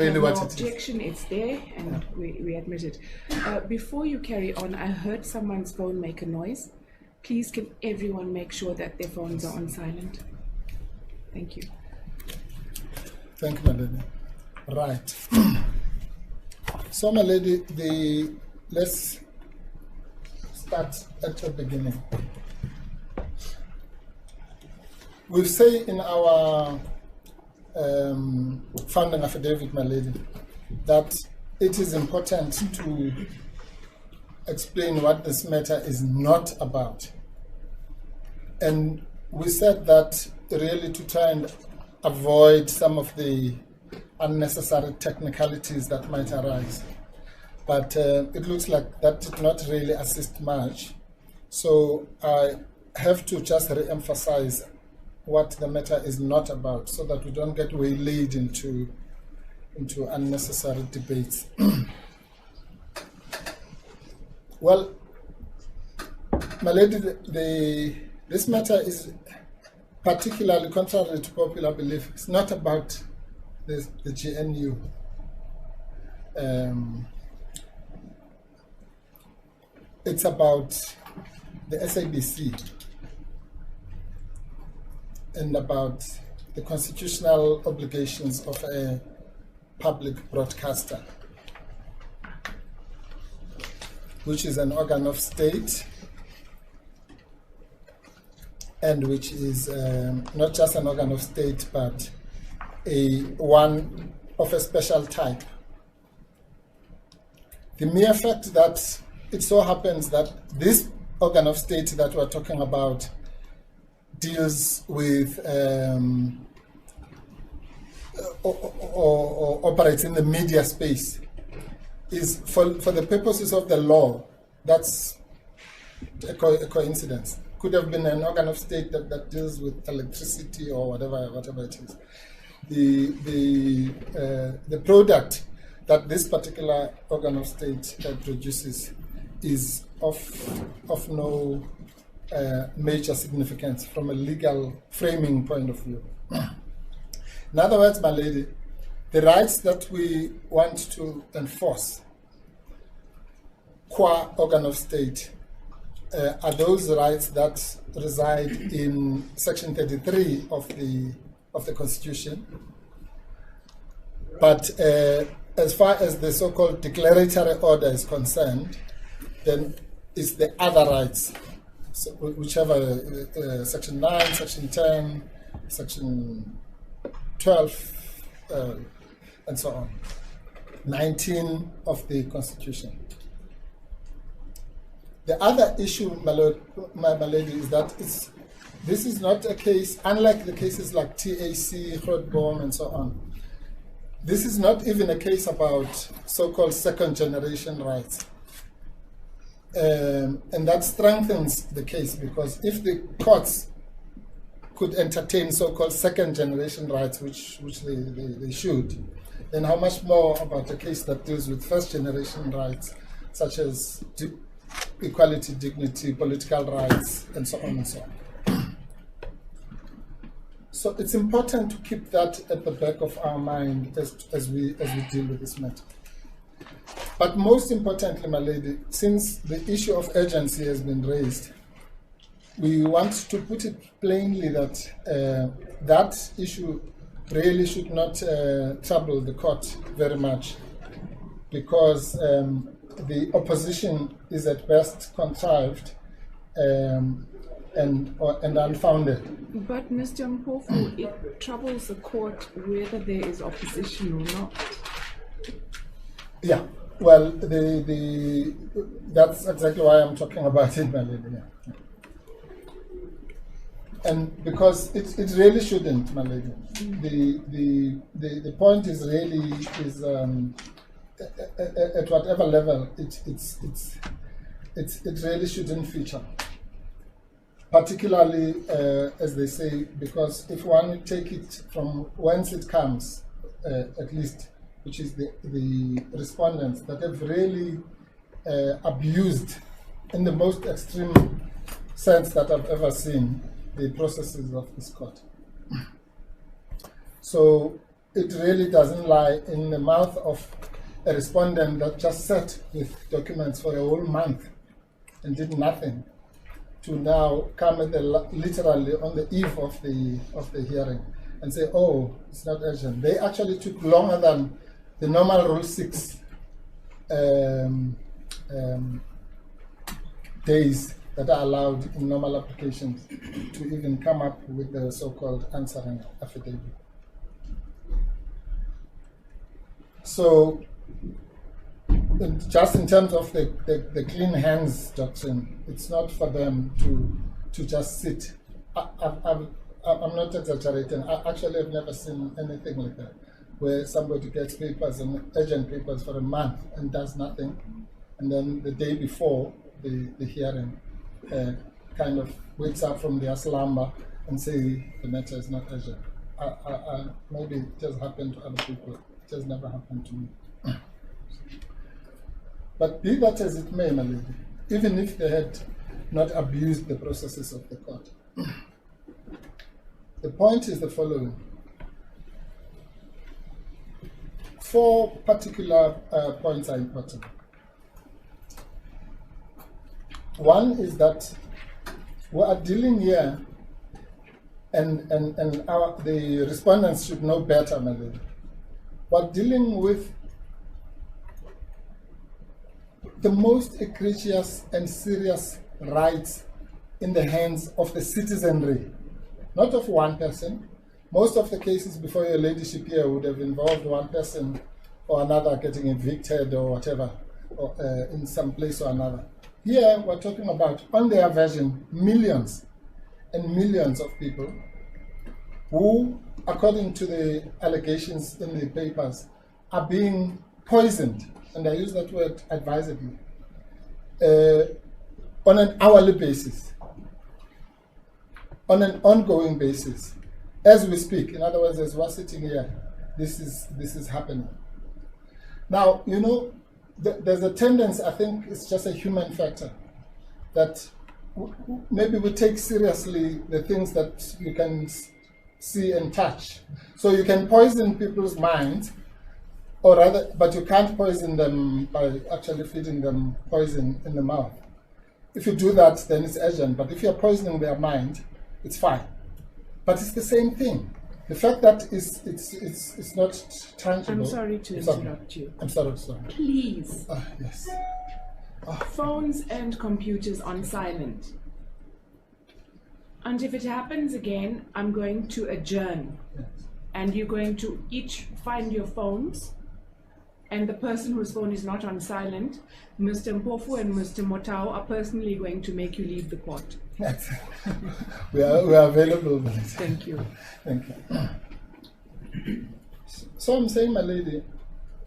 Really no what it objection, it's there, and we admit it. Before you carry on, I heard someone's phone make a noise. Please, can everyone make sure that their phones are on silent? Thank you. Thank you, my lady. Right. So, my lady, let's start at the beginning. We say in our founding affidavit, my lady, that it is important to explain what this matter is not about. And we said that really to try and avoid some of the unnecessary technicalities that might arise. But it looks like that did not really assist much. So I have to just re-emphasize what the matter is not about, so that we don't get waylaid into unnecessary debates. Well, my lady, this matter is particularly contrary to popular belief. It's not about the GNU. It's about the SABC and about the constitutional obligations of a public broadcaster, which is an organ of state, and which is not just an organ of state, but one of a special type. The mere fact that it so happens that this organ of state that we're talking about deals with or operates in the media space is for the purposes of the law. That's a coincidence. Could have been an organ of state that deals with electricity or whatever it is. The product that this particular organ of state produces is of no major significance from a legal framing point of view. In other words, my lady, the rights that we want to enforce qua organ of state are those rights that reside in Section 33 of the Constitution. But as far as the so-called declaratory order is concerned, then it's the other rights, so whichever Section 9, Section 10, Section 12, and so on, 19 of the Constitution. The other issue, my lady, is that this is not a case, unlike the cases like TAC, Grootboom, and so on. This is not even a case about so-called second-generation rights. And that strengthens the case, because if the courts could entertain so-called second-generation rights, which they should, then how much more about a case that deals with first-generation rights, such as equality, dignity, political rights, and so on and so on. So it's important to keep that at the back of our mind as we deal with this matter. But most importantly, my lady, since the issue of urgency has been raised, we want to put it plainly that that issue really should not trouble the court very much, because the opposition is at best contrived and unfounded. But Mr. Mpofu, it troubles the court whether there is opposition or not. Yeah, well, that's exactly why I'm talking about it, my lady. Yeah. And because it really shouldn't, my lady. The point is really at whatever level it really shouldn't feature. Particularly, as they say, because if one take it from whence it comes, at least, which is the respondents that have really abused, in the most extreme sense that I've ever seen, the processes of this court. So it really doesn't lie in the mouth of a respondent that just sat with documents for a whole month and did nothing, to now come at literally on the eve of the hearing and say, oh, it's not urgent. They actually took longer than the normal Rule 6 days that are allowed in normal applications to even come up with the so-called answering affidavit. So, just in terms of the clean hands doctrine, it's not for them to just sit. I'm not exaggerating. I actually have never seen anything like that, where somebody gets papers and urgent papers for a month and does nothing, and then the day before the hearing kind of wakes up from their slumber and say the matter is not urgent. Maybe it just happened to other people. It has never happened to me. But be that as it may, my lady, even if they had not abused the processes of the court, the point is the following. 4 particular points are important. One is that we are dealing here, and the respondents should know better, my lady. We're dealing with the most egregious and serious rights in the hands of the citizenry, not of one person. Most of the cases before your ladyship here would have involved one person or another getting evicted or whatever, or in some place or another. Here we're talking about, on their version, millions and millions of people who, according to the allegations in the papers, are being poisoned, and I use that word advisedly, on an hourly basis, on an ongoing basis, as we speak. In other words, as we're sitting here, this is happening. Now, you know, there's a tendency, I think it's just a human factor, that maybe we take seriously the things that you can see and touch. So you can poison people's minds, or rather, but you can't poison them by actually feeding them poison in the mouth. If you do that, then it's urgent. But if you're poisoning their mind, it's fine. But it's the same thing. The fact that it's not tangible. I'm sorry to interrupt you. I'm sorry. Please. Yes. Phones and computers on silent. And if it happens again, I'm going to adjourn. Yes. And you're going to each find your phones, and the person whose phone is not on silent, Mr. Mpofu and Mr. Motau, are personally going to make you leave the court. we are available. Thank you. Thank you. So I'm saying, my lady,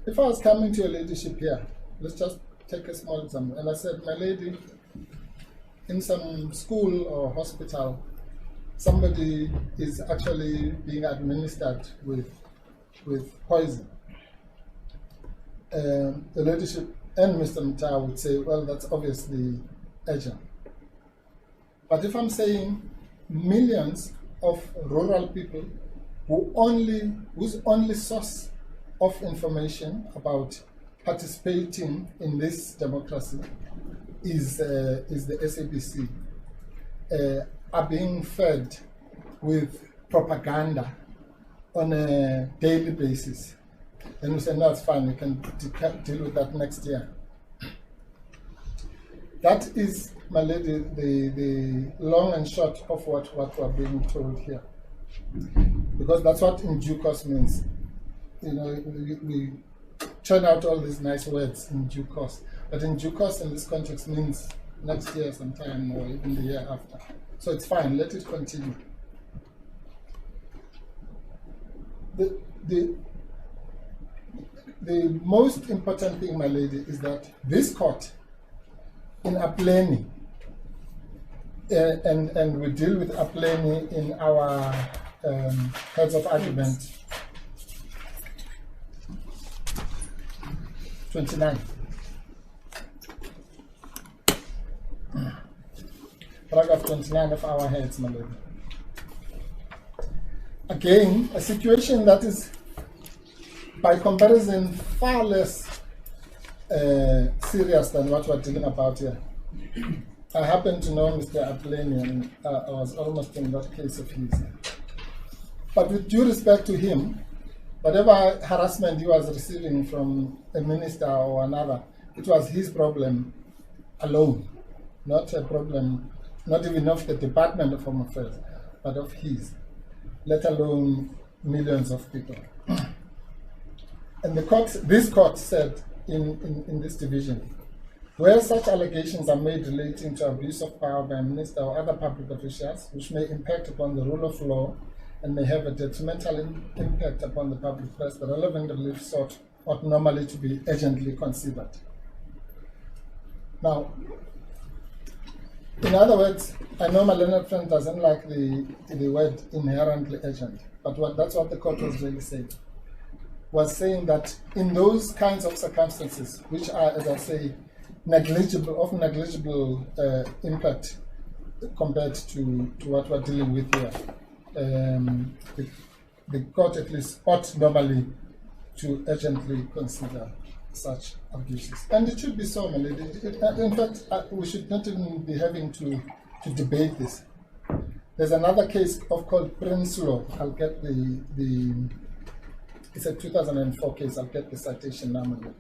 if I was coming to your ladyship here, let's just take a small example, and I said, my lady, in some school or hospital, somebody is actually being administered with poison. The ladyship and Mr. Mtau would say, well, that's obviously urgent. But if I'm saying millions of rural people whose only source of information about participating in this democracy is the SABC, are being fed with propaganda on a daily basis, then we say, no, it's fine, we can deal with that next year. That is, my lady, the long and short of what we're being told here. Because that's what in due course means. You know, we turn out all these nice words in due course. But in due course in this context means next year sometime or even the year after. So it's fine, let it continue. The most important thing, my lady, is that this court, in Apleni, and we deal with Apleni in our heads of argument 29. Paragraph 29 of our heads, my lady. Again, a situation that is by comparison, far less serious than what we're dealing about here. I happen to know Mr. Apleni, and I was almost in that case of his. But with due respect to him, whatever harassment he was receiving from a minister or another, it was his problem alone, not a problem, not even of the Department of Home Affairs, but of his, let alone millions of people. And this court said in this division, where such allegations are made relating to abuse of power by a minister or other public officials, which may impact upon the rule of law and may have a detrimental impact upon the public trust, the relevant relief sought ought normally to be urgently considered. Now, in other words, I know my learned friend doesn't like the word inherently urgent, but that's what the court was really saying. Was saying that in those kinds of circumstances, which are, as I say, negligible, often negligible impact compared to what we're dealing with here, the court at least ought normally to urgently consider such abuses. And it should be so, my lady. In fact, we should not even be having to debate this. There's another case called Prince Law. I'll get it's a 2004 case, I'll get the citation number,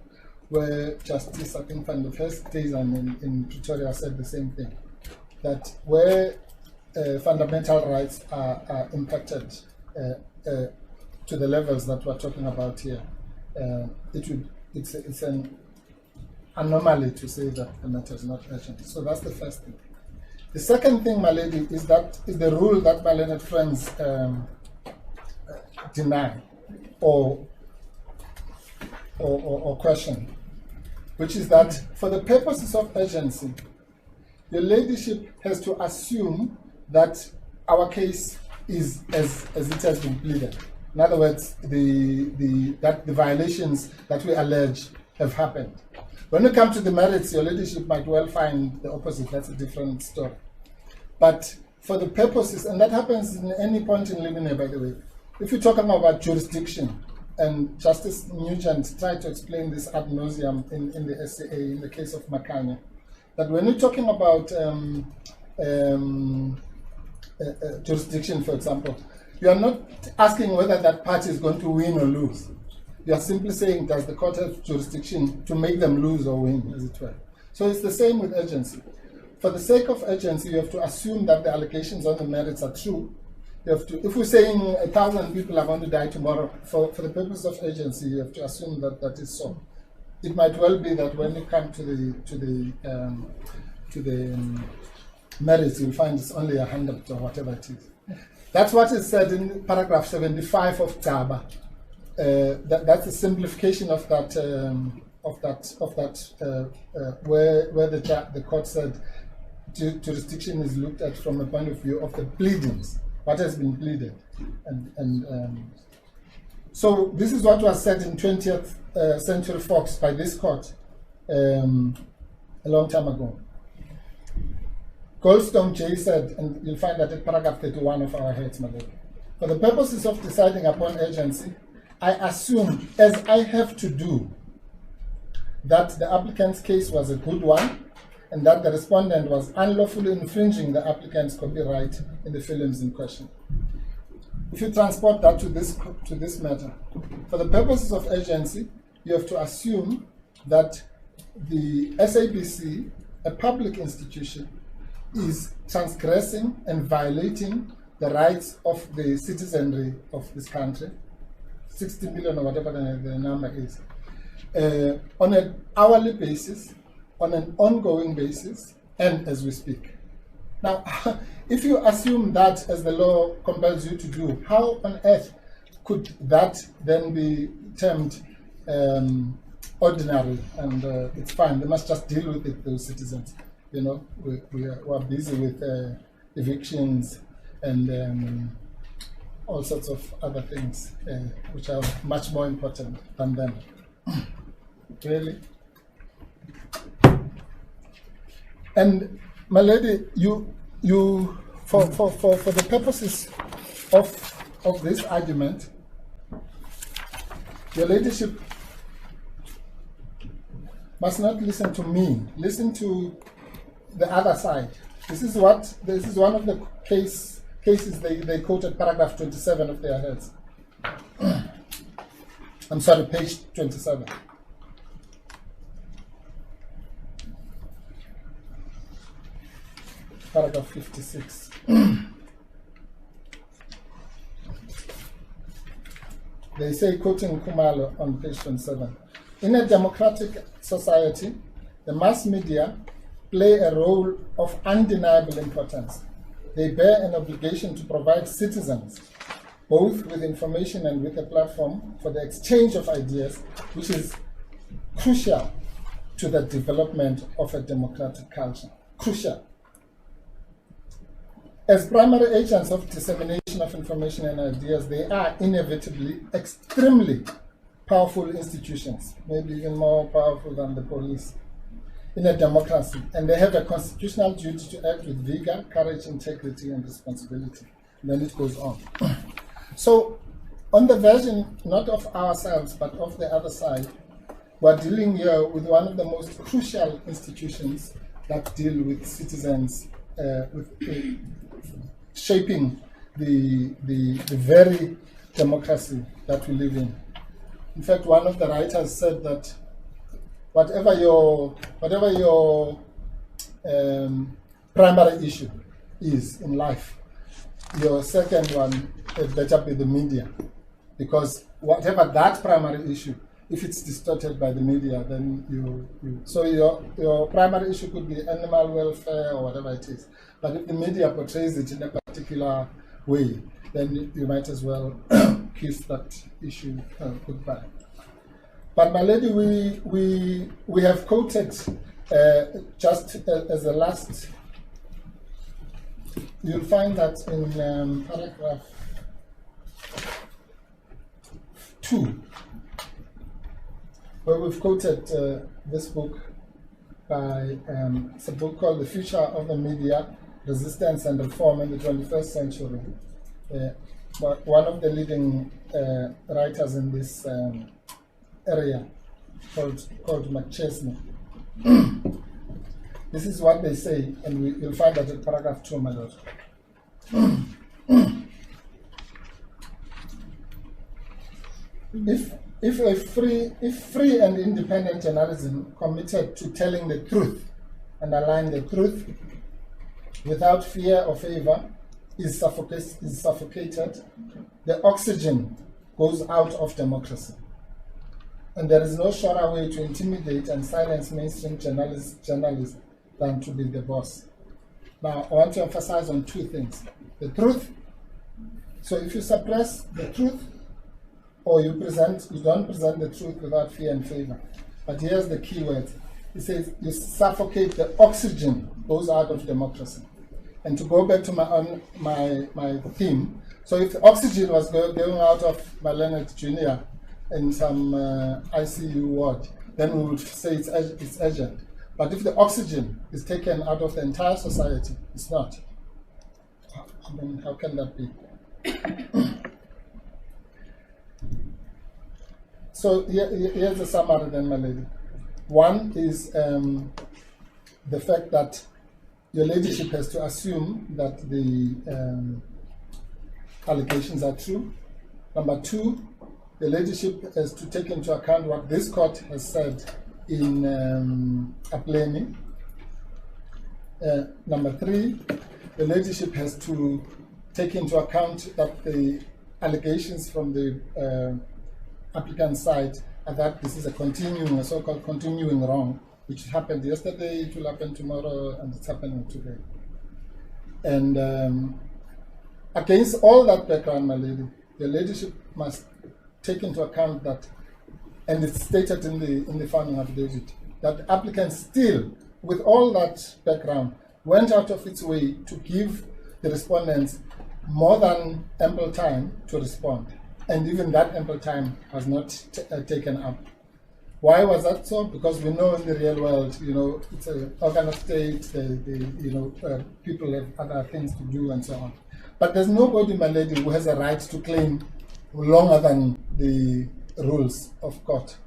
where Justice, I think, from the first days in Pretoria said the same thing, that where fundamental rights are impacted to the levels that we're talking about here, it's an anomaly to say that the matter is not urgent. So that's the first thing. The second thing, my lady, is the rule that my learned friends deny or question, which is that for the purposes of urgency, your ladyship has to assume that our case is as it has been pleaded. In other words, that the violations that we allege have happened. When we come to the merits, your ladyship might well find the opposite. That's a different story. But for the purposes, and that happens in any point in living here, by the way, if you're talking about jurisdiction, and Justice Nugent tried to explain this ad nauseum in the SCA, in the case of Makanya, that when you're talking about jurisdiction, for example, you are not asking whether that party is going to win or lose. You are simply saying, does the court have jurisdiction to make them lose or win, as it were. So it's the same with urgency. For the sake of urgency, you have to assume that the allegations on the merits are true. You have to, if we're saying 1,000 people are going to die tomorrow, for the purpose of urgency, you have to assume that that is so. It might well be that when you come to the merits, you'll find it's only 100 or whatever it is. That's what is said in paragraph 75 of Taba. That's a simplification of that. Where the court said jurisdiction is looked at from a point of view of the pleadings, what has been pleaded, so this is what was said in 20th Century Fox by this court a long time ago. Goldstone J said, and you'll find that in paragraph 31 of our heads, my lady, for the purposes of deciding upon urgency, I assume, as I have to do, that the applicant's case was a good one and that the respondent was unlawfully infringing the applicant's copyright in the films in question. If you transport that to this matter, for the purposes of urgency, you have to assume that the SABC, a public institution, is transgressing and violating the rights of the citizenry of this country, 60 million or whatever the number is, on an hourly basis, on an ongoing basis, and as we speak. Now, if you assume that as the law compels you to do, how on earth could that then be termed ordinary and it's fine? They must just deal with it, those citizens. You know, we are busy with evictions and all sorts of other things which are much more important than them. Really? And my lady, you for the purposes of this argument, Your ladyship must not listen to me. Listen to the other side. This is one of the cases they quoted paragraph 27 of their heads. I'm sorry, page 27. Paragraph 56. They say, quoting Kumalo on page 27, in a democratic society, the mass media play a role of undeniable importance. They bear an obligation to provide citizens both with information and with a platform for the exchange of ideas, which is crucial to the development of a democratic culture. Crucial. As primary agents of dissemination of information and ideas, they are inevitably extremely powerful institutions, maybe even more powerful than the police in a democracy, and they have a constitutional duty to act with vigor, courage, integrity, and responsibility. And then it goes on. So, on the version, not of ourselves, but of the other side, we're dealing here with one of the most crucial institutions that deal with citizens, with shaping the very democracy that we live in. In fact, one of the writers said that whatever your primary issue is in life, your second one better be the media, because whatever that primary issue, if it's distorted by the media, then so your primary issue could be animal welfare or whatever it is. But if the media portrays it in a particular way, then you might as well kiss that issue goodbye. But my lady, we have quoted just as a last. You'll find that in paragraph 2, where we've quoted this book by it's a book called "The Future of the Media: Resistance and Reform in the 21st Century." One of the leading writers in this area, called McChesney. This is what they say, and you'll find that in paragraph 2, my lord. If free and independent journalism committed to telling the truth, underline the truth, without fear or favor, is suffocated, the oxygen goes out of democracy. And there is no surer way to intimidate and silence mainstream journalists than to be the boss. Now, I want to emphasize on two things. The truth. So if you suppress the truth, or you don't present the truth without fear and favor. But here's the key word. It says you suffocate, the oxygen goes out of democracy. And to go back to my theme, so if the oxygen was going out of my Leonard Jr. in some ICU ward, then we would say it's urgent. But if the oxygen is taken out of the entire society, it's not. I mean, how can that be? So here's the summary then, my lady. One is the fact that your ladyship has to assume that the allegations are true. Number two, the ladyship has to take into account what this court has said in Apleni. Number three, the ladyship has to take into account that the allegations from the applicant side are that this is a so-called continuing wrong, which happened yesterday, it will happen tomorrow, and it's happening today. And against all that background, my lady, the ladyship must take into account that, and it's stated in the founding affidavit, that the applicant still, with all that background, went out of its way to give the respondents more than ample time to respond. And even that ample time was not taken up. Why was that so? Because we know in the real world, it's an organ of state, people have other things to do and so on. But there's nobody, my lady, who has a right to claim longer than the rules of court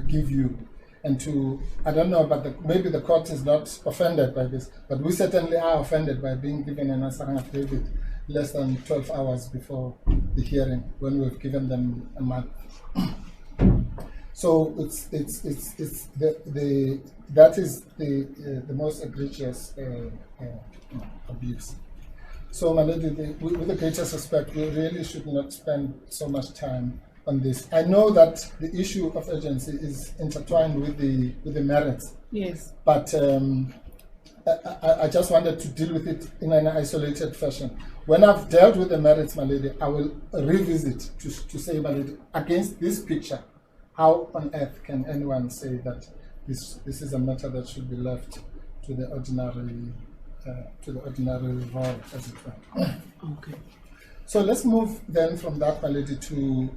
give you, and to, I don't know, but maybe the court is not offended by this, but we certainly are offended by being given an answering affidavit less than 12 hours before the hearing, when we've given them a month. So that is the most egregious abuse. So, my lady, with the greatest respect, we really should not spend so much time on this. I know that the issue of urgency is intertwined with the merits. Yes. But I just wanted to deal with it in an isolated fashion. When I've dealt with the merits, my lady, I will revisit to say, my lady, against this picture, how on earth can anyone say that this is a matter that should be left to the ordinary role, as it were. Okay. So let's move then from that, my lady, to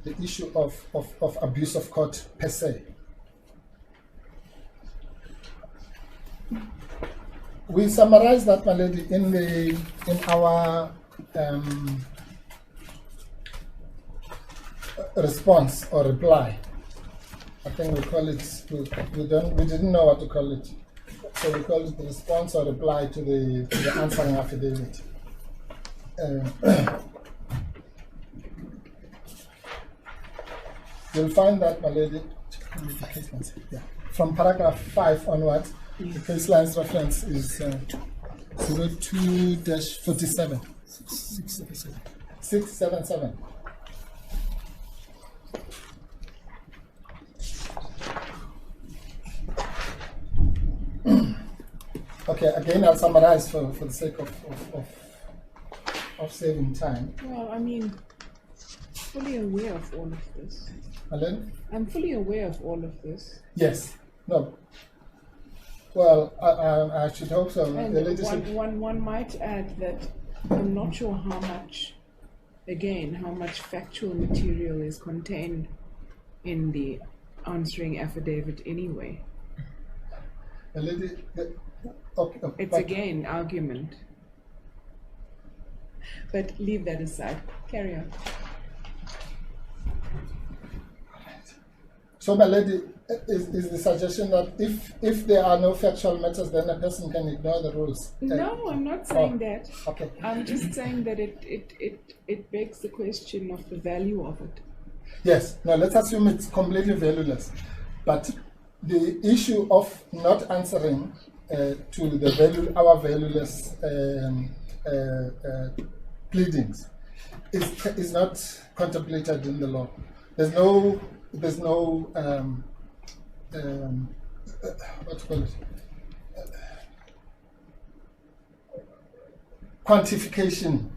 the issue of abuse of court per se. We summarize that, my lady, in our response or reply. I think we call it. We didn't know what to call it, so we call it the response or reply to the answering affidavit. You'll find that, my lady, from paragraph 5 onwards, the case line's reference is 02-47. 677. Okay, again, I'll summarize for the sake of saving time. Well, I mean, fully aware of all of this. Helen? I'm fully aware of all of this. Yes. No. Well, I should hope so. And one might add that I'm not sure how much factual material is contained in the answering affidavit anyway. It's again argument. But leave that aside. Carry on. So, my lady, is the suggestion that if there are no factual matters, then a person can ignore the rules? No, I'm not saying that. Okay. I'm just saying that it begs the question of the value of it. Yes. Now, let's assume it's completely valueless. But the issue of not answering to our valueless pleadings is not contemplated in the law. There's no what to call it? Quantification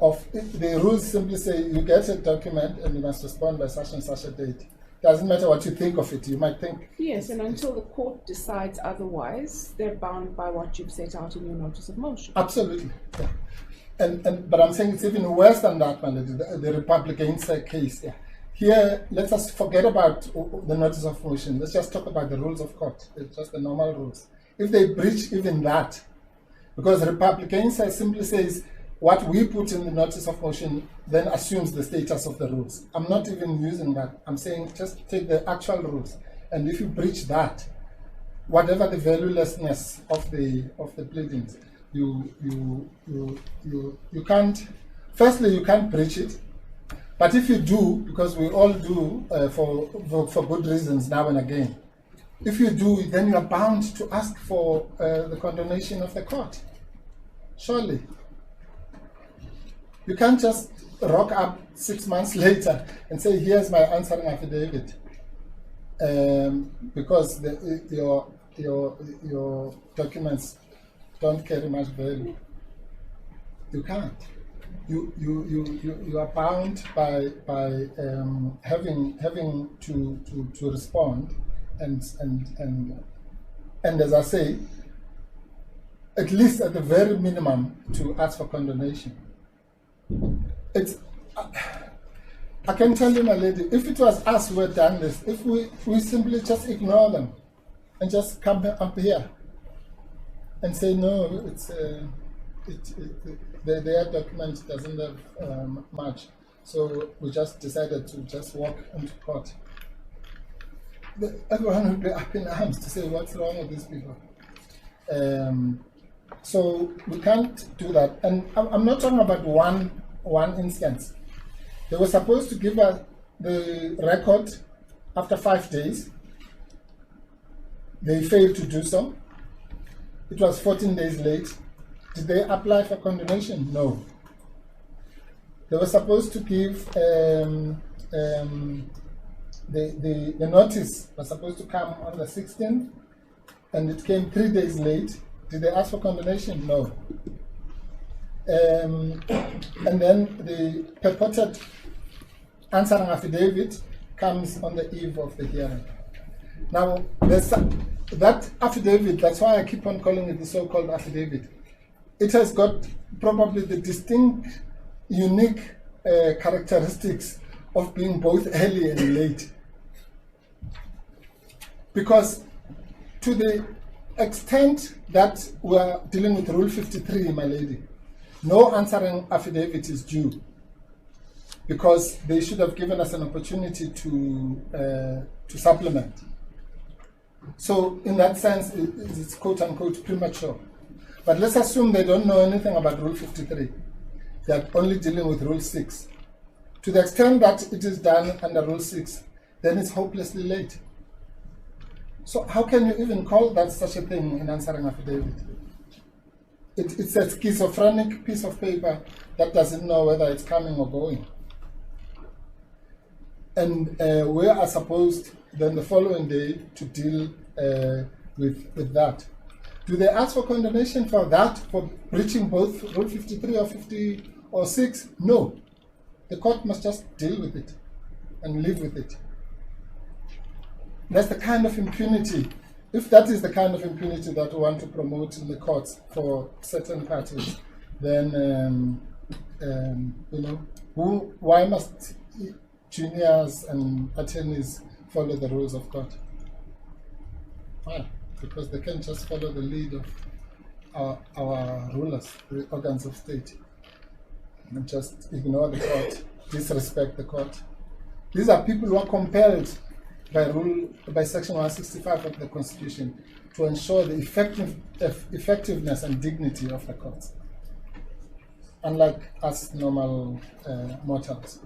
of the rules. Simply say you get a document and you must respond by such and such a date. Doesn't matter what you think of it. You might think. Yes, and until the court decides otherwise, they're bound by what you've set out in your notice of motion. Absolutely. Yeah. But I'm saying it's even worse than that, the Republican case. Yeah. Here, let us forget about the notice of motion. Let's just talk about the rules of court. It's just the normal rules. If they breach even that, because the Republican simply says what we put in the notice of motion then assumes the status of the rules. I'm not even using that. I'm saying just take the actual rules. And if you breach that, whatever the valuelessness of the pleadings, you can't. Firstly, you can't breach it. But if you do, because we all do for good reasons now and again, if you do, then you are bound to ask for the condonation of the court. Surely. You can't just rock up 6 months later and say, here's my answering affidavit, because your documents don't carry much value. You can't. You are bound by having to respond, and as I say, at least at the very minimum, to ask for condonation. It's I can tell you, my lady, if it was us who had done this, if we simply just ignore them and just come up here and say no, it's their document doesn't have much. So we just decided to just walk into court. Everyone would be up in arms to say, what's wrong with these people? So we can't do that. And I'm not talking about one instance. They were supposed to give us the record after 5 days. They failed to do so. It was 14 days late. Did they apply for condonation? No. They were supposed to give the notice was supposed to come on the 16th, and it came 3 days late. Did they ask for condonation? No. And then the purported answering affidavit comes on the eve of the hearing. Now, that affidavit, that's why I keep on calling it the so-called affidavit. It has got probably the distinct, unique characteristics of being both early and late. Because to the extent that we are dealing with Rule 53, my lady, no answering affidavit is due, because they should have given us an opportunity to supplement. So in that sense, it's quote-unquote premature. But let's assume they don't know anything about Rule 53. They're only dealing with Rule 6. To the extent that it is done under Rule 6, then it's hopelessly late. So how can you even call that such a thing in answering affidavit? It's a schizophrenic piece of paper that doesn't know whether it's coming or going. And we are supposed then the following day to deal with that. Do they ask for condemnation for that, for breaching both Rule 53 or 50 or 6? No. The court must just deal with it and live with it. That's the kind of impunity, if that is the kind of impunity that we want to promote in the courts for certain parties, then, why must juniors and attorneys follow the rules of court? Why? Because they can't just follow the lead of our rulers, the organs of state, and just ignore the court, disrespect the court. These are people who are compelled by Section 165 of the Constitution to ensure the effectiveness and dignity of the courts, unlike us normal mortals.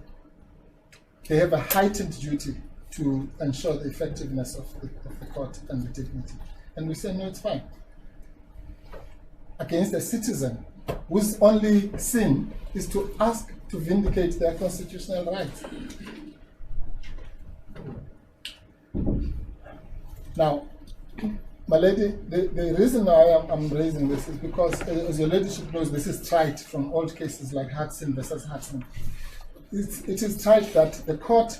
They have a heightened duty to ensure the effectiveness of the court and the dignity. And we say, no, it's fine. Against a citizen whose only sin is to ask to vindicate their constitutional rights. Now, my lady, the reason why I'm raising this is because, as your ladyship knows, this is trite from old cases like Hudson versus Hudson. It is trite that the court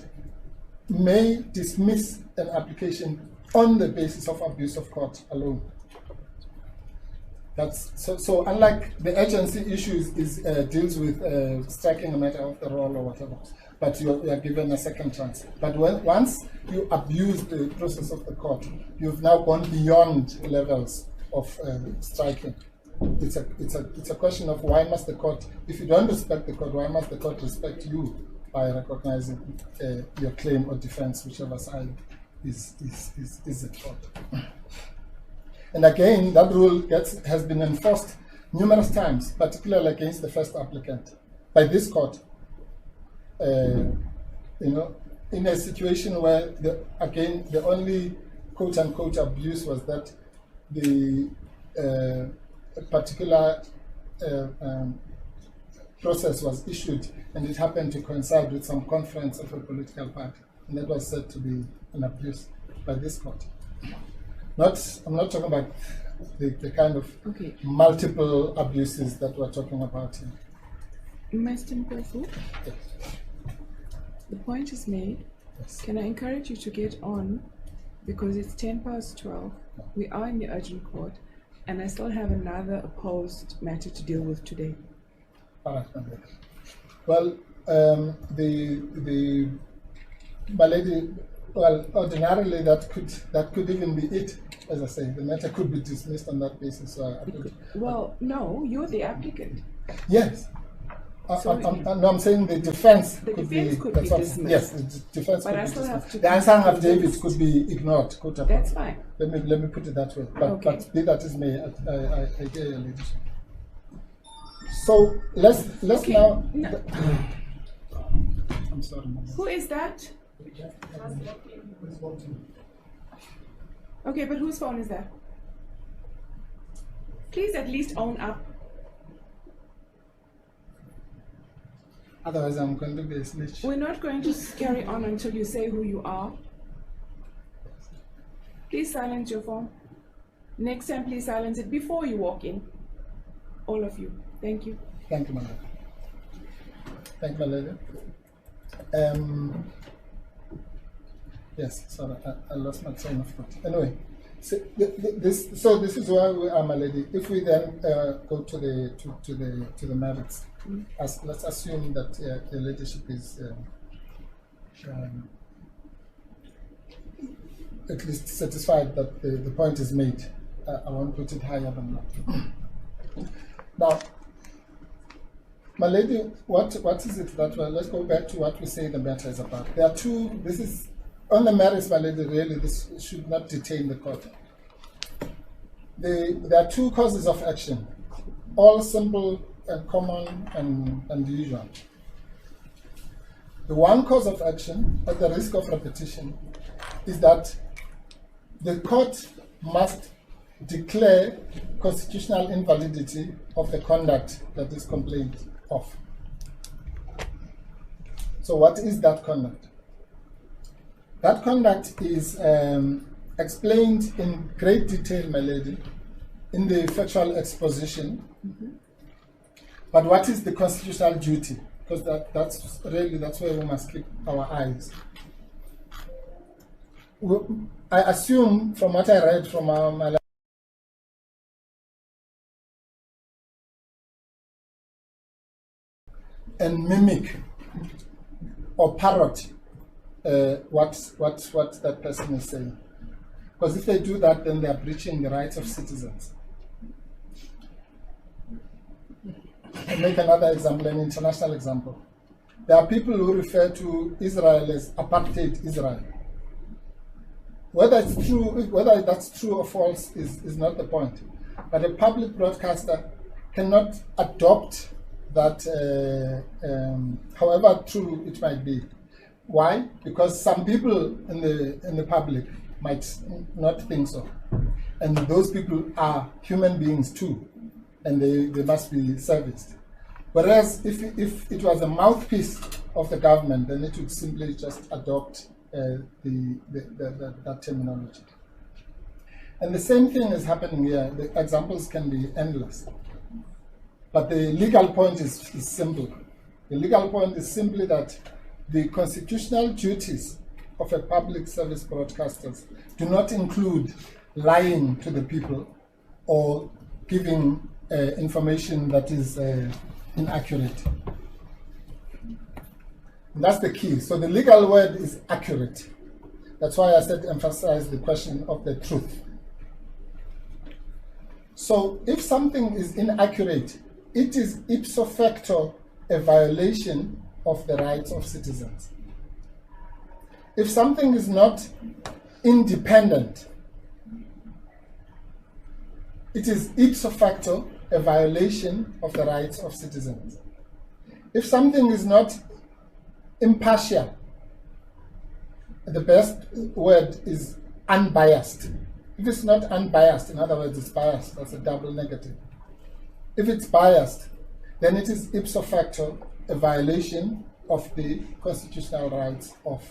may dismiss an application on the basis of abuse of court alone. That's so unlike the agency issues deals with striking a matter off the roll or whatever, but you are given a second chance. But once you abuse the process of the court, you've now gone beyond levels of striking. It's a question of why must the court, if you don't respect the court, why must the court respect you by recognizing your claim or defense, whichever side is at fault. And again, that rule has been enforced numerous times, particularly against the first applicant, by this court. In a situation where, the only quote-unquote abuse was that the particular process was issued, and it happened to coincide with some conference of a political party, and that was said to be an abuse by this court. I'm not talking about the kind of multiple abuses that we're talking about here. Mr. Mpofu, Yes. the point is made. Yes. Can I encourage you to get on, because it's 12:10. We are in the urgent court, and I still have another opposed matter to deal with today. All right, well, my lady, well, ordinarily that could even be it. As I say, the matter could be dismissed on that basis. So Well, no, you're the applicant. Yes, I'm saying the defense The could defense be. could that's be what- dismissed. Yes, the defense But could I be still have dismissed. to The answer convince- affidavit could be ignored. Quote unquote. That's fine. Let me put it that way. But Okay. but be that as may, I hear your leadership. So let's Okay. now. No. I'm sorry. Mama. Who is that? Okay, but whose phone is that? Please at least own up. Otherwise, I'm going to be a snitch. We're not going to carry on until you say who you are. Please silence your phone. Next time, please silence it before you walk in. All of you. Thank you. Thank you, my lady. Thank you, my lady. Yes, sorry, I lost my train of thought. Anyway, so this is where we are, my lady. If we then go to the merits, let's assume that your leadership is at least satisfied that the point is made. I won't put it higher than that. Now, my lady, what is it that let's go back to what we say the matter is about. There are two. This is on the merits, my lady. Really, this should not detain the court. There are two causes of action, all simple and common and usual. The one cause of action, at the risk of repetition, is that the court must declare constitutional invalidity of the conduct that is complained of. So what is that conduct? That conduct is explained in great detail, my lady, in the factual exposition. But what is the constitutional duty? Because that's where we must keep our eyes. I assume from what I read from my and mimic or parrot what that person is saying. Because if they do that, then they are breaching the rights of citizens. I'll make another example, an international example. There are people who refer to Israel as apartheid Israel. Whether that's true or false is not the point. But a public broadcaster cannot adopt that, however true it might be. Why? Because some people in the public might not think so, and those people are human beings too, and they must be serviced. Whereas if it was a mouthpiece of the government, then it would simply just adopt that terminology. And the same thing is happening here. The examples can be endless. But the legal point is simple. The legal point is simply that the constitutional duties of a public service broadcaster do not include lying to the people or giving information that is inaccurate. And that's the key. So the legal word is accurate. That's why I said emphasize the question of the truth. So if something is inaccurate, it is ipso facto a violation of the rights of citizens. If something is not independent, it is ipso facto a violation of the rights of citizens. If something is not impartial, the best word is unbiased. If it's not unbiased, in other words, it's biased, that's a double negative. If it's biased, then it is ipso facto a violation of the constitutional rights of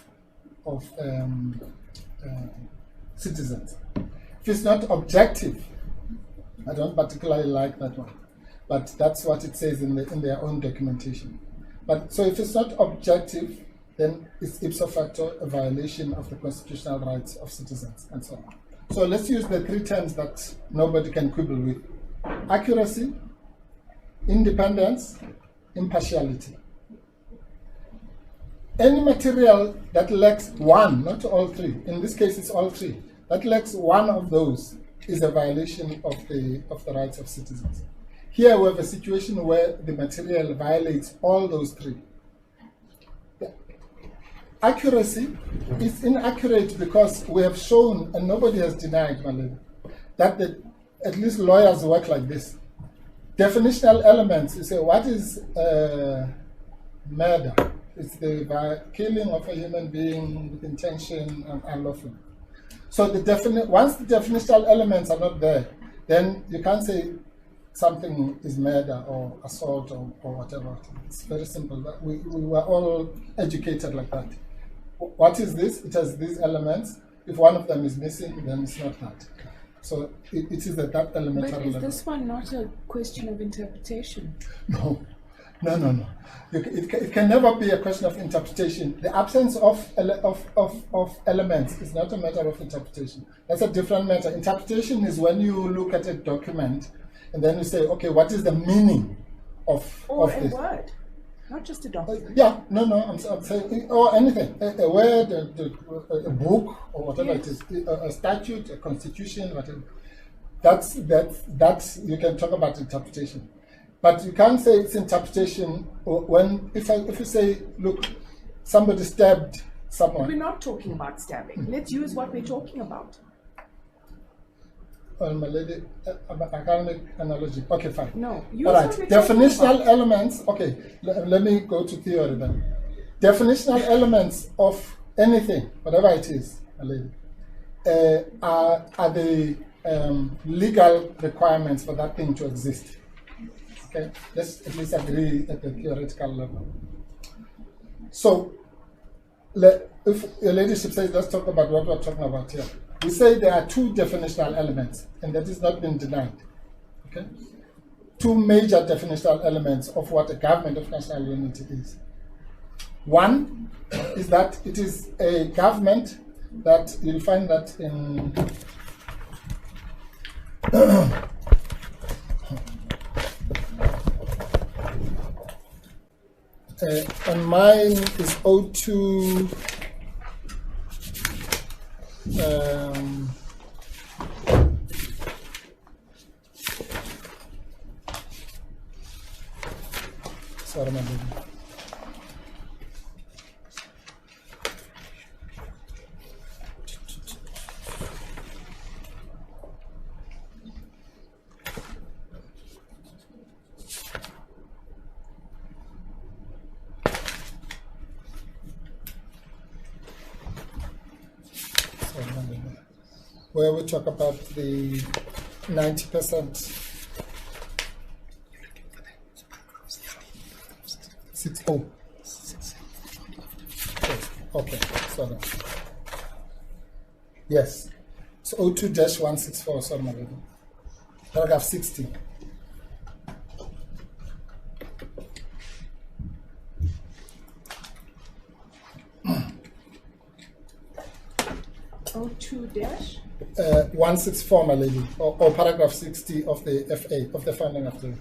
citizens. If it's not objective, I don't particularly like that one, but that's what it says in their own documentation. But so if it's not objective, then it's ipso facto a violation of the constitutional rights of citizens, and so on. So let's use the three terms that nobody can quibble with: accuracy, independence, impartiality. Any material that lacks one, not all three, in this case it's all three, that lacks one of those is a violation of the rights of citizens. Here we have a situation where the material violates all those three. The accuracy is inaccurate because we have shown, and nobody has denied, Malene, that at least lawyers work like this. Definitional elements, you say, what is murder? It's the killing of a human being with intention and unlawful. So once the definitional elements are not there, then you can't say something is murder or assault or whatever. It's very simple. We were all educated like that. What is this? It has these elements. If one of them is missing, then it's not that. So it is at that elementary level. But is this one not a question of interpretation? No. It can never be a question of interpretation. The absence of elements is not a matter of interpretation. That's a different matter. Interpretation is when you look at a document and then you say, okay, what is the meaning of this? Word, not just a document. Yeah, I'm saying, or anything, a word, a book, or whatever it is, a statute, a constitution, whatever. That's you can talk about interpretation. But you can't say it's interpretation when if you say, look, somebody stabbed someone. We're not talking about stabbing. Let's use what we're talking about. Well, my lady, I can't make analogy. Okay, fine. No. All right. Definitional elements. Okay, let me go to theory then. Definitional elements of anything, whatever it is, my lady, are the legal requirements for that thing to exist. Okay, let's at least agree at the theoretical level. So, if your ladyship says, let's talk about what we're talking about here. We say there are two definitional elements, and that is not been denied. Okay, two major definitional elements of what a government of national unity is. One is that it is a government that you'll find that in and mine is O2 sorry, my baby. Where we talk about the 90%. 60. Okay, sorry. Yes. So 02-164, sorry, my baby. Paragraph 60. O2-? 164, my lady, or paragraph 60 of the FA, of the funding of the.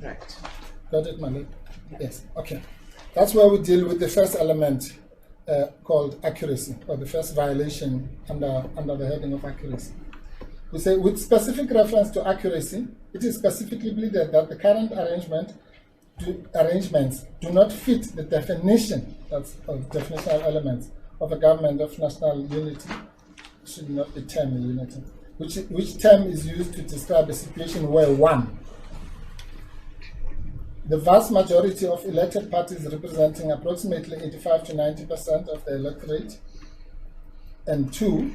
Right. Got it, my lady? Yeah. Yes, okay. That's where we deal with the first element called accuracy, or the first violation under the heading of accuracy. We say, with specific reference to accuracy, it is specifically pleaded that the current arrangements do not fit the definition, that's of definitional elements, of a government of national unity. It should not be term unity. Which term is used to describe a situation where, one, the vast majority of elected parties representing approximately 85 to 90% of the electorate, and two,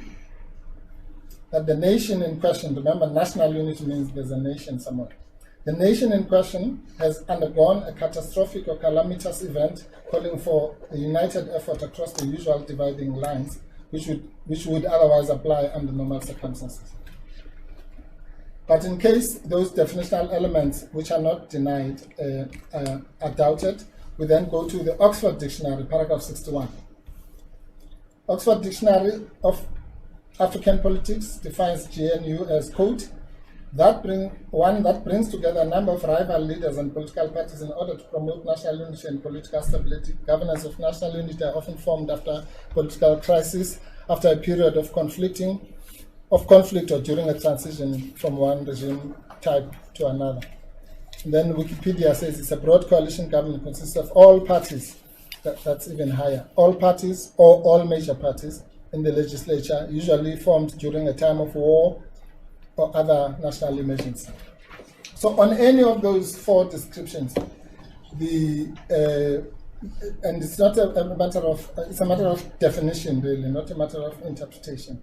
that the nation in question, remember national unity means there's a nation somewhere. The nation in question has undergone a catastrophic or calamitous event calling for a united effort across the usual dividing lines, which would otherwise apply under normal circumstances. But in case those definitional elements, which are not denied, are doubted, we then go to the Oxford Dictionary, paragraph 61. Oxford Dictionary of African Politics defines GNU as, quote, that brings together a number of rival leaders and political parties in order to promote national unity and political stability. Governments of national unity are often formed after political crisis, after a period of conflict or during a transition from one regime type to another. And then Wikipedia says it's a broad coalition government consists of all parties, that's even higher, all parties or all major parties in the legislature, usually formed during a time of war or other national emergency. So on any of those four descriptions, and it's not a matter of, it's a matter of definition really, not a matter of interpretation.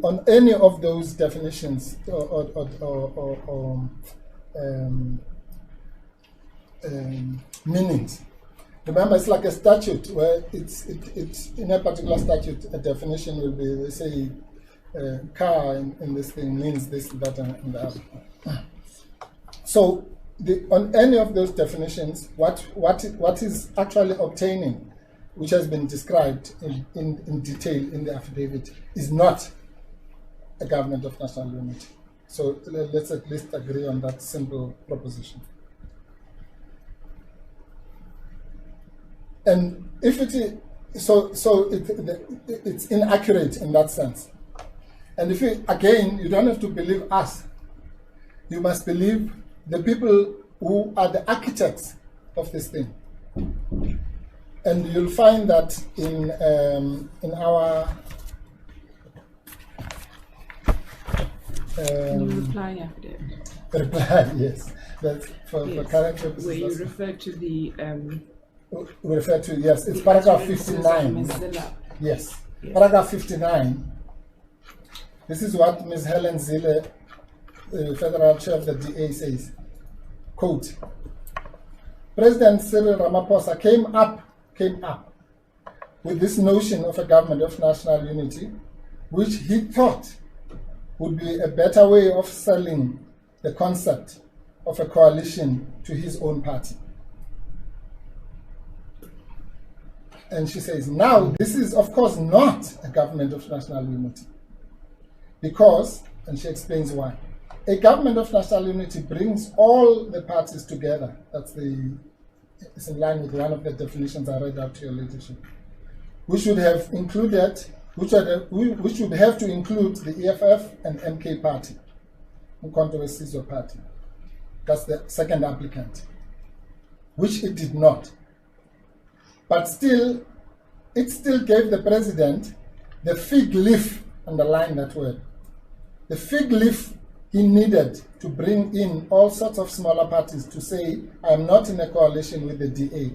On any of those definitions meanings, remember it's like a statute where it's in a particular statute, a definition will be, say, car in this thing means this, that, and the other. So on any of those definitions, what is actually obtaining, which has been described in detail in the affidavit, is not a government of national unity. So let's at least agree on that simple proposition. And if it is, it's inaccurate in that sense. And if you don't have to believe us, you must believe the people who are the architects of this thing. And you'll find that in our reply affidavit. Reply, yes. That's for current purposes. Where you refer to the we refer to, yes, it's paragraph 59. Yes, paragraph 59. This is what Ms. Helen Zille, Federal Chair of the DA, says. Quote, President Cyril Ramaphosa came up with this notion of a government of national unity, which he thought would be a better way of selling the concept of a coalition to his own party. And she says, now, this is, of course, not a government of national unity. Because, and she explains why, a government of national unity brings all the parties together. It's in line with one of the definitions I read out to your leadership. We should have included, which would have to include the EFF and MK party, Mkhonto Sizwe party. That's the second applicant, which it did not. But still, it still gave the president the fig leaf, underline that word, the fig leaf he needed to bring in all sorts of smaller parties to say, I am not in a coalition with the DA.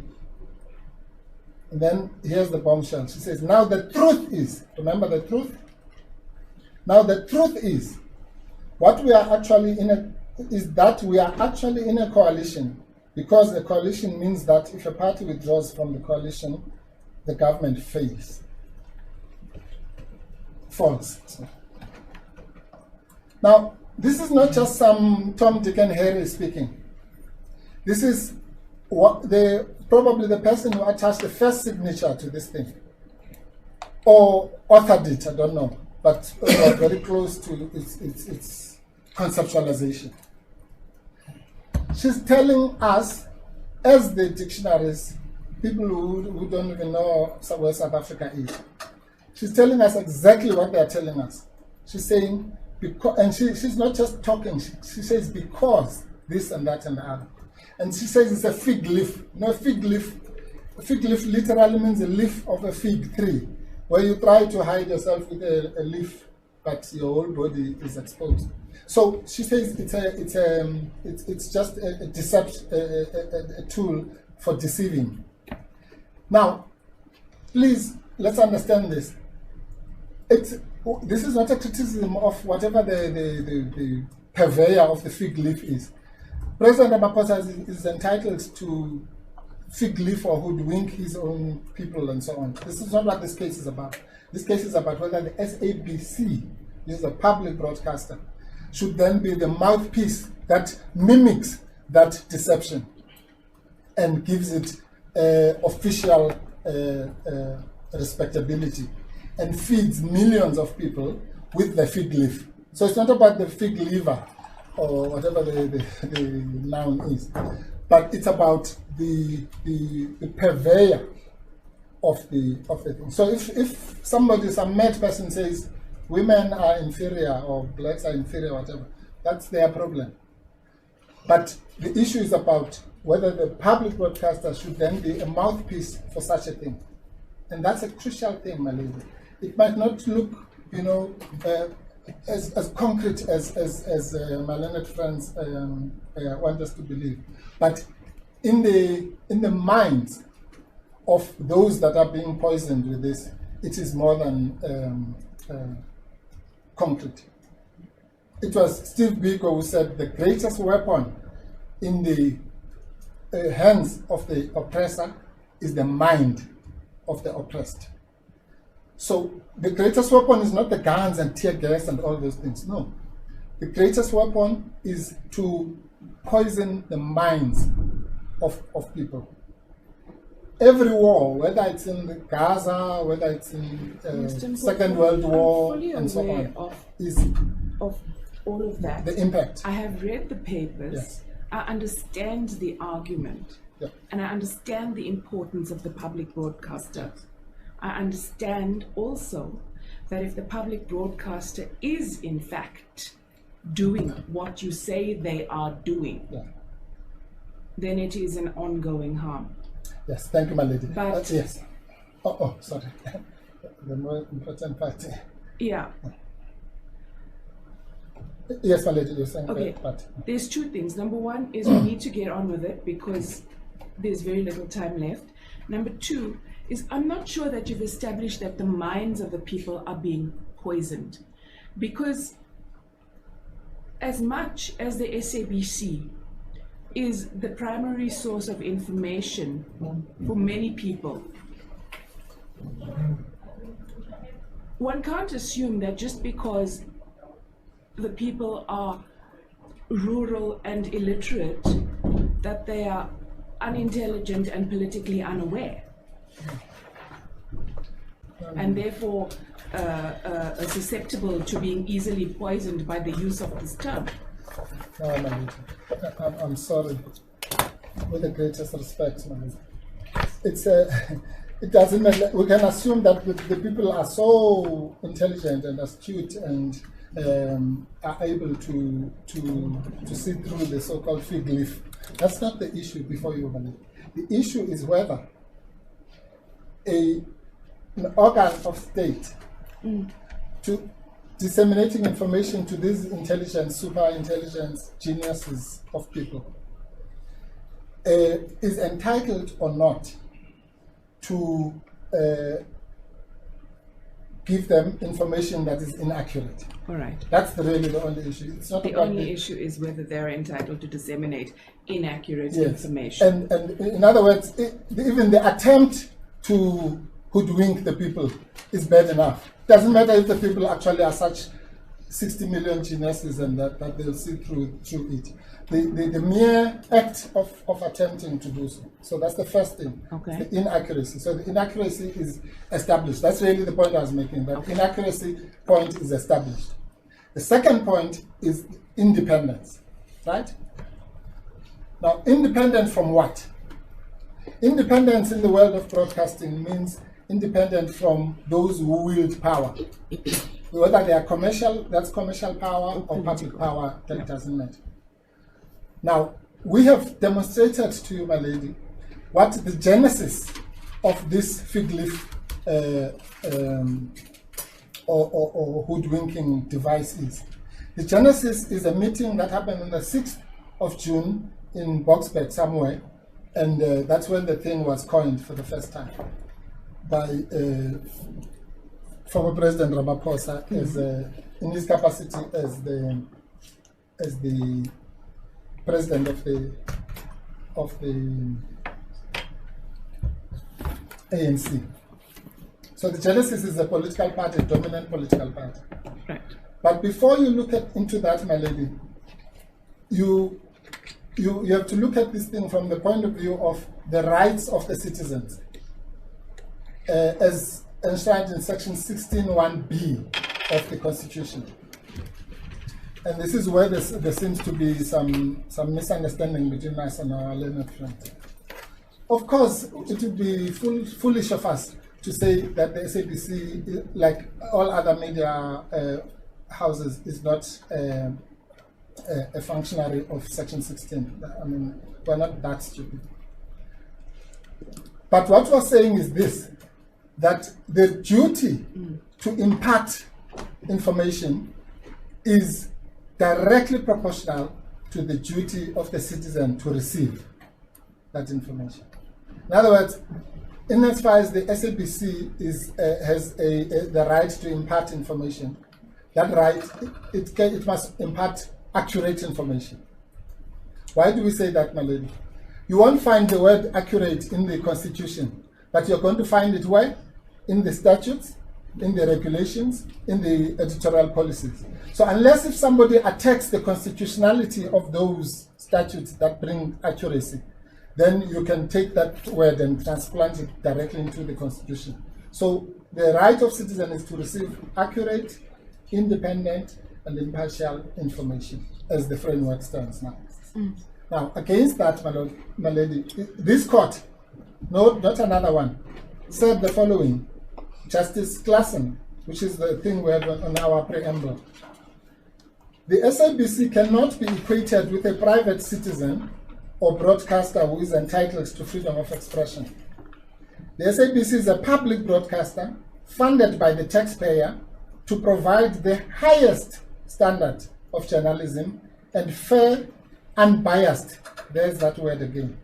And then here's the bombshell. She says, now the truth is, remember the truth? Now the truth is, what we are actually is that we are actually in a coalition, because a coalition means that if a party withdraws from the coalition, the government fails. False. Now, this is not just some Tom, Dick, and Harry speaking. This is probably the person who attached the first signature to this thing, or authored it, I don't know, but very close to its conceptualization. She's telling us, as the dictionaries, people who don't even know where South Africa is, she's telling us exactly what they're telling us. She's saying, because, and she's not just talking, she says because this and that and the other. And she says it's a fig leaf. No, fig leaf literally means a leaf of a fig tree, where you try to hide yourself with a leaf, but your whole body is exposed. So she says it's just a tool for deceiving. Now, please, let's understand this. This is not a criticism of whatever the purveyor of the fig leaf is. President Ramaphosa is entitled to fig leaf or hoodwink his own people and so on. This is not what this case is about. This case is about whether the SABC, this is a public broadcaster, should then be the mouthpiece that mimics that deception and gives it official respectability and feeds millions of people with the fig leaf. So it's not about the fig leaver or whatever the noun is. But it's about the purveyor of the thing. So if somebody, some mad person says women are inferior or blacks are inferior, whatever, that's their problem. But the issue is about whether the public broadcaster should then be a mouthpiece for such a thing. And that's a crucial thing, my lady. It might not look, as concrete as my learned friends want us to believe. But in the minds of those that are being poisoned with this, it is more than concrete. It was Steve Biko who said the greatest weapon in the hands of the oppressor is the mind of the oppressed. So the greatest weapon is not the guns and tear gas and all those things. No. The greatest weapon is to poison the minds of people. Every war, whether it's in Gaza, whether it's in Second World War, and so on, is of all of that. The impact. I have read the papers. Yes. I understand the argument. Yeah. And I understand the importance of the public broadcaster. I understand also that if the public broadcaster is in fact doing what you say they are doing, then it is an ongoing harm. Yes, thank you, my lady. But yes. Oh, sorry. The more important part. Yeah. Yes, my lady, you're saying okay. that part. There's two things. Number one is we need to get on with it because there's very little time left. Number two is I'm not sure that you've established that the minds of the people are being poisoned, because as much as the SABC is the primary source of information for many people, one can't assume that just because the people are rural and illiterate that they are unintelligent and politically unaware, and therefore susceptible to being easily poisoned by the use of this term. No, I'm sorry. With the greatest respect, man. It doesn't matter. We can assume that the people are so intelligent and astute and are able to see through the so-called fig leaf. That's not the issue before you, man. The issue is whether an organ of state to disseminating information to these intelligent, super intelligence geniuses of people is entitled or not to give them information that is inaccurate. All right. That's really the only issue. It's not the about only issue is whether they're entitled to disseminate inaccurate information. And in other words, even the attempt to hoodwink the people is bad enough. Doesn't matter if the people actually are such 60 million geniuses and that they'll see through it. The mere act of attempting to do so. So that's the first thing. Okay. The inaccuracy. So the inaccuracy is established. That's really the point I was making. That inaccuracy point is established. The second point is independence. Right? Now, independent from what? Independence in the world of broadcasting means independent from those who wield power. Whether they are commercial, that's commercial power, or public power, that doesn't matter. Now, we have demonstrated to you, my lady, what the genesis of this fig leaf or hoodwinking device is. The genesis is a meeting that happened on the 6th of June in Boksburg somewhere, and that's when the thing was coined for the first time by former President Ramaphosa in his capacity as the president of the ANC. So the Genesis is a political party, a dominant political party. Right. But before you look into that, my lady, you have to look at this thing from the point of view of the rights of the citizens, as enshrined in section 16(1)(b) of the Constitution. and this is where there seems to be some misunderstanding between us and our learned friends. Of course, it would be foolish of us to say that the SABC, like all other media houses, is not a functionary of Section 16. I mean, we're not that stupid. But what we're saying is this, that the duty to impart information is directly proportional to the duty of the citizen to receive that information. In other words, in as far as the SABC has the right to impart information, that right, it must impart accurate information. Why do we say that, my lady? You won't find the word accurate in the Constitution, but you're going to find it where? In the statutes, in the regulations, in the editorial policies. So unless if somebody attacks the constitutionality of those statutes that bring accuracy, then you can take that word and transplant it directly into the Constitution. So the right of citizen is to receive accurate, independent, and impartial information, as the framework stands now. Now, against that, my lady, this court, no, not another one, said the following. Justice Klassen, which is the thing we have on our preamble. The SABC cannot be equated with a private citizen or broadcaster who is entitled to freedom of expression. The SABC is a public broadcaster funded by the taxpayer to provide the highest standard of journalism and fair, unbiased, there's that word again,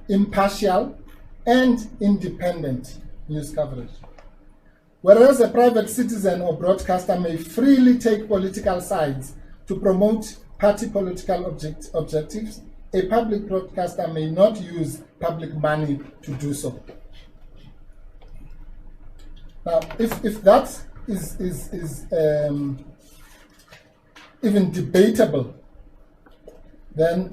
impartial and independent news coverage. Whereas a private citizen or broadcaster may freely take political sides to promote party political objectives, a public broadcaster may not use public money to do so. Now, if that is even debatable, then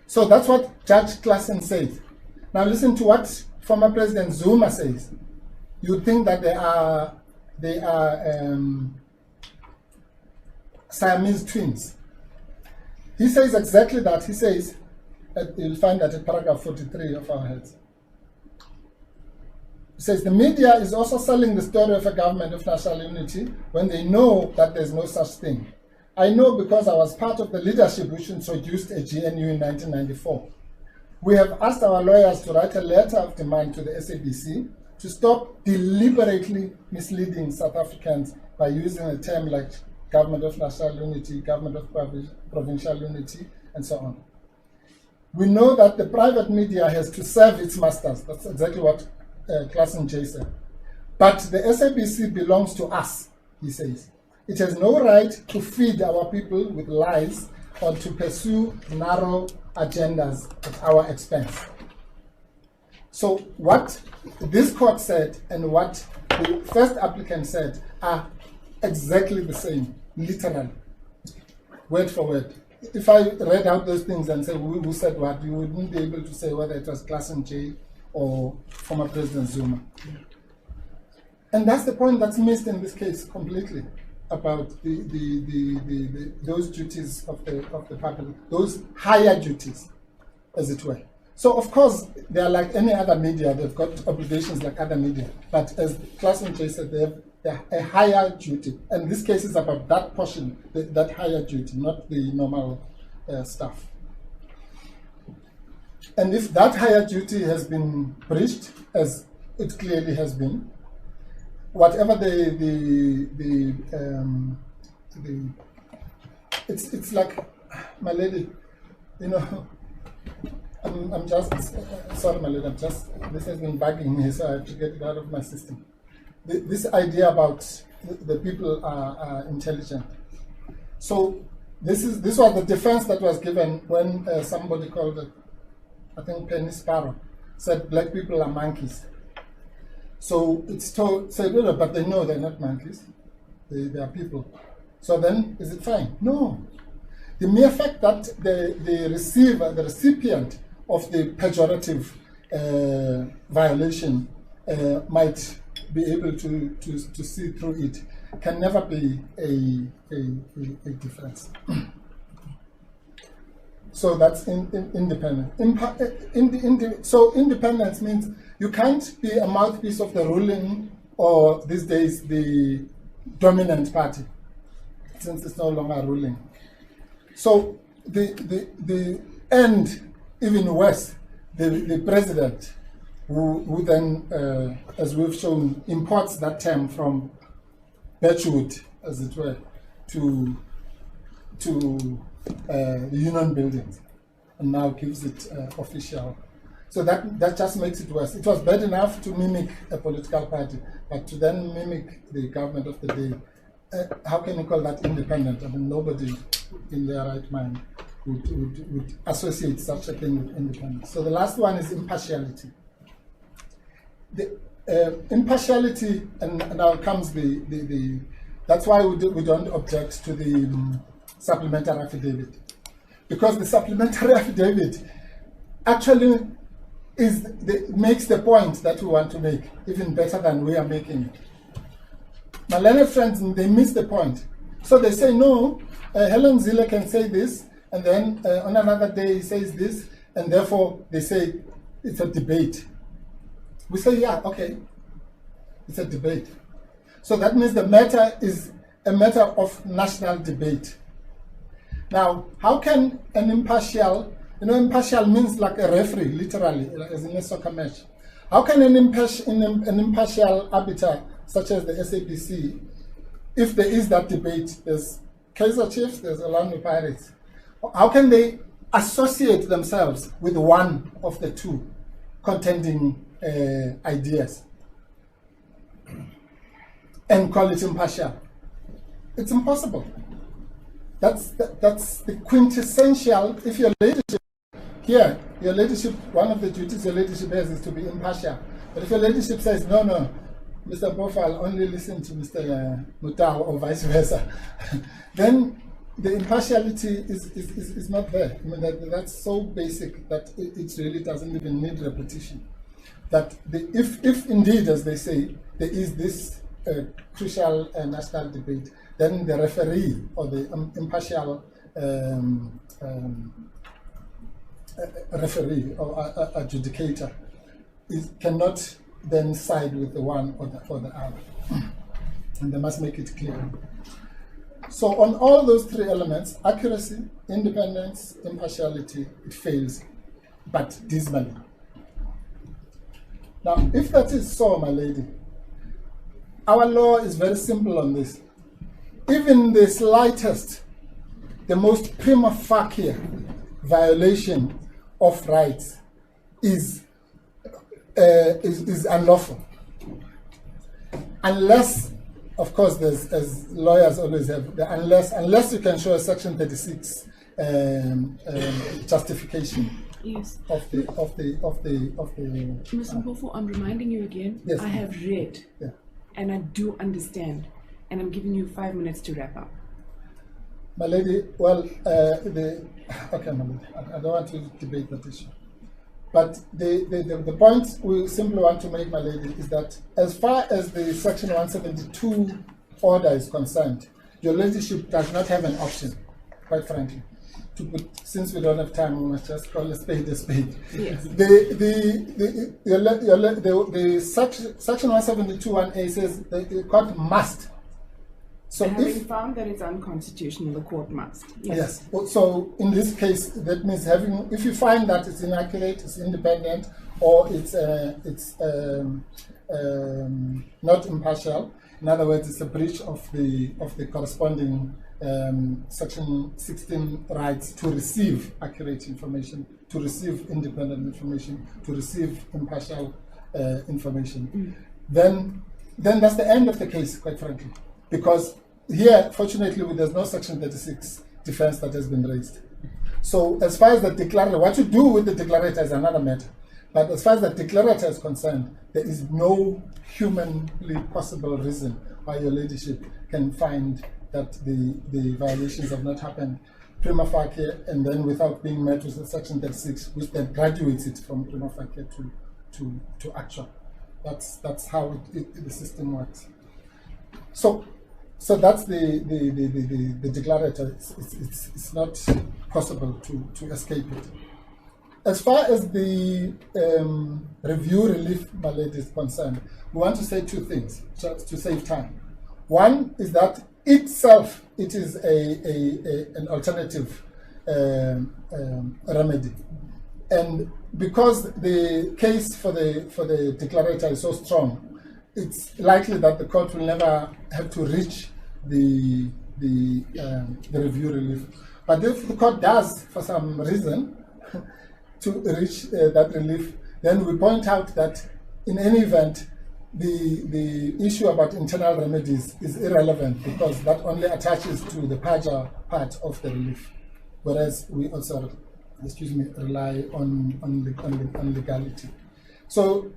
so that's what Judge Klassen says. Now listen to what former President Zuma says. You think that they are Siamese twins. He says exactly that. He says, you'll find that in paragraph 43 of our heads. He says, the media is also selling the story of a government of national unity when they know that there's no such thing. I know because I was part of the leadership which introduced a GNU in 1994. We have asked our lawyers to write a letter of demand to the SABC to stop deliberately misleading South Africans by using a term like government of national unity, government of provincial unity, and so on. We know that the private media has to serve its masters. That's exactly what Klassen J said. But the SABC belongs to us, he says. It has no right to feed our people with lies or to pursue narrow agendas at our expense. So what this court said and what the first applicant said are exactly the same, literally, word for word. If I read out those things and say who said what, you wouldn't be able to say whether it was Klassen J or former President Zuma. And that's the point that's missed in this case completely, about those duties of the public, those higher duties, as it were. So of course, they are like any other media, they've got obligations like other media, but as Klassen J said, they have a higher duty. And this case is about that portion, that higher duty, not the normal stuff. And if that higher duty has been breached, as it clearly has been, whatever it's like, my lady, you know, I'm just, sorry my lady, this has been bugging me, so I have to get it out of my system. This idea about the people are intelligent. So this was the defense that was given when somebody called it, I think Penny Sparrow, said black people are monkeys. So it's said, but they know they're not monkeys. They are people. So then, is it fine? No. The mere fact that the recipient of the pejorative violation might be able to see through it can never be a defense. So that's independent. So independence means you can't be a mouthpiece of the ruling, or these days the dominant party, since it's no longer ruling. So the end, even worse, the president, who then, as we've shown, imports that term from Birchwood, as it were, to union buildings, and now gives it official. So that just makes it worse. It was bad enough to mimic a political party, but to then mimic the government of the day, how can you call that independent? I mean, nobody in their right mind would associate such a thing with independence. So the last one is impartiality. The impartiality, and now comes the that's why we don't object to the supplementary affidavit, because the supplementary affidavit actually makes the point that we want to make even better than we are making it. My learned friends, they miss the point. So they say, no, Helen Zille can say this, and then on another day he says this, and therefore they say it's a debate. We say, yeah, okay, it's a debate. So that means the matter is a matter of national debate. Now, how can an impartial, impartial means like a referee, literally, as in a soccer match. How can an impartial arbiter, such as the SABC, if there is that debate, there's Kaizer Chiefs, there's Orlando Pirates, how can they associate themselves with one of the two contending ideas and call it impartial? It's impossible. That's the quintessential. If your leadership here, your leadership, one of the duties your leadership has is to be impartial. But if your leadership says, no, Mr. Mpofu, I'll only listen to Mr. Mutau or vice versa, then the impartiality is not there. I mean, that's so basic that it really doesn't even need repetition. That if indeed, as they say, there is this crucial national debate, then the referee or the impartial referee or adjudicator cannot then side with the one or the other. And they must make it clear. So on all those three elements, accuracy, independence, impartiality, it fails, but dismally. Now, if that is so, my lady, our law is very simple on this. Even the slightest, the most prima facie violation of rights is unlawful. Unless, of course, there's, as lawyers always have, unless you can show a Section 36 justification. Yes. Of the. Mr. Mpofu, I'm reminding you again. Yes. I have read, Yeah. and I do understand, and I'm giving you 5 minutes to wrap up. My lady, well, okay, my lady, I don't want to debate that issue. But the point we simply want to make, my lady, is that as far as the Section 172 order is concerned, your ladyship does not have an option, quite frankly. Since we don't have time, we must just call a spade a spade. Yes. The Section 172(1)(a) says the court must. So having found that it's unconstitutional, the court must. Yes. So in this case, that means if you find that it's inaccurate, it's independent, or it's not impartial. In other words, it's a breach of the corresponding Section 16 rights to receive accurate information, to receive independent information, to receive impartial information. Then that's the end of the case, quite frankly. Because here, fortunately, there's no Section 36 defense that has been raised. So as far as the declarator, what you do with the declarator is another matter. But as far as the declarator is concerned, there is no humanly possible reason why your ladyship can find that the violations have not happened prima facie and then without being met with the Section 36, which then graduates it from prima facie to actual. That's how the system works. So that's the declarator. It's not possible to escape it. As far as the review relief malady is concerned, we want to say two things just to save time. One is that itself it is an alternative remedy, and because the case for the declarator is so strong, it's likely that the court will never have to reach the review relief. But if the court does, for some reason, to reach that relief, then we point out that in any event, the issue about internal remedies is irrelevant because that only attaches to the PAJA part of the relief, whereas we also, rely on legality. So,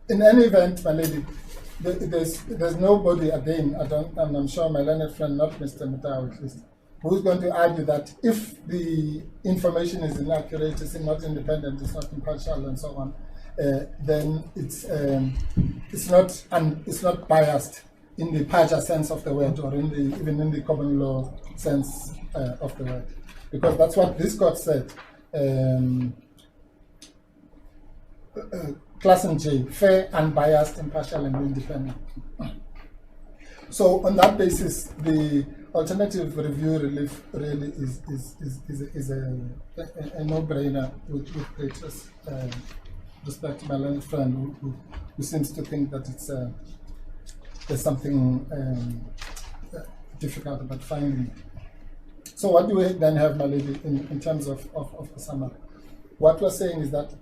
in any event, my lady, there's nobody again. And I'm sure my learned friend, not Mr. Mutau at least, who's going to argue that if the information is inaccurate, it's not independent, it's not impartial, and so on, then it's not biased in the PAJA sense of the word, or even in the common law sense of the word, because that's what this court said. Class in J, fair, unbiased, impartial, and independent. So on that basis, the alternative review relief really is a no-brainer with greatest respect to my learned friend who seems to think that it's there's something difficult about finding it. So what do we then have, my lady, in terms of the summary? What we're saying is that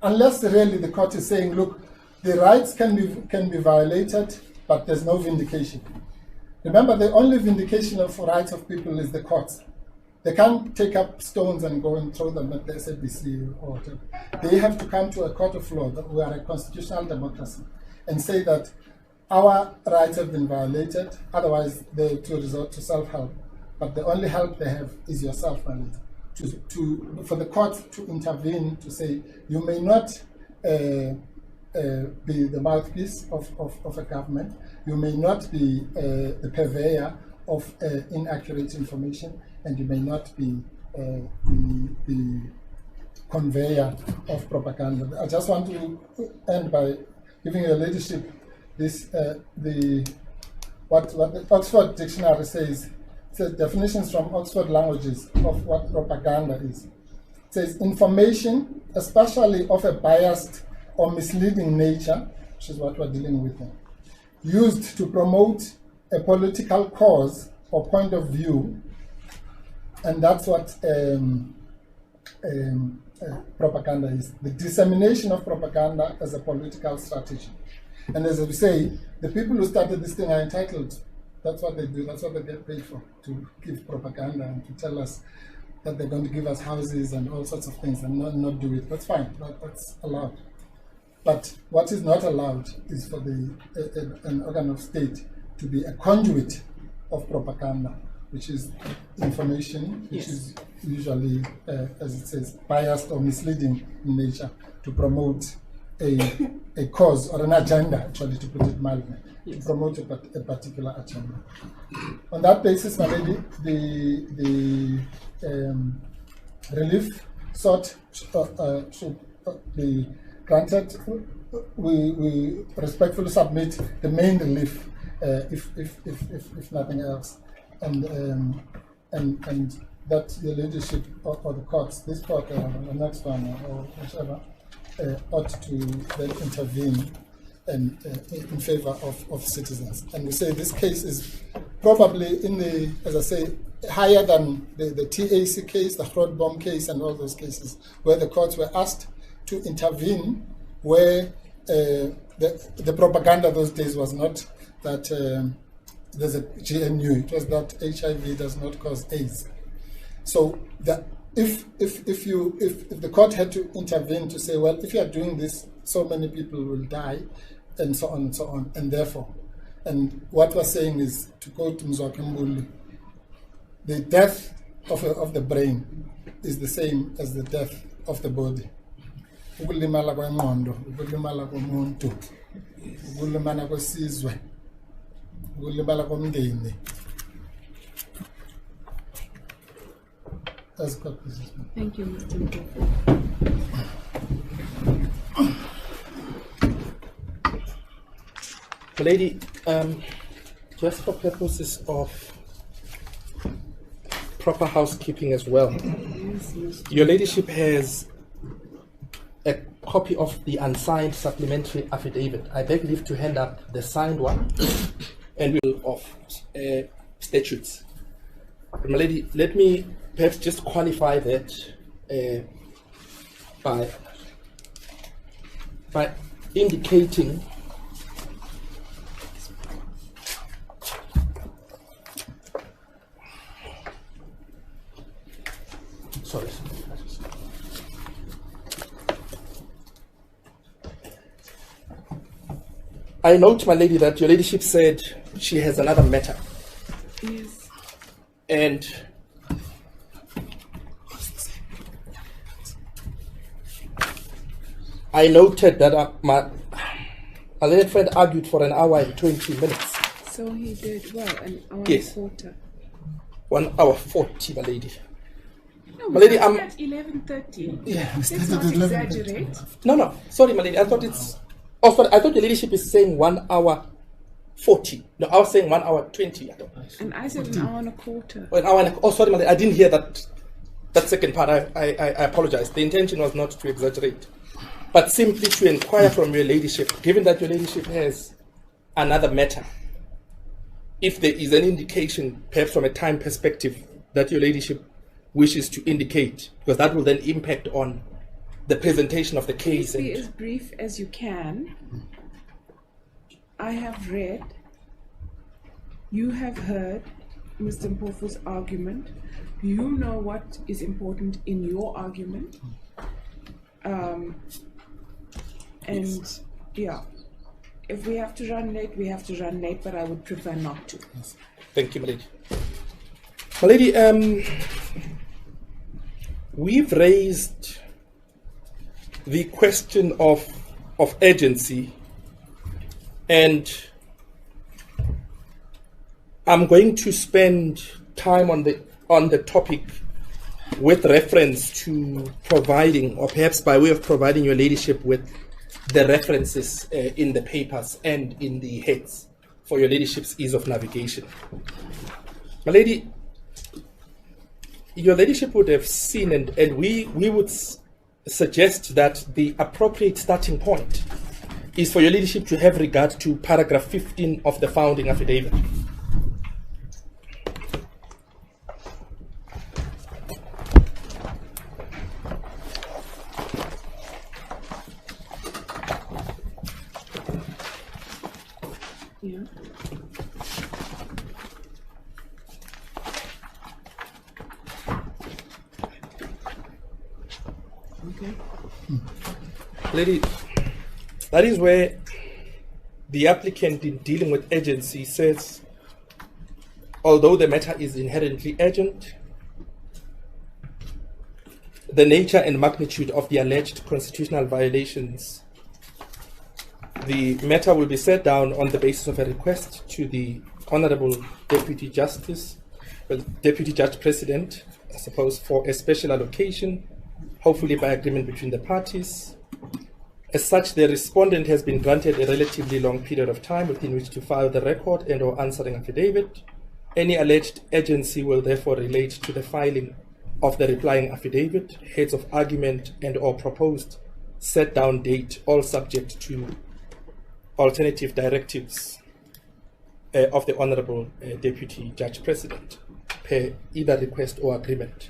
unless really the court is saying, look, the rights can be violated, but there's no vindication. Remember, the only vindication of rights of people is the courts. They can't take up stones and go and throw them at the SABC or whatever. They have to come to a court of law, that we are a constitutional democracy, and say that our rights have been violated, otherwise they have to resort to self-help. But the only help they have is yourself, my lady. For the court to intervene, to say, you may not be the mouthpiece of a government, you may not be the purveyor of inaccurate information, and you may not be the conveyor of propaganda. I just want to end by giving your leadership this what the Oxford Dictionary says. It says definitions from Oxford languages of what propaganda is. It says information, especially of a biased or misleading nature, which is what we're dealing with now, used to promote a political cause or point of view, and that's what propaganda is. The dissemination of propaganda as a political strategy. And as we say, the people who started this thing are entitled. That's what they do. That's what they get paid for, to give propaganda and to tell us that they're going to give us houses and all sorts of things and not do it. That's fine. That's allowed. But what is not allowed is for an organ of state to be a conduit of propaganda, which is information, which is usually, as it says, biased or misleading in nature, to promote a cause or an agenda, actually, to put it mildly, to promote a particular agenda. On that basis, my lady, the relief sought should be granted. We respectfully submit the main relief, if nothing else, and that the leadership or the courts, this court or the next one or whichever, ought to then intervene and in favor of citizens. And we say this case is probably as I say, higher than the TAC case, the Groot bomb case, and all those cases where the courts were asked to intervene, where the propaganda those days was not that there's a GNU, it was that HIV does not cause AIDS. So that if the court had to intervene to say, well, if you are doing this, so many people will die, and so on and so on, and therefore, and what we're saying is, to go to Mzwakembuli, the death of the brain is the same as the death of the body. ukulimala kwengqondo, ukulimala komuntu, ukulimala kwesizwe, ukulimala komndeni. That's good. Thank you, Mr. Mpofu. Lady, just for purposes of proper housekeeping as well, Yes, Mr. Your Ladyship has a copy of the unsigned supplementary affidavit. I beg leave to hand up the signed one and will of statutes. My lady, let me perhaps just qualify that by indicating sorry. I note, my lady, that Your Ladyship said she has another matter. Yes. And I noted that my learned friend argued for an hour and 20 minutes. So he did, well, an hour Yes. and a quarter. 1 hour 40, my lady. No, My lady, we I'm- started at 11:30. Yeah, Let's not exaggerate. No, sorry, my lady. I thought it's. Oh, sorry. I thought Your Ladyship is saying 1 hour 40. No, I was saying 1 hour 20. And I said an hour and a quarter. Oh, an hour and a, oh, sorry, my lady. I didn't hear that second part. I apologize. The intention was not to exaggerate, but simply to inquire from Your Ladyship, given that Your Ladyship has another matter, if there is an indication, perhaps from a time perspective, that Your Ladyship wishes to indicate, because that will then impact on the presentation of the case. Please be as brief as you can. I have read, you have heard Mr. Mpofu's argument. You know what is important in your argument. And yeah, if we have to run late, we have to run late, but I would prefer not to. Thank you, my lady. My lady, we've raised the question of urgency, and I'm going to spend time on the topic with reference to providing, or perhaps by way of providing Your Ladyship with the references in the papers and in the heads for Your Ladyship's ease of navigation. My lady, Your Ladyship would have seen, and we would suggest that the appropriate starting point is for Your Ladyship to have regard to paragraph 15 of the founding affidavit. Yeah. Okay. Lady, that is where the applicant, in dealing with urgency, says, although the matter is inherently urgent, the nature and magnitude of the alleged constitutional violations, the matter will be set down on the basis of a request to the Honorable Deputy Justice, Deputy Judge President, I suppose, for a special allocation, hopefully by agreement between the parties. As such, the respondent has been granted a relatively long period of time within which to file the record and or answering affidavit. Any alleged urgency will therefore relate to the filing of the replying affidavit, heads of argument and or proposed set down date, all subject to alternative directives of the Honorable Deputy Judge President per either request or agreement.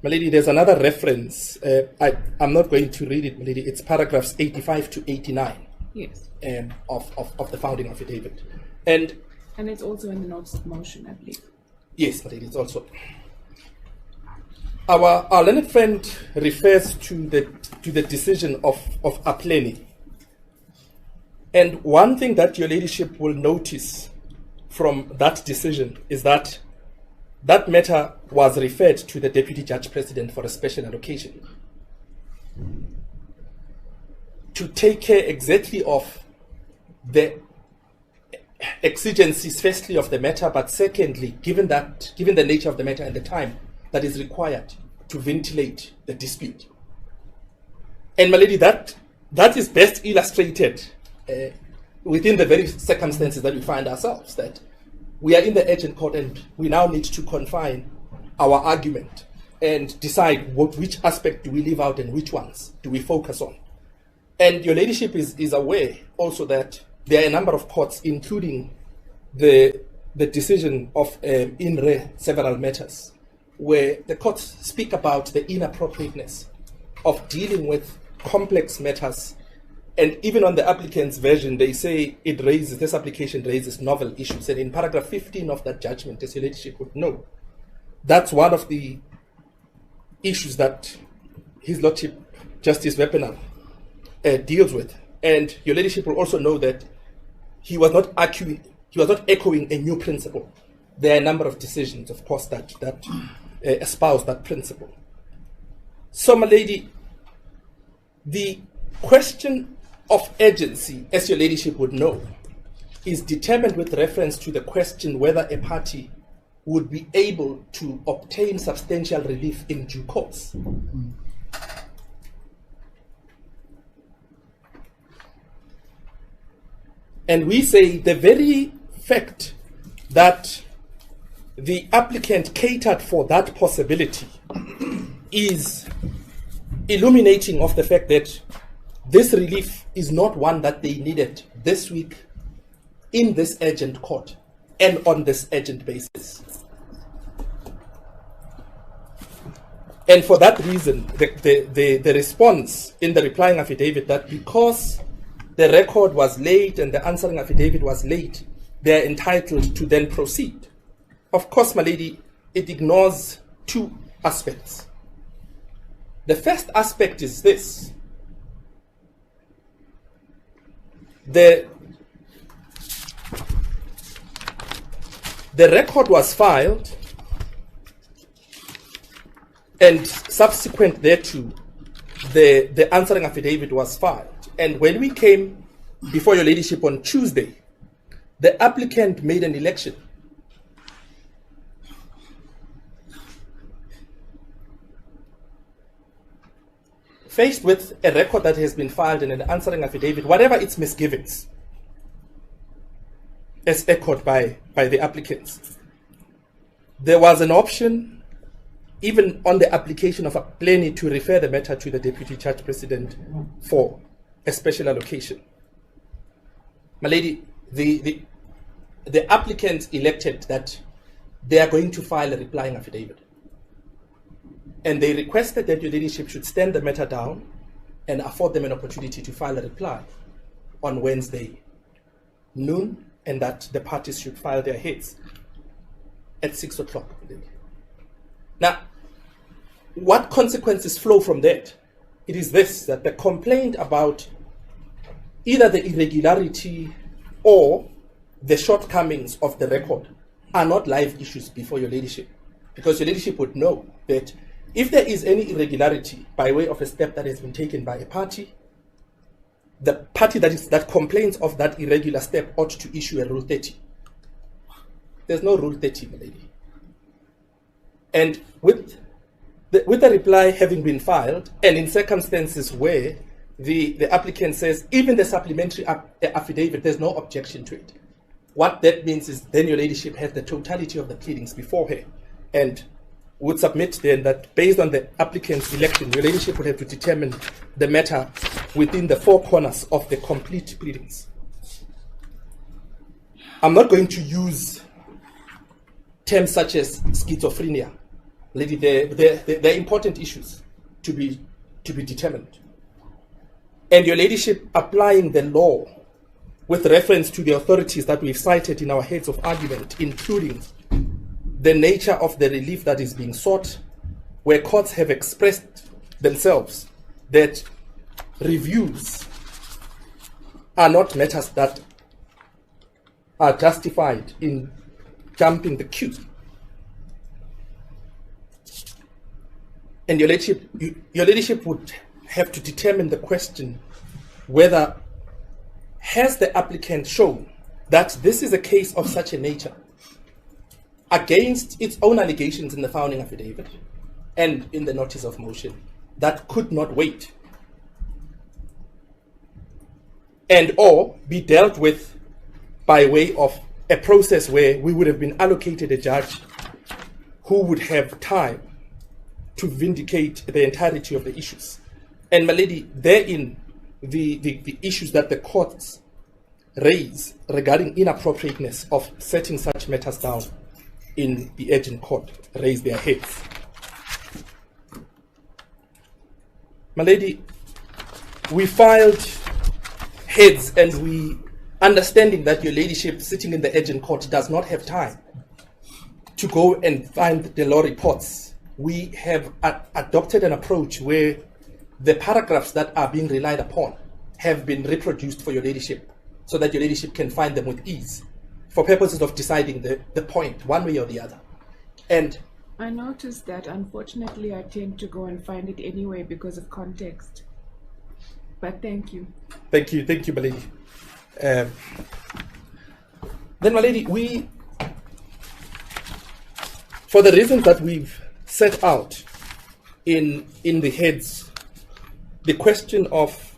My lady, there's another reference. I'm not going to read it, my lady. It's paragraphs 85 to 89 Yes. of the founding affidavit. And And it's also in the notice of motion, I believe. yes, my lady, it's also. Our learned friend refers to the decision of Apleni. And one thing that Your Ladyship will notice from that decision is that that matter was referred to the Deputy Judge President for a special allocation. to take care exactly of the exigencies, firstly, of the matter, but secondly, given the nature of the matter and the time that is required to ventilate the dispute. And my lady, that is best illustrated within the very circumstances that we find ourselves, that we are in the urgent court and we now need to confine our argument and decide which aspect do we leave out and which ones do we focus on. And your ladyship is aware also that there are a number of courts, including the decision of in re several matters, where the courts speak about the inappropriateness of dealing with complex matters. And even on the applicant's version, they say this application raises novel issues. And in paragraph 15 of that judgment, as your ladyship would know, that's one of the issues that His Lordship Justice Wepener deals with. And your ladyship will also know that he was not echoing a new principle. There are a number of decisions, of course, that espouse that principle. So, my lady, the question of urgency, as your ladyship would know, is determined with reference to the question whether a party would be able to obtain substantial relief in due course. And we say the very fact that the applicant catered for that possibility is illuminating of the fact that this relief is not one that they needed this week in this urgent court and on this urgent basis. And for that reason, the response in the replying affidavit that because the record was late and the answering affidavit was late, they are entitled to then proceed. Of course, my lady, it ignores two aspects. The first aspect is this. The record was filed, and subsequent thereto, the answering affidavit was filed. And when we came before your ladyship on Tuesday, the applicant made an election. Faced with a record that has been filed in an answering affidavit, whatever its misgivings, as echoed by the applicants, there was an option, even on the application of a plenary, to refer the matter to the Deputy Judge President for a special allocation. My lady, the applicants elected that they are going to file a replying affidavit. And they requested that your ladyship should stand the matter down and afford them an opportunity to file a reply on Wednesday noon, and that the parties should file their heads at 6 o'clock. Now, what consequences flow from that? It is this, that the complaint about either the irregularity or the shortcomings of the record are not live issues before your ladyship, because your ladyship would know that if there is any irregularity by way of a step that has been taken by a party, the party that complains of that irregular step ought to issue a Rule 30. There's no Rule 30, my lady. And with the reply having been filed, and in circumstances where the applicant says even the supplementary affidavit, there's no objection to it, what that means is then your ladyship has the totality of the pleadings before her, and would submit then that based on the applicant's election, your ladyship would have to determine the matter within the four corners of the complete pleadings. I'm not going to use terms such as schizophrenia. Lady, they're important issues to be determined. And your ladyship applying the law with reference to the authorities that we've cited in our heads of argument, including the nature of the relief that is being sought, where courts have expressed themselves that reviews are not matters that are justified in jumping the queue. And your ladyship would have to determine the question whether has the applicant shown that this is a case of such a nature against its own allegations in the founding affidavit and in the notice of motion that could not wait and or be dealt with by way of a process where we would have been allocated a judge who would have time to vindicate the entirety of the issues. And my lady, therein, the issues that the courts raise regarding inappropriateness of setting such matters down in the urgent court raise their heads. My lady, we filed heads, and we, understanding that your ladyship sitting in the urgent court does not have time to go and find the law reports, we have adopted an approach where the paragraphs that are being relied upon have been reproduced for your ladyship so that your ladyship can find them with ease for purposes of deciding the point one way or the other. And I noticed that unfortunately I tend to go and find it anyway because of context. But thank you. Thank you, my lady. Then, my lady, we, for the reasons that we've set out in the heads, the question of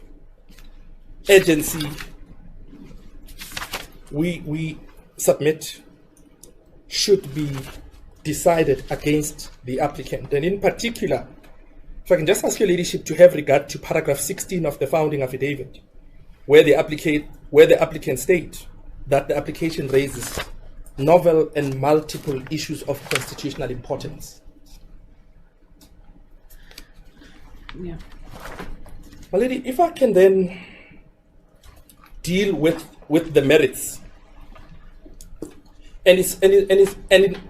urgency, we submit should be decided against the applicant. And in particular, if I can just ask your ladyship to have regard to paragraph 16 of the founding affidavit, where the applicant states that the application raises novel and multiple issues of constitutional importance. Yeah. My lady, if I can then deal with the merits, and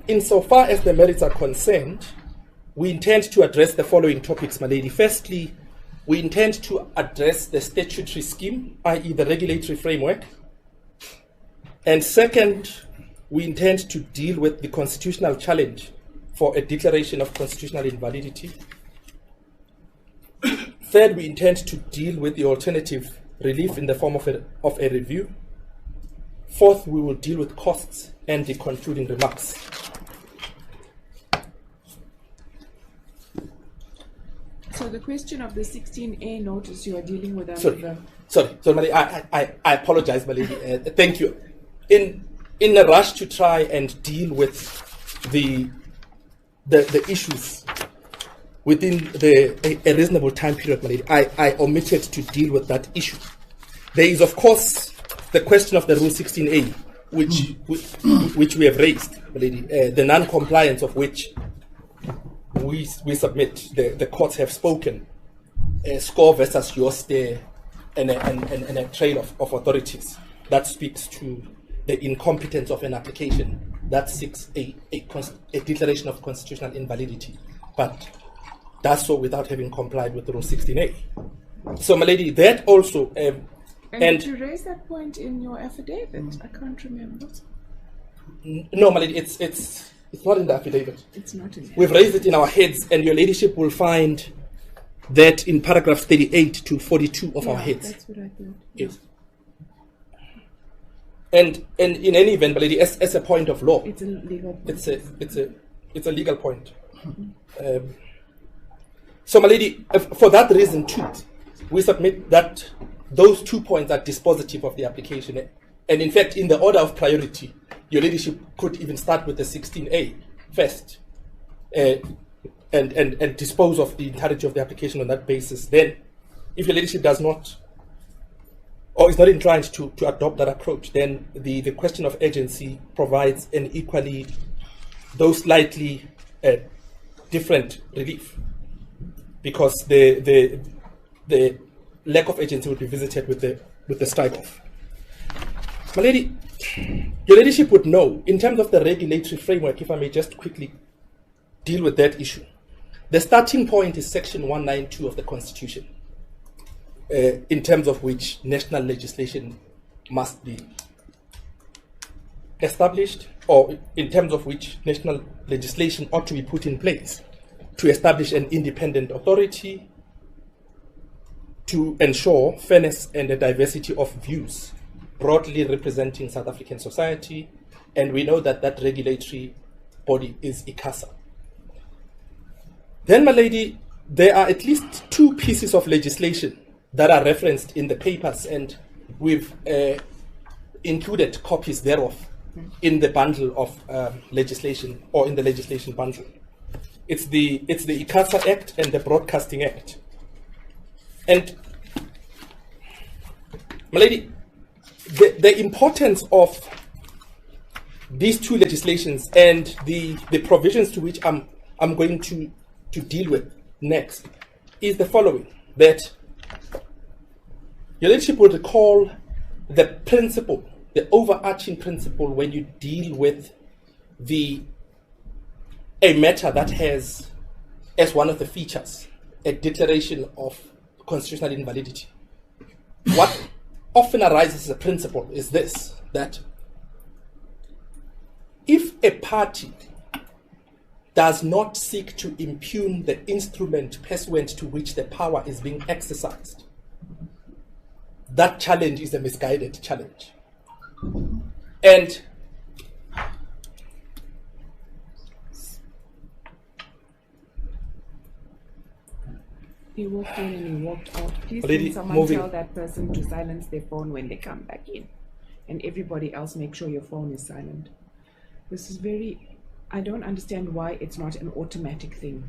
insofar as the merits are concerned, we intend to address the following topics, my lady. Firstly, we intend to address the statutory scheme, i.e. the regulatory framework. And second, we intend to deal with the constitutional challenge for a declaration of constitutional invalidity. Third, we intend to deal with the alternative relief in the form of a review. Fourth, we will deal with costs and the concluding remarks. So the question of the 16A notice you are dealing with under Sorry, Mali, I apologize, Mali. Thank you. In a rush to try and deal with the issues within a reasonable time period, Mali, I omitted to deal with that issue. There is, of course, the question of the Rule 16A, which we have raised, Mali, the non-compliance of which we submit. The courts have spoken. Score versus Yoste and a trail of authorities that speaks to the incompetence of an application that seeks a declaration of constitutional invalidity, but does so without having complied with the Rule 16A. So, my lady, that also... and did you raise that point in your affidavit? I can't remember. No, my lady, it's not in the affidavit. It's not in there. We've raised it in our heads, and your ladyship will find that in paragraphs 38 to 42 of our heads. That's what I thought. Yes. And in any event, my lady, as a point of law, It's a legal point. it's a legal point. So, my lady, for that reason too, we submit that those 2 points are dispositive of the application. And in fact, in the order of priority, your ladyship could even start with the 16A first and dispose of the entirety of the application on that basis. Then, if your ladyship does not, or is not inclined to adopt that approach, then the question of urgency provides an equally, though slightly different relief, because the lack of urgency would be visited with the strike-off. My lady, your ladyship would know, in terms of the regulatory framework, if I may just quickly deal with that issue. The starting point is Section 192 of the Constitution, in terms of which national legislation must be established, or in terms of which national legislation ought to be put in place to establish an independent authority to ensure fairness and a diversity of views, broadly representing South African society, and we know that that regulatory body is ICASA. Then, my lady, there are at least 2 pieces of legislation that are referenced in the papers, and we've included copies thereof in the bundle of legislation, or in the legislation bundle. It's the ICASA Act and the Broadcasting Act. And, my lady, the importance of these 2 legislations and the provisions to which I'm going to deal with next is the following: that your Lordship will recall the principle, the overarching principle, when you deal with a matter that has as one of the features a declaration of constitutional invalidity. What often arises as a principle is this: that if a party does not seek to impugn the instrument pursuant to which the power is being exercised, that challenge is a misguided challenge. And he walked in and he walked out. Please Already can someone moving. tell that person to silence their phone when they come back in? And everybody else, make sure your phone is silent. This is I don't understand why it's not an automatic thing.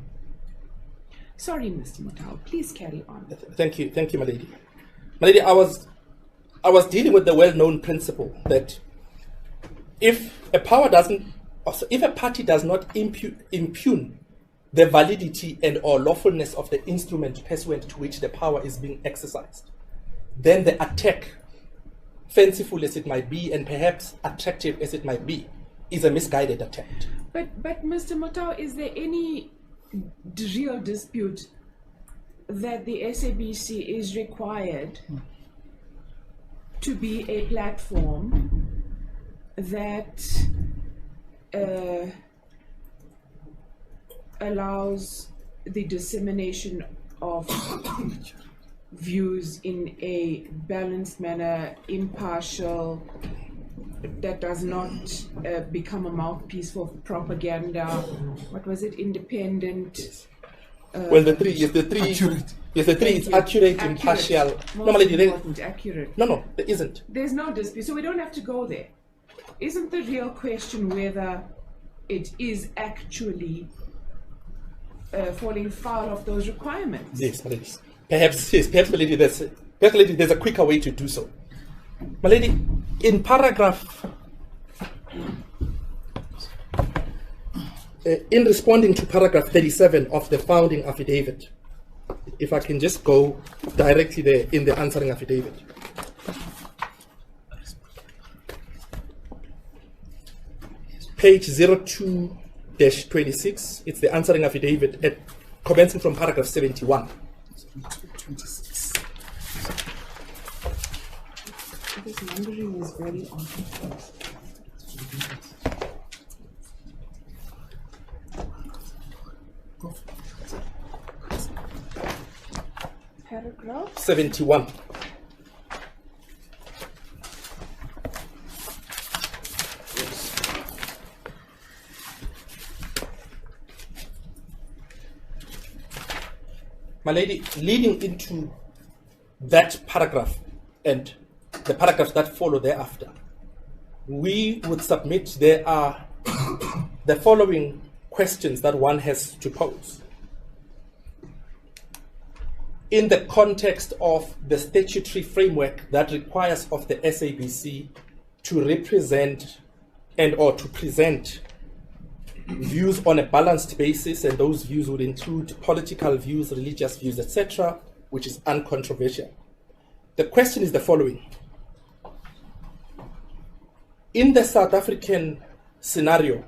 Sorry, Mr. Mutau, please carry on. Thank you, my lady. My lady, I was dealing with the well-known principle that if a party does not impugn the validity and or lawfulness of the instrument pursuant to which the power is being exercised, then the attack, fanciful as it might be and perhaps attractive as it might be, is a misguided attempt. But Mr. Mutau, is there any real dispute that the SABC is required to be a platform that allows the dissemination of views in a balanced manner, impartial, that does not become a mouthpiece for propaganda? What was it? Independent. Well, the three. Accurate. Yes, the three. It's accurate, impartial. Normally, accurate. No, there isn't. There's no dispute, so we don't have to go there. Isn't the real question whether it is actually falling foul of those requirements? Yes, my lady. Perhaps, my lady, there's a quicker way to do so. My lady, in paragraph, in responding to paragraph 37 of the founding affidavit, if I can just go directly there in the answering affidavit. Page 02-26, it's the answering affidavit commencing from paragraph 71. 26. This numbering is very odd. Paragraph 71. My lady, leading into that paragraph and the paragraphs that follow thereafter, we would submit there are the following questions that one has to pose. In the context of the statutory framework that requires of the SABC to represent and or to present views on a balanced basis, and those views would include political views, religious views, etc., which is uncontroversial. The question is the following. In the South African scenario,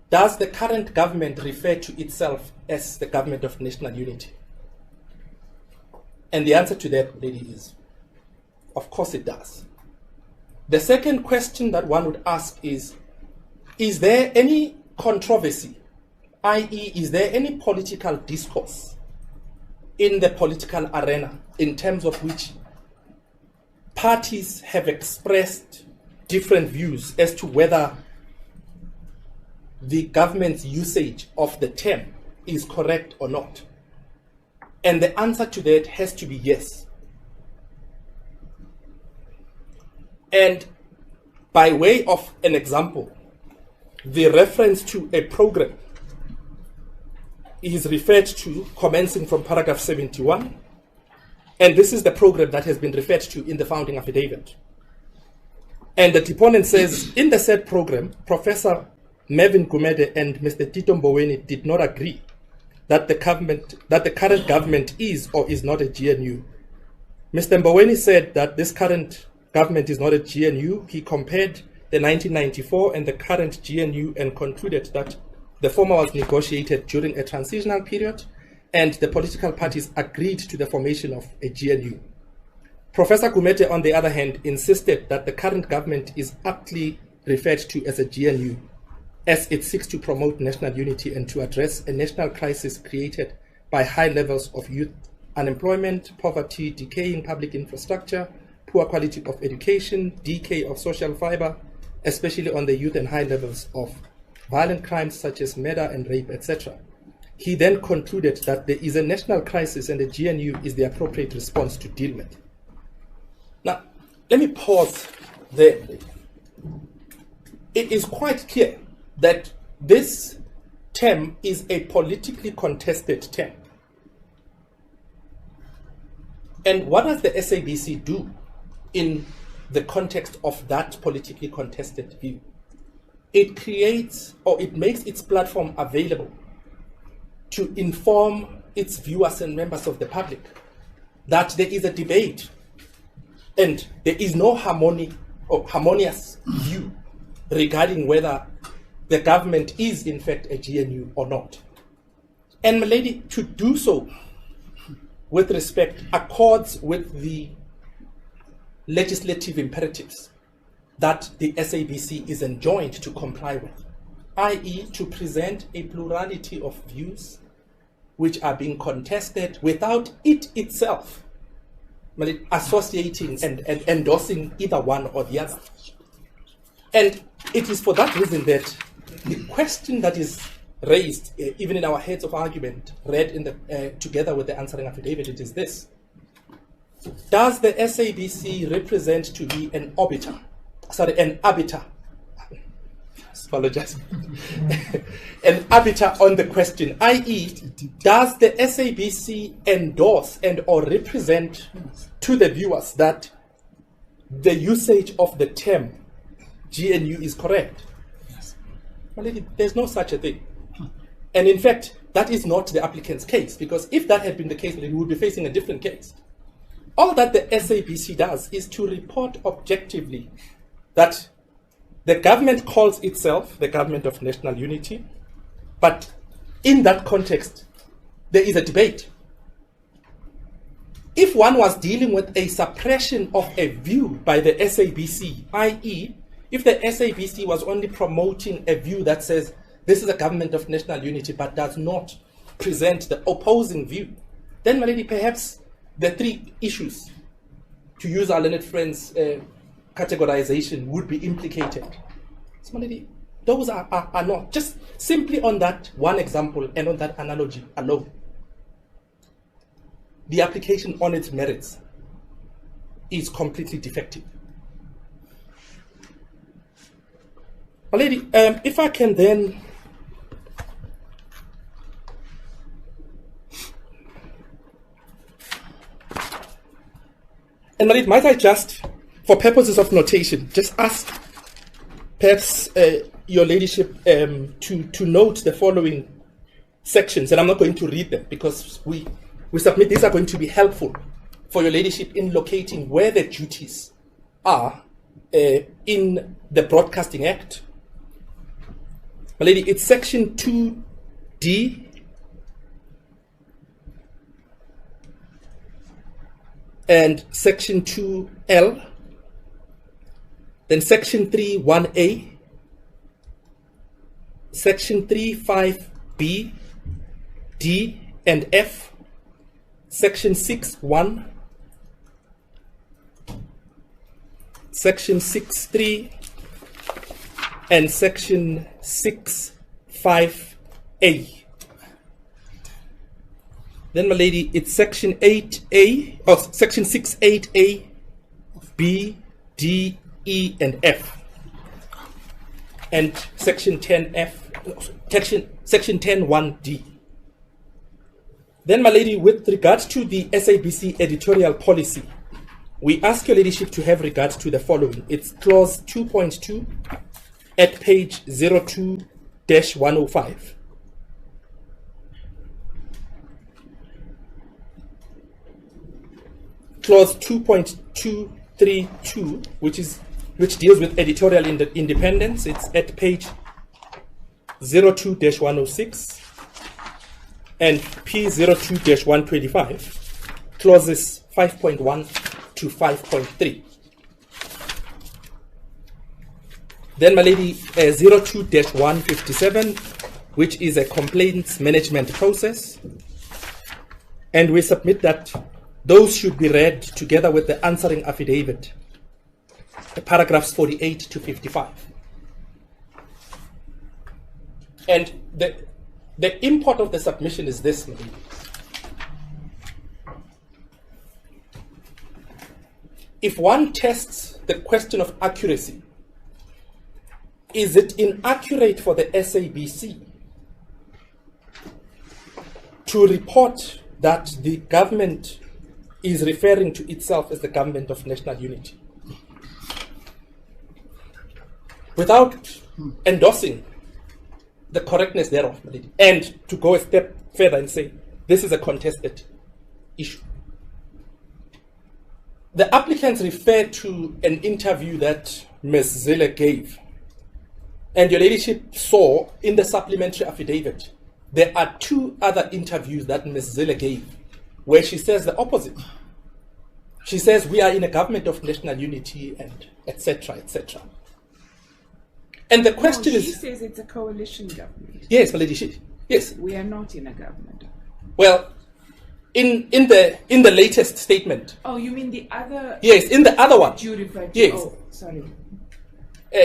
does the current government refer to itself as the government of national unity? And the answer to that, lady, is, of course it does. The second question that one would ask is there any controversy, i.e., is there any political discourse in the political arena in terms of which parties have expressed different views as to whether the government's usage of the term is correct or not. And the answer to that has to be yes. And by way of an example, the reference to a program is referred to commencing from paragraph 71. And this is the program that has been referred to in the founding affidavit. And the deponent says, in the said program, Professor Mervyn Gumede and Mr. Tito Mboweni did not agree that the current government is or is not a GNU. Mr. Mboweni said that this current government is not a GNU. He compared the 1994 and the current GNU and concluded that the former was negotiated during a transitional period and the political parties agreed to the formation of a GNU. Professor Gumede, on the other hand, insisted that the current government is aptly referred to as a GNU, as it seeks to promote national unity and to address a national crisis created by high levels of youth unemployment, poverty, decaying public infrastructure, poor quality of education, decay of social fiber, especially on the youth, and high levels of violent crimes such as murder and rape, etc. He then concluded that there is a national crisis and the GNU is the appropriate response to deal with. Now, let me pause there. It is quite clear that this term is a politically contested term. And what does the SABC do in the context of that politically contested view? It creates, or it makes its platform available to inform its viewers and members of the public that there is a debate and there is no harmonious view regarding whether the government is in fact a GNU or not. And my lady, to do so with respect accords with the legislative imperatives that the SABC is enjoined to comply with, i.e. to present a plurality of views which are being contested without it itself associating and endorsing either one or the other. And it is for that reason that the question that is raised, even in our heads of argument, read in the together with the answering affidavit, it is this: does the SABC represent to be an arbiter? Apologize. An arbiter on the question, i.e., does the SABC endorse and or represent to the viewers that the usage of the term GNU is correct? Yes. Well, there's no such a thing. And in fact, that is not the applicant's case, because if that had been the case, we would be facing a different case. All that the SABC does is to report objectively that the government calls itself the government of national unity, but in that context, there is a debate. If one was dealing with a suppression of a view by the SABC, i.e., if the SABC was only promoting a view that says this is a government of national unity but does not present the opposing view, then, my lady, perhaps the three issues, to use our learned friend's categorization, would be implicated. So, my lady, those are not. Just simply on that one example and on that analogy alone, the application on its merits is completely defective. My lady, if I can then and my lady, might I just, for purposes of notation, just ask perhaps your ladyship to note the following sections, and I'm not going to read them because we submit these are going to be helpful for your ladyship in locating where the duties are in the Broadcasting Act. My lady, it's section 2D, and section 2L, then section 3(1)A, section 3(5)B, D, and F, Section 6.1, Section 6.3, and Section 6.5a. Then, my lady, it's Section 8a, or Section 6.8a, B, D, E, and F. And Section 10F, Section 10.1d. Then, my lady, with regard to the SABC editorial policy, we ask your ladyship to have regard to the following. It's clause 2.2 at page 02-105. Clause 2.232, which deals with editorial independence. It's at page 02-106 and P02-125, clauses 5.1 to 5.3. Then, my lady, 02-157, which is a complaints management process, and we submit that those should be read together with the answering affidavit, paragraphs 48 to 55. And the import of the submission is this, my lady. If one tests the question of accuracy, is it inaccurate for the SABC to report that the government is referring to itself as the government of national unity, without endorsing the correctness thereof, my lady, and to go a step further and say this is a contested issue? The applicants refer to an interview that Ms. Zille gave, and your ladyship saw in the supplementary affidavit there are two other interviews that Ms. Zille gave where she says the opposite. She says we are in a government of national unity and etc., etc. And the question she is... says it's a coalition government. Yes, my lady, yes. We are not in a government. Well, in the latest statement... Oh, you mean the other... Yes, in the other one. You referred to... Yes. Oh, sorry.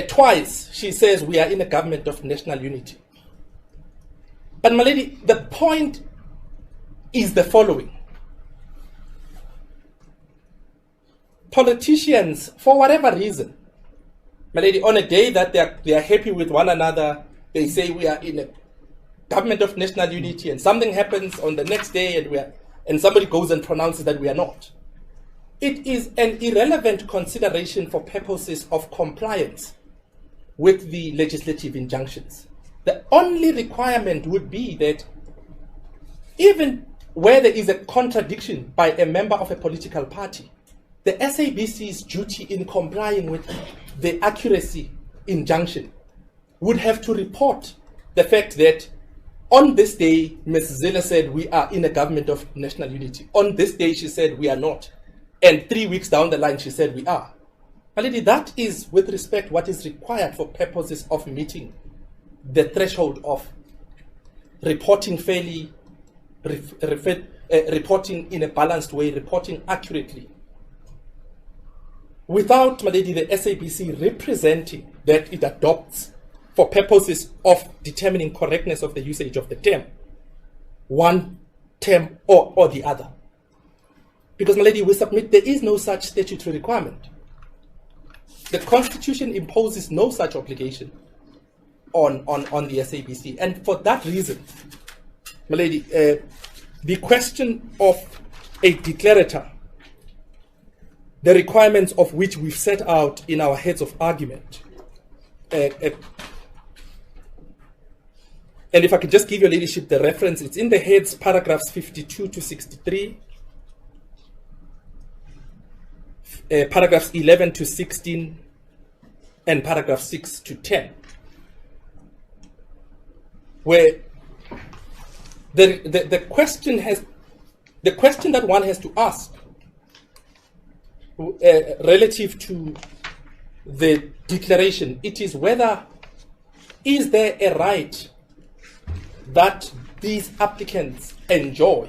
Twice she says we are in a government of national unity. But, my lady, the point is the following. Politicians, for whatever reason, my lady, on a day that they are happy with one another, they say we are in a government of national unity, and something happens on the next day and somebody goes and pronounces that we are not. It is an irrelevant consideration for purposes of compliance with the legislative injunctions. The only requirement would be that even where there is a contradiction by a member of a political party, the SABC's duty in complying with the accuracy injunction would have to report the fact that on this day, Ms. Zille said we are in a government of national unity. On this day, she said we are not. And 3 weeks down the line, she said we are. My lady, that is, with respect, what is required for purposes of meeting the threshold of reporting fairly, reporting in a balanced way, reporting accurately. Without, my lady, the SABC representing that it adopts, for purposes of determining correctness of the usage of the term, one term or the other. Because, my lady, we submit there is no such statutory requirement. The Constitution imposes no such obligation on the SABC. And for that reason, my lady, the question of a declarator, the requirements of which we've set out in our heads of argument. And if I could just give your ladyship the reference, it's in the heads, paragraphs 52 to 63, paragraphs 11 to 16, and paragraph 6 to 10, where the question that one has to ask relative to the declaration, it is whether is there a right that these applicants enjoy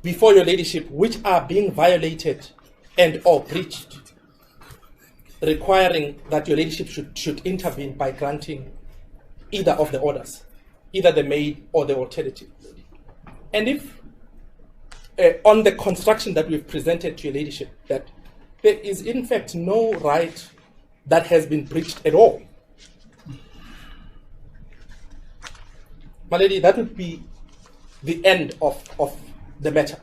before your ladyship which are being violated and or breached, requiring that your ladyship should intervene by granting either of the orders, either the main or the alternative. And if on the construction that we've presented to your ladyship, that there is in fact no right that has been breached at all, my lady, that would be the end of the matter.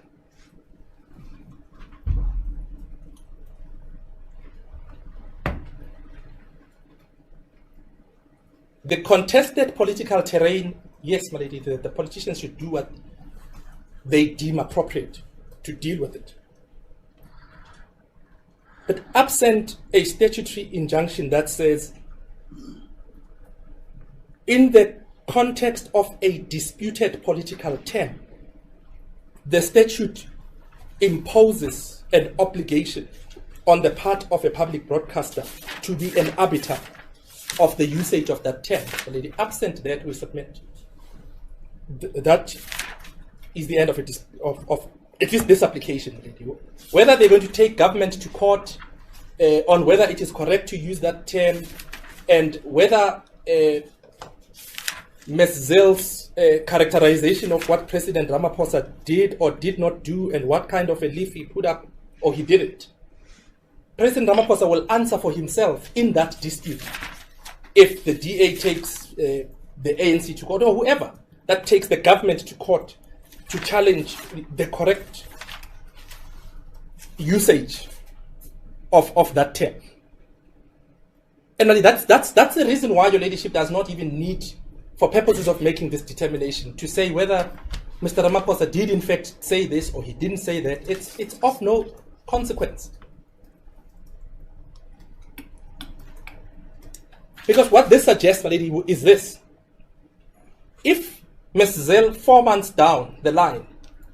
The contested political terrain, yes, my lady, the politicians should do what they deem appropriate to deal with it. But absent a statutory injunction that says, in the context of a disputed political term, the statute imposes an obligation on the part of a public broadcaster to be an arbiter of the usage of that term. Absent that, we submit. That is the end of it, of at least this application. Whether they're going to take government to court on whether it is correct to use that term, and whether Ms. Zell's characterization of what President Ramaphosa did or did not do and what kind of a leaf he put up or he didn't, President Ramaphosa will answer for himself in that dispute. If the DA takes the ANC to court, or whoever that takes the government to court to challenge the correct usage of that term. And that's the reason why your ladyship does not even need, for purposes of making this determination, to say whether Mr. Ramaphosa did in fact say this or he didn't say that. It's of no consequence. Because what this suggests, my lady, is this. If Ms. Zell, 4 months down the line,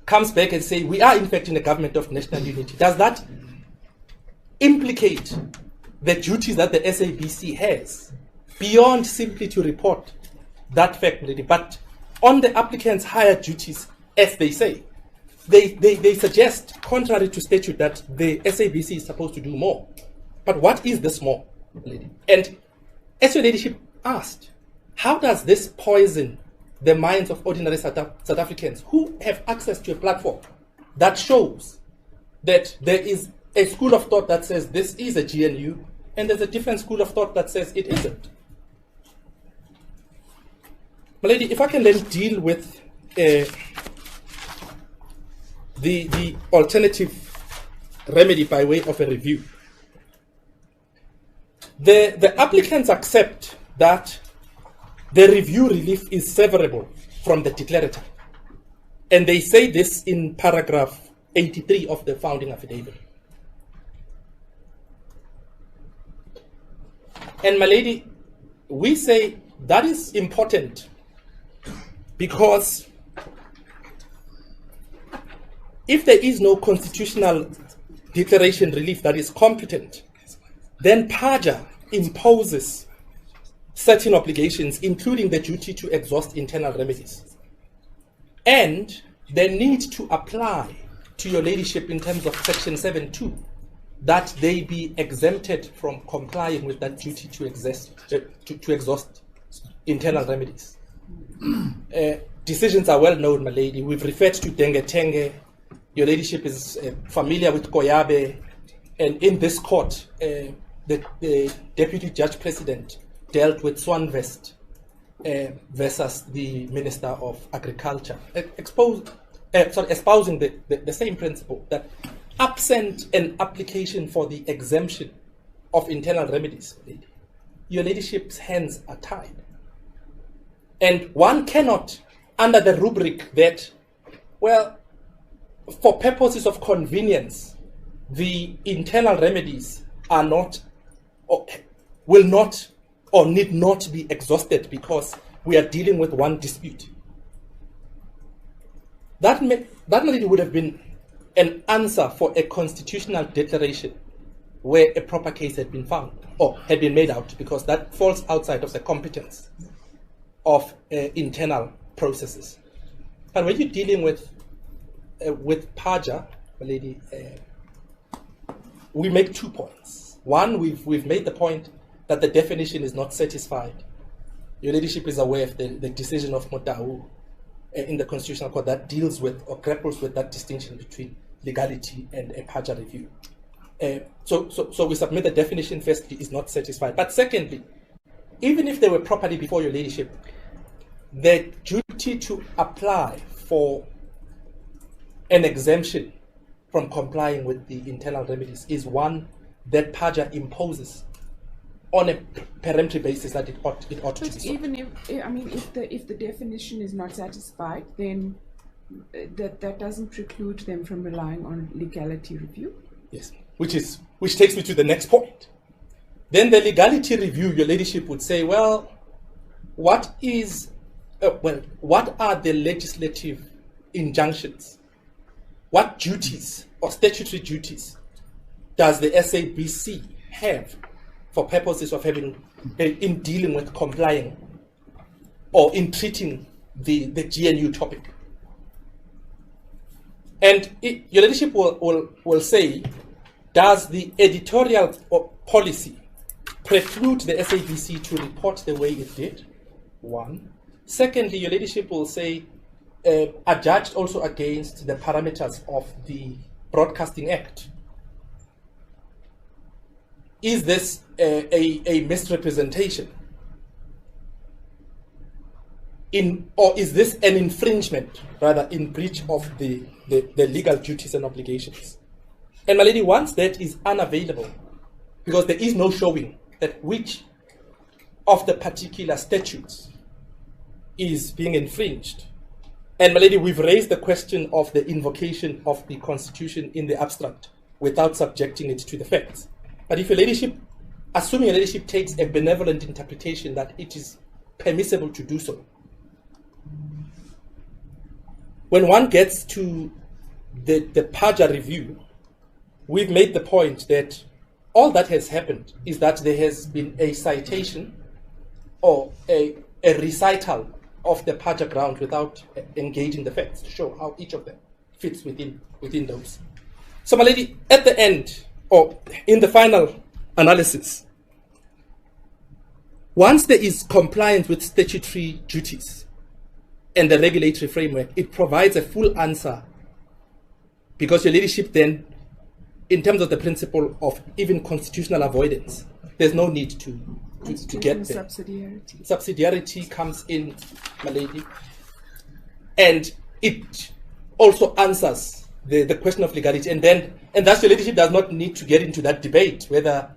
comes back and say, we are in fact in a government of national unity, does that implicate the duties that the SABC has, beyond simply to report that fact, my lady, but on the applicant's higher duties, as they say? They suggest, contrary to statute, that the SABC is supposed to do more. But what is this more, my lady? And as your ladyship asked, how does this poison the minds of ordinary South Africans who have access to a platform that shows that there is a school of thought that says this is a GNU, and there's a different school of thought that says it isn't? My lady, if I can then deal with the alternative remedy by way of a review. The applicants accept that the review relief is severable from the declaratory. And they say this in paragraph 83 of the founding affidavit. And my lady, we say that is important because if there is no constitutional declaration relief that is competent, then PAJA imposes certain obligations, including the duty to exhaust internal remedies. And the need to apply to your ladyship in terms of section 7.2, that they be exempted from complying with that duty to exhaust internal remedies. Decisions are well known, my lady. We've referred to Denge Tenge. Your ladyship is familiar with Koyabe. And in this court, the Deputy Judge President dealt with Swanvest versus the Minister of Agriculture, espousing the same principle, that absent an application for the exemption of internal remedies, your ladyship's hands are tied. And one cannot, under the rubric that, well, for purposes of convenience, the internal remedies are not, or will not, or need not be exhausted because we are dealing with one dispute. That lady would have been an answer for a constitutional declaration where a proper case had been found or had been made out, because that falls outside of the competence of internal processes. But when you're dealing with with Paja, my lady, we make 2 points. One, we've made the point that the definition is not satisfied. Your ladyship is aware of the decision of Motau in the Constitutional Court that deals with or grapples with that distinction between legality and a Paja review. So we submit the definition firstly is not satisfied. But secondly, even if they were properly before your ladyship, the duty to apply for an exemption from complying with the internal remedies is one that Paja imposes on a peremptory basis that it ought to be. But even if the definition is not satisfied, then that doesn't preclude them from relying on legality review. Yes, which takes me to the next point. Then the legality review, your ladyship would say, well, what are the legislative injunctions? What duties or statutory duties does the SABC have for purposes of in dealing with complying or in treating the GNU topic? And your ladyship will say, does the editorial policy preclude the SABC to report the way it did? One. Secondly, your ladyship will say, adjudged also against the parameters of the Broadcasting Act. Is this a misrepresentation? Or is this an infringement, rather, in breach of the legal duties and obligations? And my lady, once that is unavailable, because there is no showing that which of the particular statutes is being infringed. And my lady, we've raised the question of the invocation of the Constitution in the abstract without subjecting it to the facts. But if your ladyship, assuming your ladyship takes a benevolent interpretation that it is permissible to do so, when one gets to the Paja review, we've made the point that all that has happened is that there has been a citation or a recital of the Paja ground without engaging the facts to show how each of them fits within those. So, my lady, at the end, or in the final analysis, once there is compliance with statutory duties and the regulatory framework, it provides a full answer, because your ladyship then, in terms of the principle of even constitutional avoidance, there's no need to get there. Subsidiarity. Subsidiarity comes in, my lady, and it also answers the question of legality, and thus your ladyship does not need to get into that debate whether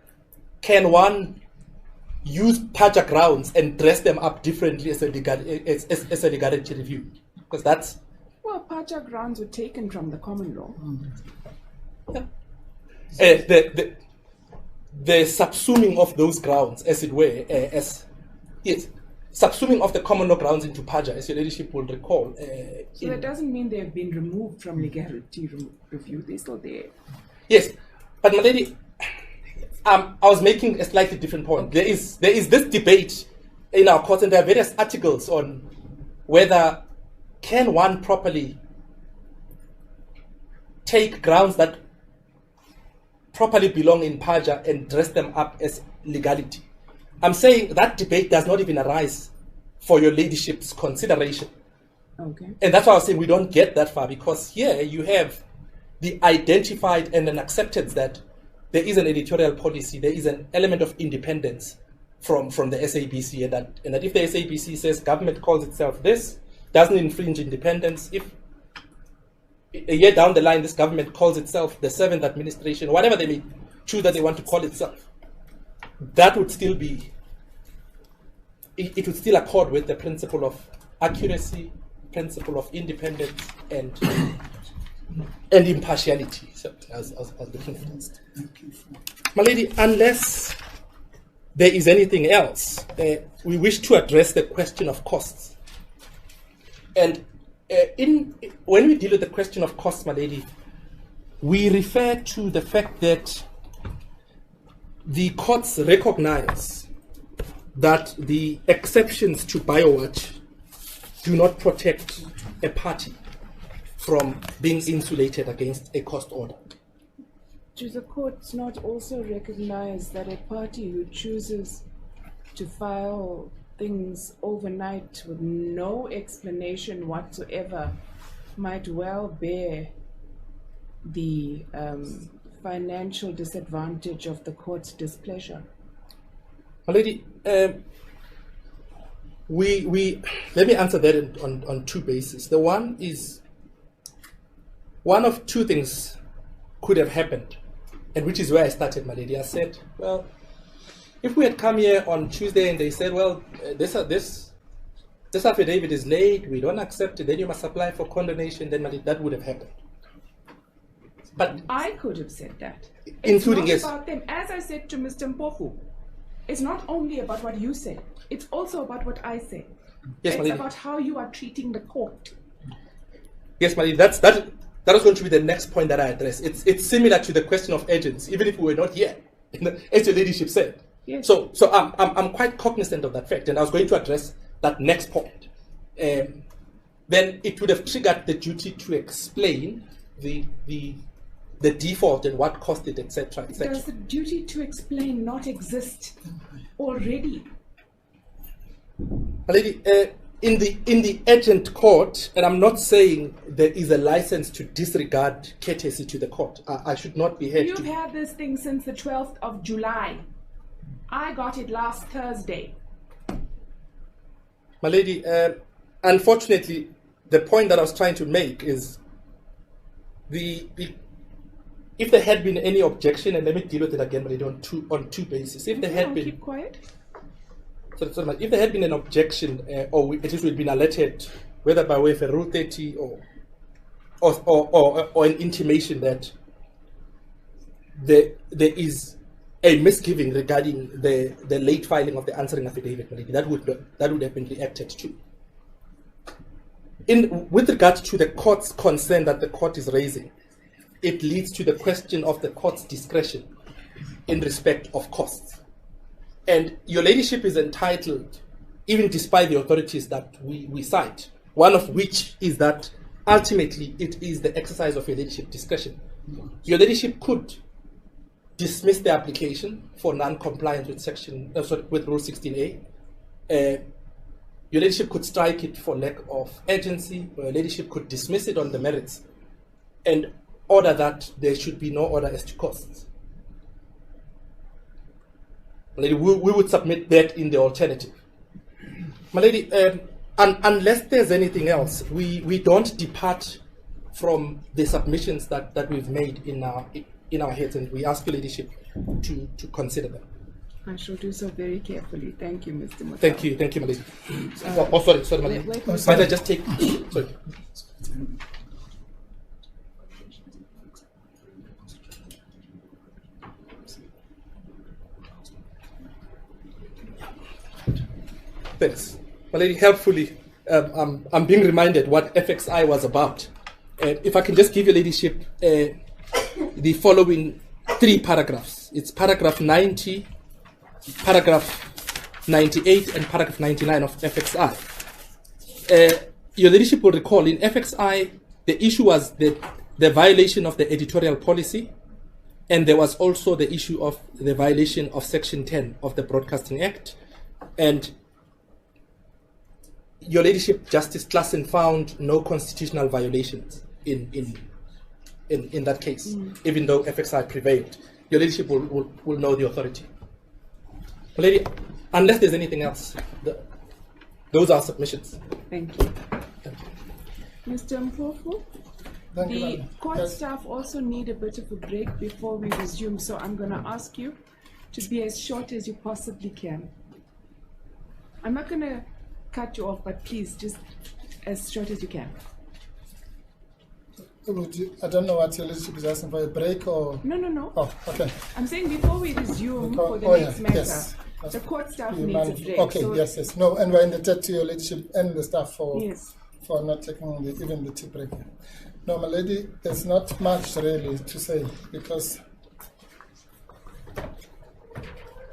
can one use Paja grounds and dress them up differently as a legality review, because that's Paja grounds were taken from the common law. The subsuming of those grounds, as it were, subsuming of the common law grounds into Paja, as your ladyship will recall. So that doesn't mean they have been removed from legality review. They're still there. Yes, but my lady, I was making a slightly different point. There is this debate in our courts, and there are various articles on whether can one properly take grounds that properly belong in Paja and dress them up as legality. I'm saying that debate does not even arise for your ladyship's consideration. Okay. And that's why I was saying we don't get that far, because here you have the identified and an acceptance that there is an editorial policy, there is an element of independence from the SABC, and that if the SABC says government calls itself this, doesn't infringe independence, if a year down the line this government calls itself the seventh administration, whatever they may choose that they want to call itself, that would still be, it would still accord with the principle of accuracy, principle of independence, and impartiality. So I was looking at that. My lady, unless there is anything else, we wish to address the question of costs. And when we deal with the question of costs, my lady, we refer to the fact that the courts recognize that the exceptions to BioWatch do not protect a party from being insulated against a cost order. Do the courts not also recognize that a party who chooses to file things overnight with no explanation whatsoever might well bear the financial disadvantage of the court's displeasure? My lady, let me answer that on two bases. The one is, one of two things could have happened, and which is where I started, my lady. I said, well, if we had come here on Tuesday and they said, well, this affidavit is late, we don't accept it, then you must apply for condonation, then my lady, that would have happened. But I could have said that. Including, it's yes. not about them. As I said to Mr. Mpofu, it's not only about what you say, it's also about what I say. Yes, it's my lady. about how you are treating the court. Yes, my lady, that was going to be the next point that I address. It's similar to the question of urgency, even if we were not here, as your ladyship said. Yes. So I'm quite cognizant of that fact, and I was going to address that next point. Then it would have triggered the duty to explain the default and what caused it, etc., etc. Does the duty to explain not exist already? My lady, in the urgent court, and I'm not saying there is a license to disregard courtesy to the court. I should not be held You've to. had this thing since the 12th of July. I got it last Thursday. My lady, unfortunately, the point that I was trying to make is if there had been any objection, and let me deal with it again, but on two bases. If there had been, keep quiet. so if there had been an objection, or at least we'd been alerted, whether by way of a Rule 30 or an intimation that there is a misgiving regarding the late filing of the answering affidavit, that would have been reacted to. With regard to the court's concern that the court is raising, it leads to the question of the court's discretion in respect of costs. And your ladyship is entitled, even despite the authorities that we cite, one of which is that ultimately it is the exercise of your ladyship discretion. Your ladyship could dismiss the application for non-compliance with Rule 16A. Your ladyship could strike it for lack of urgency, or your ladyship could dismiss it on the merits and order that there should be no order as to costs. My lady, we would submit that in the alternative. My lady, unless there's anything else, we don't depart from the submissions that we've made in our heads, and we ask your ladyship to consider them. I shall do so very carefully. Thank you, Mr. Mutau. Thank you, my lady. Sorry, my lady. wait, Might I just take? Sorry. Thanks, my lady. Helpfully, I'm being reminded what FXI was about. If I can just give your ladyship the following three paragraphs. It's paragraph 90, paragraph 98, and paragraph 99 of FXI. Your ladyship will recall in FXI, the issue was the violation of the editorial policy, and there was also the issue of the violation of Section 10 of the Broadcasting Act. And your ladyship, Justice Klassen, found no constitutional violations in that case, even though FXI prevailed. Your ladyship will know the authority. Lady, unless there's anything else, those are submissions. Thank you. Mr. Mpofu, Thank you, the madam. court Yes. staff also need a bit of a break before we resume, so I'm going to ask you to be as short as you possibly can. I'm not going to cut you off, but please, just as short as you can. I don't know what your ladyship is asking for, a break or? No. Oh, okay. I'm saying before we resume for the Oh, next yeah, matter, yes. the court staff You needs a manage- break. Okay, so yes. No, and we're indebted to your ladyship and the staff for Yes. not taking even the tea break. No, my lady, there's not much really to say because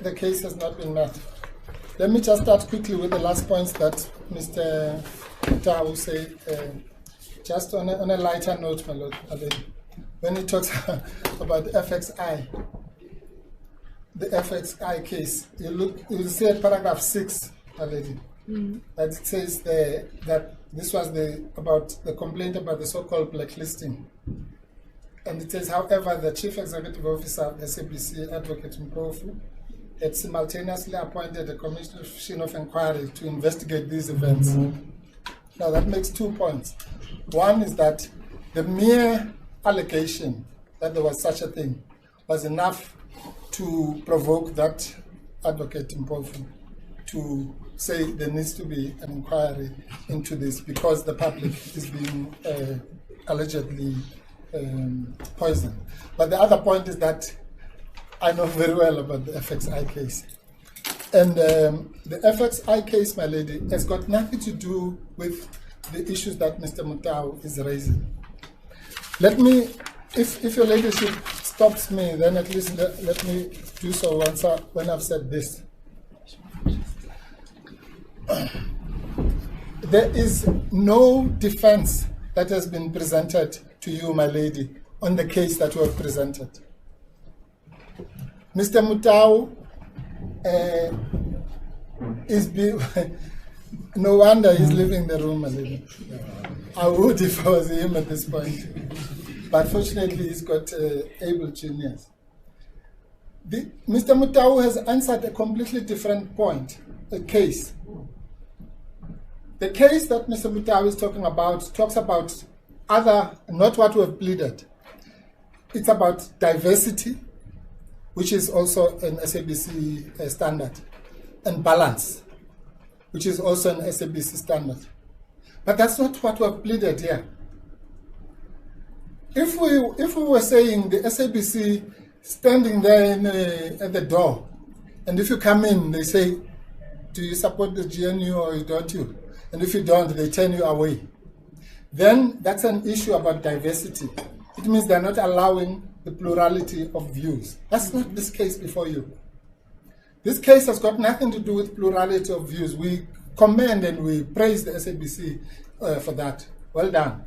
the case has not been met. Let me just start quickly with the last points that Mr. Tau said. just on a lighter note, my lord, when he talks about FXI, the FXI case, you'll see at paragraph 6, my lady, that it says that this was about the complaint about the so-called blacklisting. And it says, however, the Chief Executive Officer of SABC, Advocate Mpofu, had simultaneously appointed a commission of inquiry to investigate these events. Now that makes 2 points. One is that the mere allegation that there was such a thing was enough to provoke that Advocate Mpofu to say there needs to be an inquiry into this because the public is being allegedly poisoned. But the other point is that I know very well about the FXI case. And the FXI case, my lady, has got nothing to do with the issues that Mr. Mutau is raising. Let me, if your ladyship stops me, then at least let me do so once when I've said this. There is no defense that has been presented to you, my lady, on the case that we have presented. Mr. Mutau no wonder he's leaving the room, my lady. I would if I was him at this point. But fortunately, he's got able genius. Mr. Mutau has answered a completely different point, a case. The case that Mr. Mutau is talking about talks about other, not what we have pleaded. It's about diversity, which is also an SABC standard, and balance, which is also an SABC standard. But that's not what we have pleaded here. If we were saying the SABC standing there at the door, and if you come in, they say, do you support the GNU or don't you? And if you don't, they turn you away. Then that's an issue about diversity. It means they're not allowing the plurality of views. That's not this case before you. This case has got nothing to do with plurality of views. We commend and we praise the SABC for that. Well done.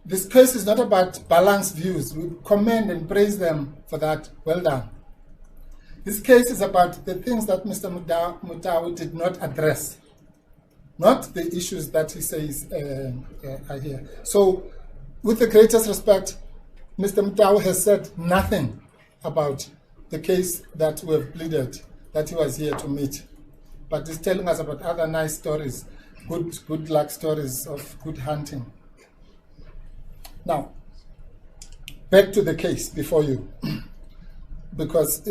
This case is not about balanced views. We commend and praise them for that. Well done. This case is about the things that Mr. Mutau did not address, not the issues that he says are here. So, with the greatest respect, Mr. Mutau has said nothing about the case that we have pleaded that he was here to meet. But he's telling us about other nice stories, good luck stories of good hunting. Now, back to the case before you, because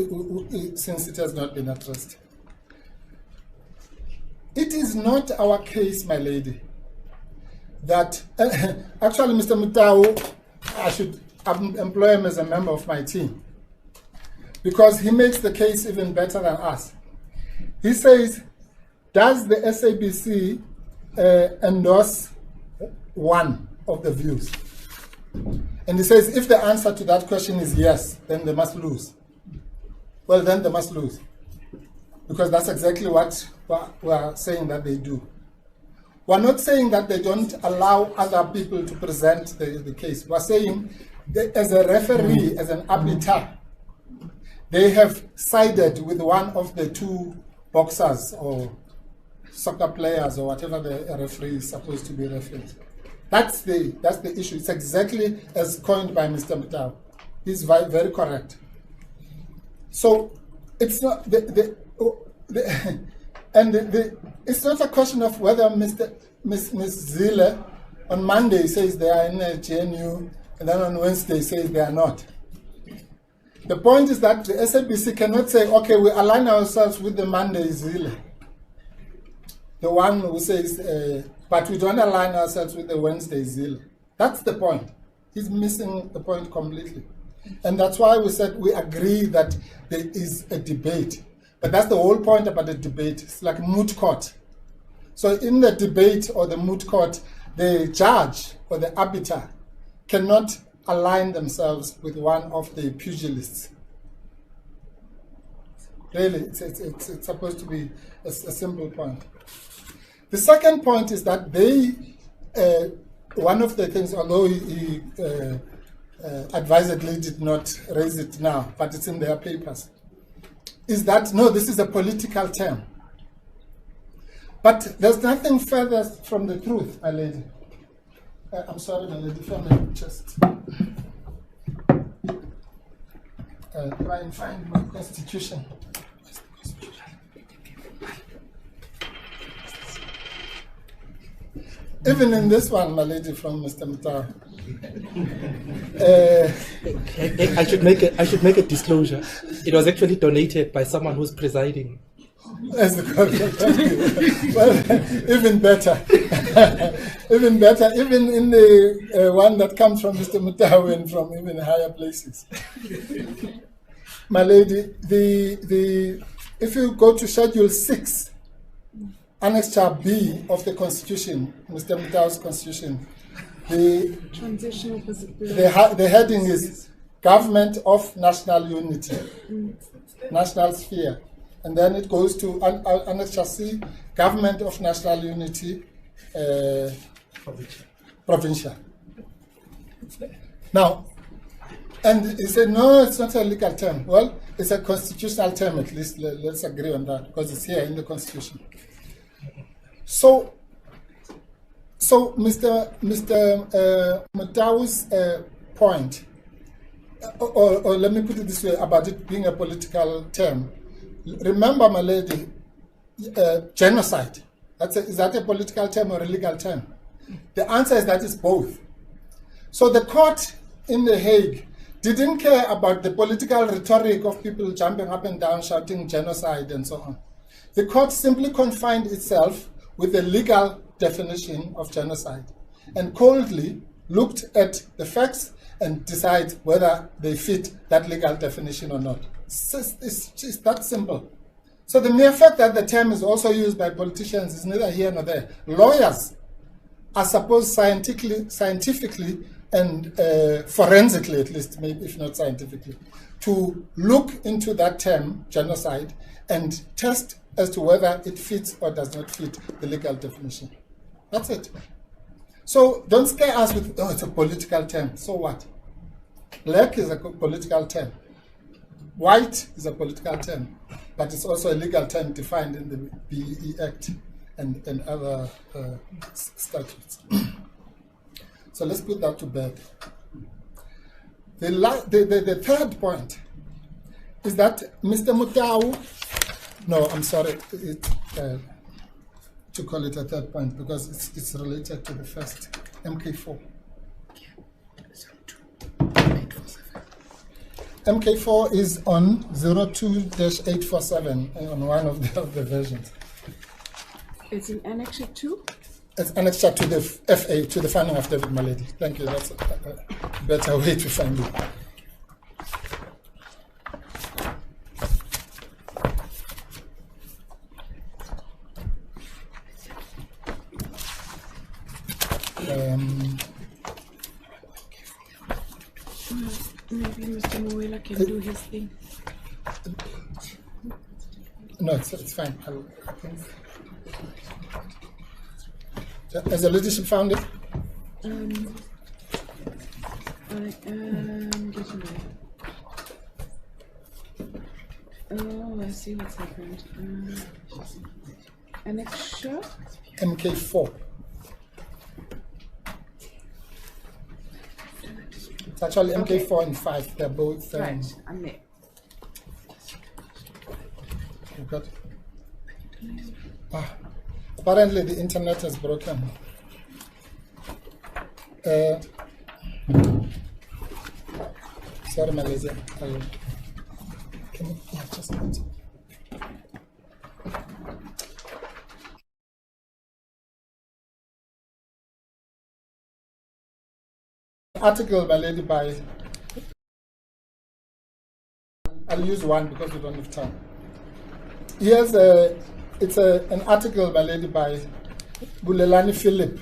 since it has not been addressed. It is not our case, my lady, that actually Mr. Mutau, I should employ him as a member of my team, because he makes the case even better than us. He says, does the SABC endorse one of the views? And he says, if the answer to that question is yes, then they must lose. Well, then they must lose, because that's exactly what we are saying that they do. We're not saying that they don't allow other people to present the case. We're saying that as a referee, as an arbiter, they have sided with one of the two boxers or soccer players or whatever the referee is supposed to be refereed. That's the issue. It's exactly as coined by Mr. Mutau. He's very correct. So it's not it's not a question of whether Ms. Zille on Monday says they are in a GNU and then on Wednesday says they are not. The point is that the SABC cannot say, okay, we align ourselves with the Monday Zille, the one who says, but we don't align ourselves with the Wednesday Zille. That's the point. He's missing the point completely. And that's why we said we agree that there is a debate. But that's the whole point about the debate. It's like moot court. So in the debate or the moot court, the judge or the arbiter cannot align themselves with one of the pugilists. Really, it's supposed to be a simple point. The second point is that they one of the things, although he advisedly did not raise it now, but it's in their papers, is that, no, this is a political term. But there's nothing further from the truth, my lady. I'm sorry, my lady, if I may just try and find my constitution. Even in this one, my lady, from Mr. Mutau. I should make a disclosure. It was actually donated by someone who's presiding. Well, even better. Even better, even in the one that comes from Mr. Mutau and from even higher places. My lady, if you go to Schedule 6, Annexure B of the Constitution, Mr. Mutau's Constitution, the heading is Government of National Unity, National Sphere. And then it goes to Annexure C, Government of National Unity, Provincial. Now, and he said, no, it's not a legal term. Well, it's a constitutional term, at least. Let's agree on that, because it's here in the Constitution. So Mr. Mutau's point, or let me put it this way, about it being a political term. Remember, my lady, genocide. Is that a political term or a legal term? The answer is that it's both. So the court in The Hague didn't care about the political rhetoric of people jumping up and down, shouting genocide and so on. The court simply confined itself with the legal definition of genocide and coldly looked at the facts and decide whether they fit that legal definition or not. It's that simple. So the mere fact that the term is also used by politicians is neither here nor there. Lawyers are supposed scientifically and forensically, at least, maybe if not scientifically, to look into that term, genocide, and test as to whether it fits or does not fit the legal definition. That's it. So don't scare us with, oh, it's a political term. So what? Black is a political term. White is a political term, but it's also a legal term defined in the BEE Act and other statutes. So let's put that to bed. The third point is that Mr. Mutau, no, I'm sorry to call it a third point because it's related to the first, MK4. MK4 is on 02-847 on one of the versions. It's in Annexure 2? It's Annexure to the FA, to the funding of David Malady. Thank you, that's a better way to find it. Maybe Mr. Moela can do his thing. No, it's fine. Has the leadership found it? I am getting there. Oh, I see what's happened. Annexure? MK4. It's actually MK4 and 5. They're both. Right, I'm there. You've got. Apparently, the internet has broken. Sorry, Malaysia. Can you just a minute? Article by Lady by. I'll use one because we don't have time. Here's an article by Lady by Bulelani Philip.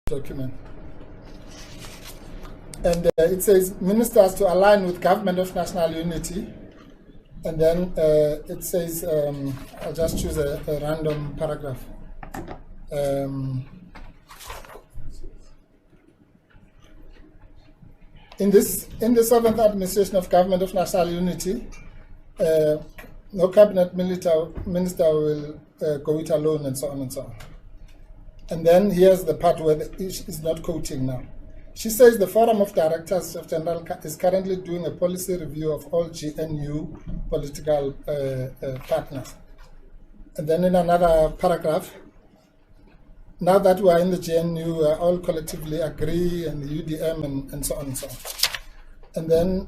Document. And it says ministers to align with government of national unity. And then it says, I'll just choose a random paragraph. In the 7th Administration of Government of National Unity, no cabinet minister will go it alone, and so on and so on. And then here's the part where is not quoting now. She says the Forum of Directors of General is currently doing a policy review of all GNU political partners. And then in another paragraph, now that we are in the GNU, we all collectively agree, and the UDM, and so on and so on. And then...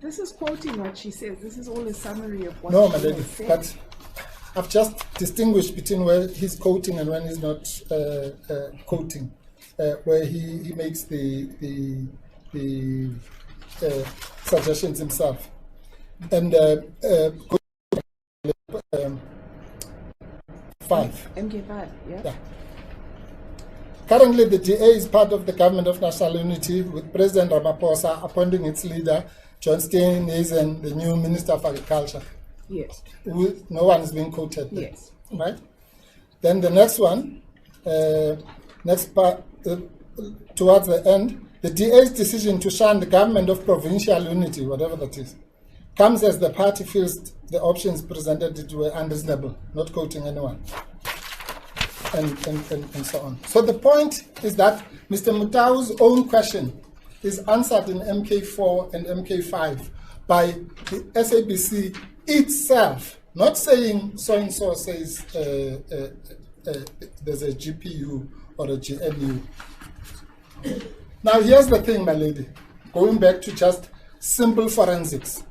this is quoting what she says. This is all a summary of what no, she my lady, said. but I've just distinguished between where he's quoting and when he's not quoting, where he makes the suggestions himself. And 5. MK5, yeah? Currently, the GA is part of the Government of National Unity, with President Ramaphosa appointing its leader, John Steenhuisen, the new Minister of Agriculture. Yes. No one is being quoted there. Yes. Right? Then the next one, next part, towards the end, the DA's decision to shun the Government of Provincial Unity, whatever that is, comes as the party feels the options presented were unreasonable, not quoting anyone, and so on. So the point is that Mr. Mutau's own question is answered in MK4 and MK5 by the SABC itself, not saying so-and-so says there's a GPU or a GNU. Now here's the thing, my lady, going back to just simple forensics.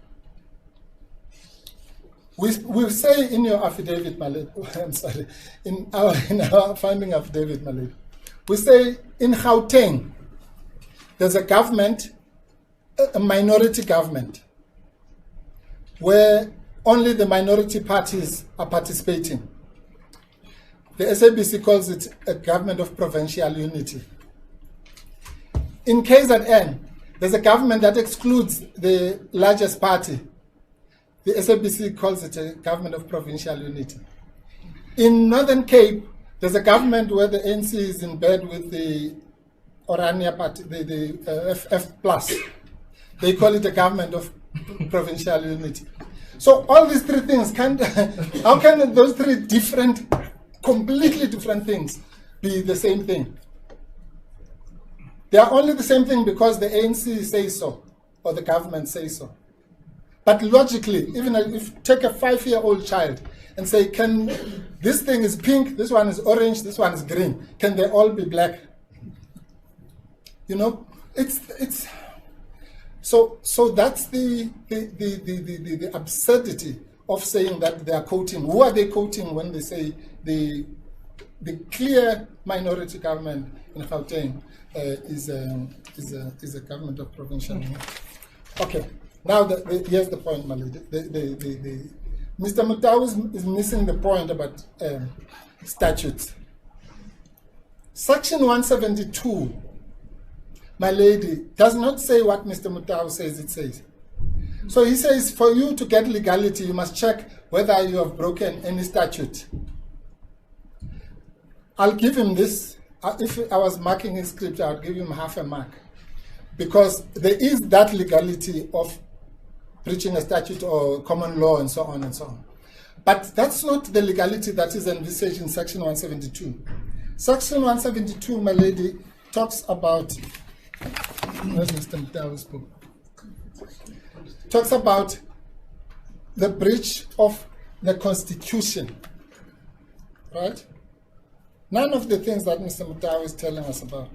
We say in your affidavit, my lady, I'm sorry, in our finding affidavit, my lady, we say in Gauteng, there's a government, a minority government, where only the minority parties are participating. The SABC calls it a government of provincial unity. In KZN, there's a government that excludes the largest party. The SABC calls it a government of provincial unity. In Northern Cape, there's a government where the ANC is in bed with the Orania party, the FF+. They call it a government of provincial unity. So all these three things, how can those three different, completely different things be the same thing? They are only the same thing because the ANC says so, or the government says so. But logically, even if you take a 5-year-old child and say, this thing is pink, this one is orange, this one is green, can they all be black? You know, it's so that's the absurdity of saying that they are quoting. Who are they quoting when they say the clear minority government in Gauteng is a government of provincial unity? Okay. Now, here's the point, my lady. Mr. Mutau is missing the point about statutes. Section 172, my lady, does not say what Mr. Mutau says it says. So he says, for you to get legality, you must check whether you have broken any statute. I'll give him this. If I was marking his script, I would give him half a mark. Because there is that legality of breaching a statute or common law and so on and so on. But that's not the legality that is envisaged in Section 172. Section 172, my lady, talks about, where's Mr. Mutau's book? Talks about the breach of the Constitution, right? None of the things that Mr. Mutau is telling us about.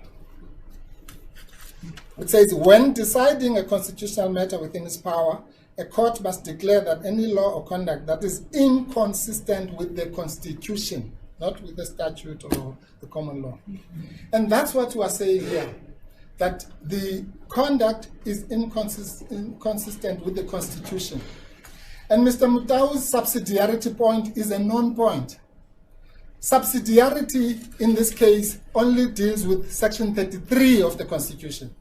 It says, when deciding a constitutional matter within its power, a court must declare that any law or conduct that is inconsistent with the Constitution, not with the statute or the common law. And that's what we are saying here, that the conduct is inconsistent with the Constitution. And Mr. Mutau's subsidiarity point is a non-point. Subsidiarity in this case only deals with Section 33 of the Constitution.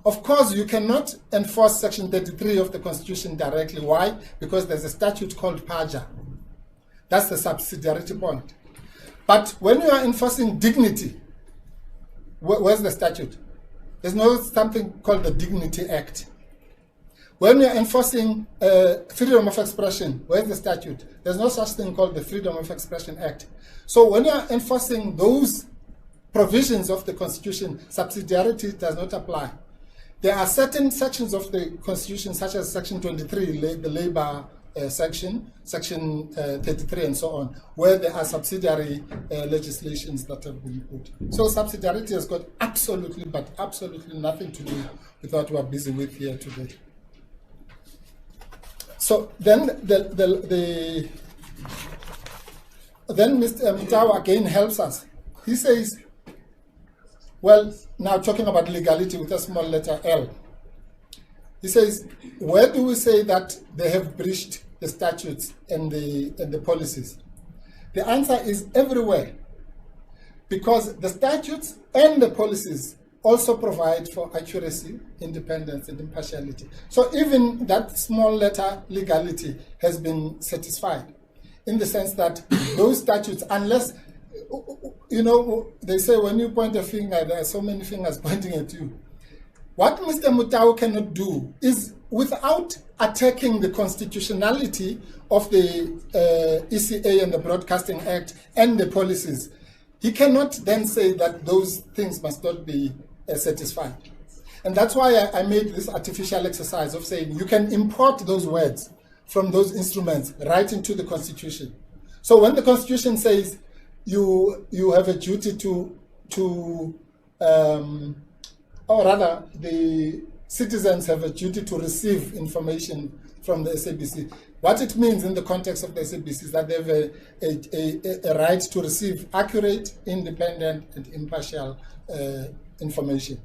Of course, you cannot enforce Section 33 of the Constitution directly. Why? Because there's a statute called PAJA That's the subsidiarity point. But when you are enforcing dignity, where's the statute? There's no something called the Dignity Act. When you're enforcing freedom of expression, where's the statute? There's no such thing called the Freedom of Expression Act. So when you're enforcing those provisions of the Constitution, subsidiarity does not apply. There are certain sections of the Constitution, such as Section 23, the labor section, Section 33, and so on, where there are subsidiary legislations that have been put. So subsidiarity has got absolutely, but absolutely nothing to do with what we are busy with here today. So then then Mr. Mtau again helps us. He says, well, now talking about legality with a small letter L. He says, where do we say that they have breached the statutes and the policies? The answer is everywhere, because the statutes and the policies also provide for accuracy, independence, and impartiality. So even that small letter legality has been satisfied, in the sense that those statutes, unless, you know, they say when you point a finger, there are so many fingers pointing at you. What Mr. Mutau cannot do is, without attacking the constitutionality of the ECA and the Broadcasting Act and the policies, he cannot then say that those things must not be satisfied. And that's why I made this artificial exercise of saying you can import those words from those instruments right into the Constitution. So when the Constitution says you have a duty or rather, the citizens have a duty to receive information from the SABC. What it means in the context of the SABC is that they have a right to receive accurate, independent, and impartial information.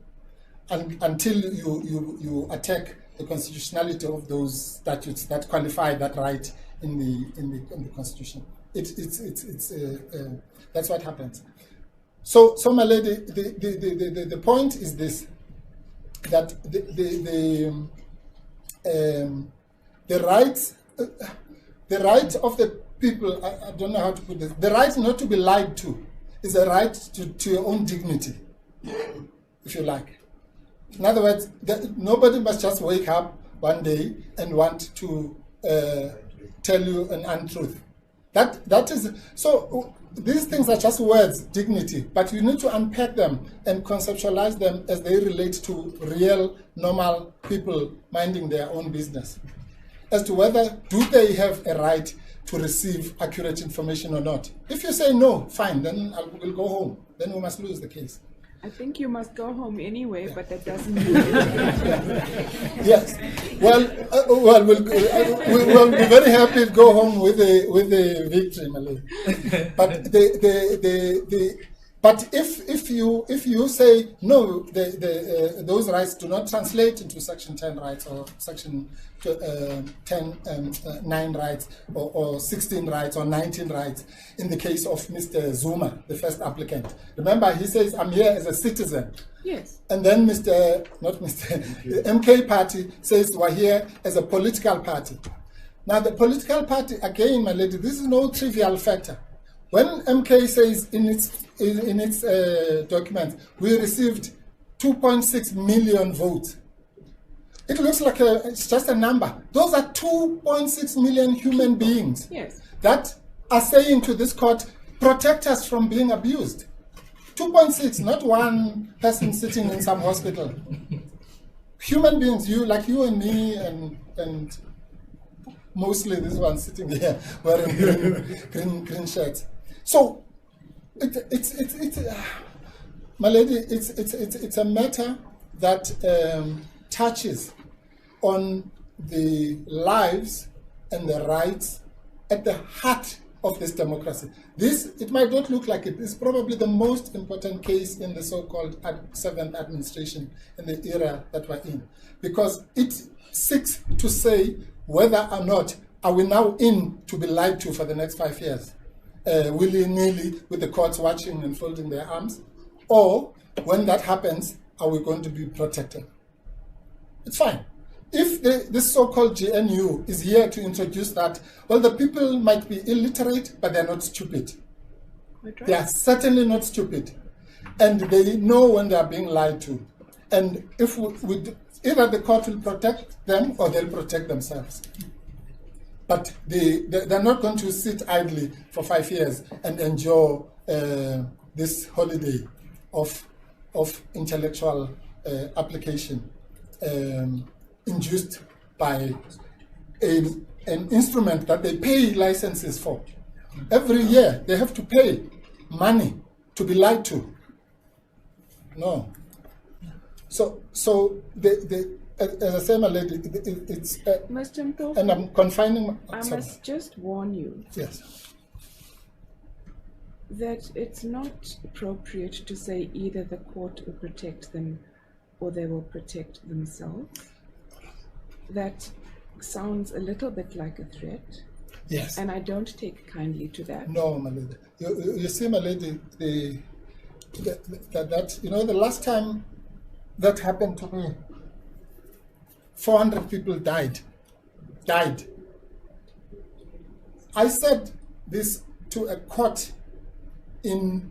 And until you attack the constitutionality of those statutes that qualify that right in the Constitution, that's what happens. So my lady, the point is this: that the right of the people, I don't know how to put this, the right not to be lied to is a right to your own dignity, if you like. In other words, nobody must just wake up one day and want to tell you an untruth. That is, so these things are just words, dignity, but you need to unpack them and conceptualize them as they relate to real, normal people minding their own business, as to whether do they have a right to receive accurate information or not. If you say no, fine, then we'll go home. Then we must lose the case. I think you must go home anyway, but that doesn't mean Yes. Well, we'll be very happy to go home with a victory, Malay. But but if you say no, those rights do not translate into Section 10 rights or Section 9 rights or 16 rights or 19 rights in the case of Mr. Zuma, the first applicant. Remember, he says, I'm here as a citizen. Yes. And then the MK party says we're here as a political party. Now the political party, again, my lady, this is no trivial factor. When MK says in its document, we received 2.6 million votes, it looks like it's just a number. Those are 2.6 million human beings, yes, that are saying to this court, protect us from being abused. 2.6, not one person sitting in some hospital. Human beings, like you and me, and mostly this one sitting here wearing green shirts. So it's my lady, it's a matter that touches on the lives and the rights at the heart of this democracy. It might not look like it. It's probably the most important case in the so-called 7th administration in the era that we're in, because it seeks to say whether or not are we now in to be lied to for the next 5 years, willy-nilly, with the courts watching and folding their arms, or when that happens, are we going to be protected? It's fine. If this so-called GNU is here to introduce that, well, the people might be illiterate, but they're not stupid. They are certainly not stupid. And they know when they are being lied to. And if either the court will protect them or they'll protect themselves. But they're not going to sit idly for 5 years and enjoy this holiday of intellectual application induced by an instrument that they pay licenses for. Every year they have to pay money to be lied to. No. So as I say, my lady, it's Mr. Mpofu, and I'm confining. I must just warn you. Yes. That it's not appropriate to say either the court will protect them or they will protect themselves. That sounds a little bit like a threat. Yes. And I don't take kindly to that. No, my lady. You see, my lady, that you know, the last time that happened to me, 400 people died. I said this to a court in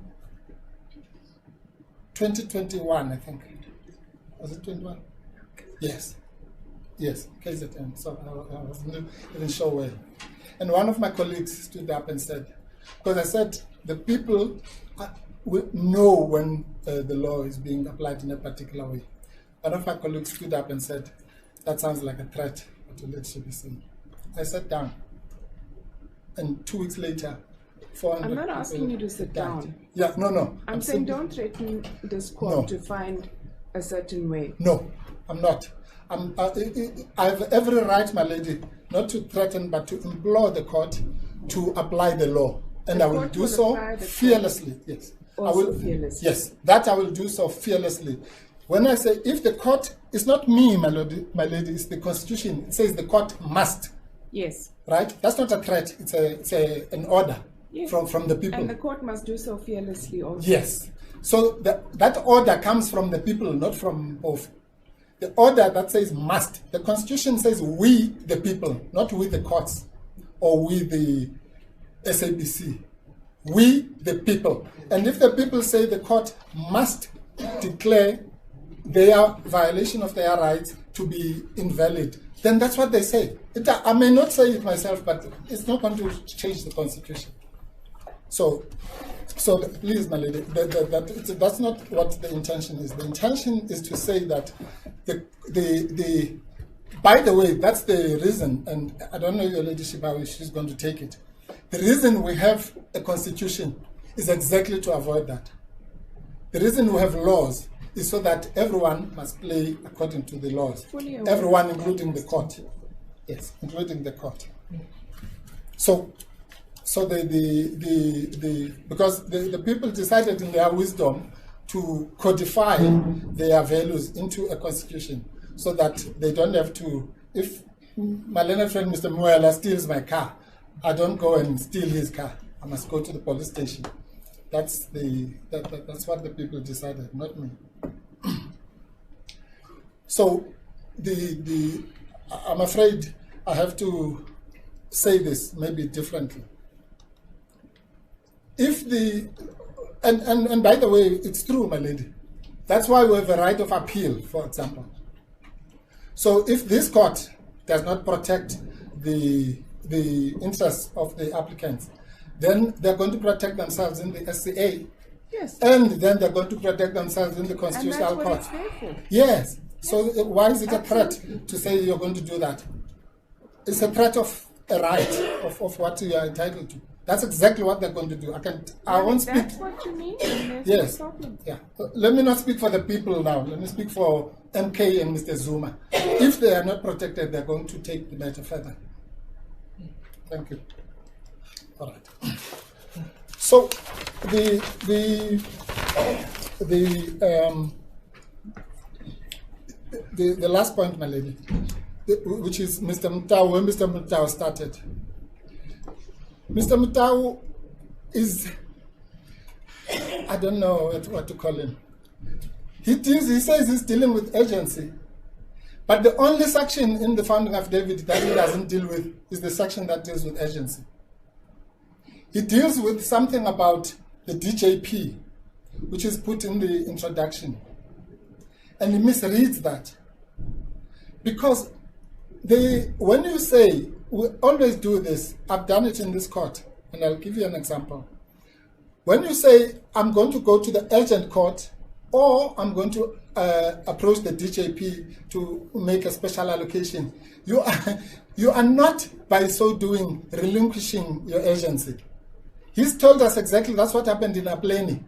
2021, I think. Was it 21? Yes. KZN. So I wasn't even sure where. And one of my colleagues stood up and said, because I said the people will know when the law is being applied in a particular way. One of my colleagues stood up and said, that sounds like a threat to let SABC. I sat down. And 2 weeks later, 400 I'm not asking you to sit down. Yeah, no. I'm saying don't threaten this court to find a certain way. No, I'm not. I have every right, my lady, not to threaten, but to implore the court to apply the law. And I will do so fearlessly. Yes. I will. Fearlessly. Yes, that I will do so fearlessly. When I say if the court, it's not me, my lady, it's the Constitution. It says the court must. Yes. Right? That's not a threat. It's an order from the people. And the court must do so fearlessly also. Yes. So that order comes from the people, not from both. The order that says must. The Constitution says we, the people, not we, the courts, or we, the SABC. We, the people. And if the people say the court must declare their violation of their rights to be invalid, then that's what they say. I may not say it myself, but it's not going to change the Constitution. So please, my lady, that's not what the intention is. The intention is to say that by the way, that's the reason, and I don't know your ladyship how she's going to take it. The reason we have a constitution is exactly to avoid that. The reason we have laws is so that everyone must play according to the laws. Everyone, including the court. Yes, including the court. So because the people decided in their wisdom to codify their values into a constitution so that they don't have to, if my learned friend Mr. Muela steals my car, I don't go and steal his car. I must go to the police station. That's what the people decided, not me. So I'm afraid I have to say this maybe differently. If and by the way, it's true, my lady. That's why we have a right of appeal, for example. So if this court does not protect the interests of the applicants, then they're going to protect themselves in the SCA. Yes. And then they're going to protect themselves in the Constitutional Court. And that's what it's there for. Yes. So why is it a threat to say you're going to do that? It's a threat of a right of what you are entitled to. That's exactly what they're going to do. I won't speak. That's what you mean. Yes. Yeah. Let me not speak for the people now. Let me speak for MK and Mr. Zuma. If they are not protected, they're going to take the matter further. Thank you. All right. So the last point, my lady, which is Mr. Mutau, when Mr. Mutau started. Mr. Mutau is, I don't know what to call him. He says he's dealing with urgency, But the only section in the founding affidavit that he doesn't deal with is the section that deals with agency. He deals with something about the DJP, which is put in the introduction. And he misreads that. Because when you say, we always do this, I've done it in this court, and I'll give you an example. When you say, I'm going to go to the urgent court, or I'm going to approach the DJP to make a special allocation, you are not, by so doing, relinquishing your agency. He's told us exactly that's what happened in Apleni.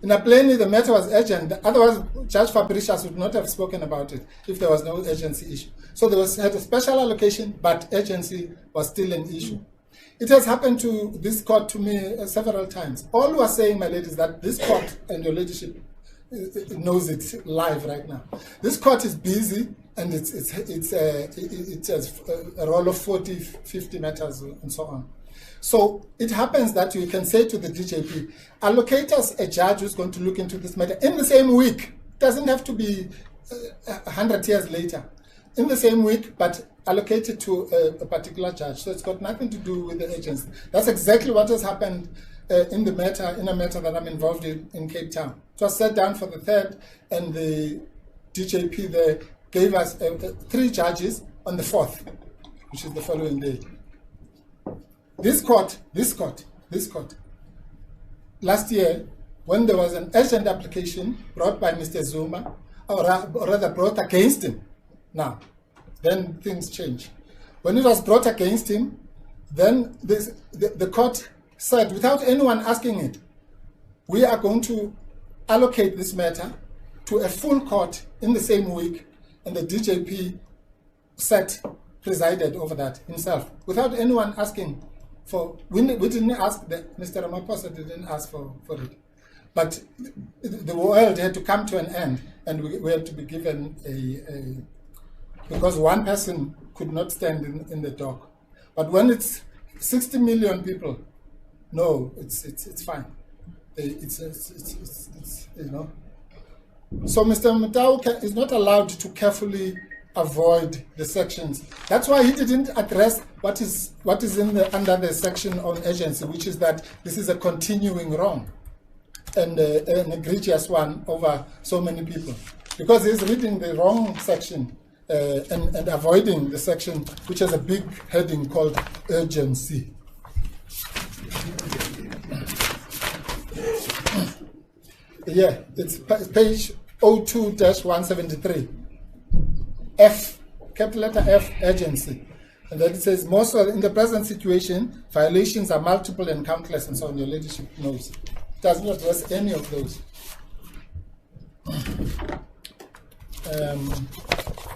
In Apleni, the matter was urgent. Otherwise, Judge Fabricius would not have spoken about it if there was no urgency issue. So there had a special allocation, but urgency was still an issue. It has happened to this court to me several times. All we are saying, my ladies, is that this court and your leadership knows it live right now. This court is busy, and it has a roll of 40, 50 matters and so on. So it happens that you can say to the DJP, allocate us a judge who's going to look into this matter in the same week. It doesn't have to be 100 years later. In the same week, but allocate it to a particular judge. So it's got nothing to do with the agency. That's exactly what has happened in a matter that I'm involved in Cape Town. It was set down for the 3rd, and the DJP there gave us 3 judges on the 4th, which is the following day. This court, last year, when there was an urgent application brought by Mr. Zuma, or rather brought against him, now, then things change. When it was brought against him, then the court said, without anyone asking it, we are going to allocate this matter to a full court in the same week, and the DJP presided over that himself, without anyone asking for. We didn't ask, Mr. Ramaphosa didn't ask for it. But the world had to come to an end, and we had to be given because one person could not stand in the dock. But when it's 60 million people, no, it's fine. It's you know. So Mr. Mutau is not allowed to carefully avoid the sections. That's why he didn't address what is under the section on agency, which is that this is a continuing wrong and an egregious one over so many people, because he's reading the wrong section and avoiding the section which has a big heading called urgency. Yeah, it's page 02-173. F, capital letter F, urgency. And then it says, most in the present situation, violations are multiple and countless, and so on. Your leadership knows. It does not address any of those.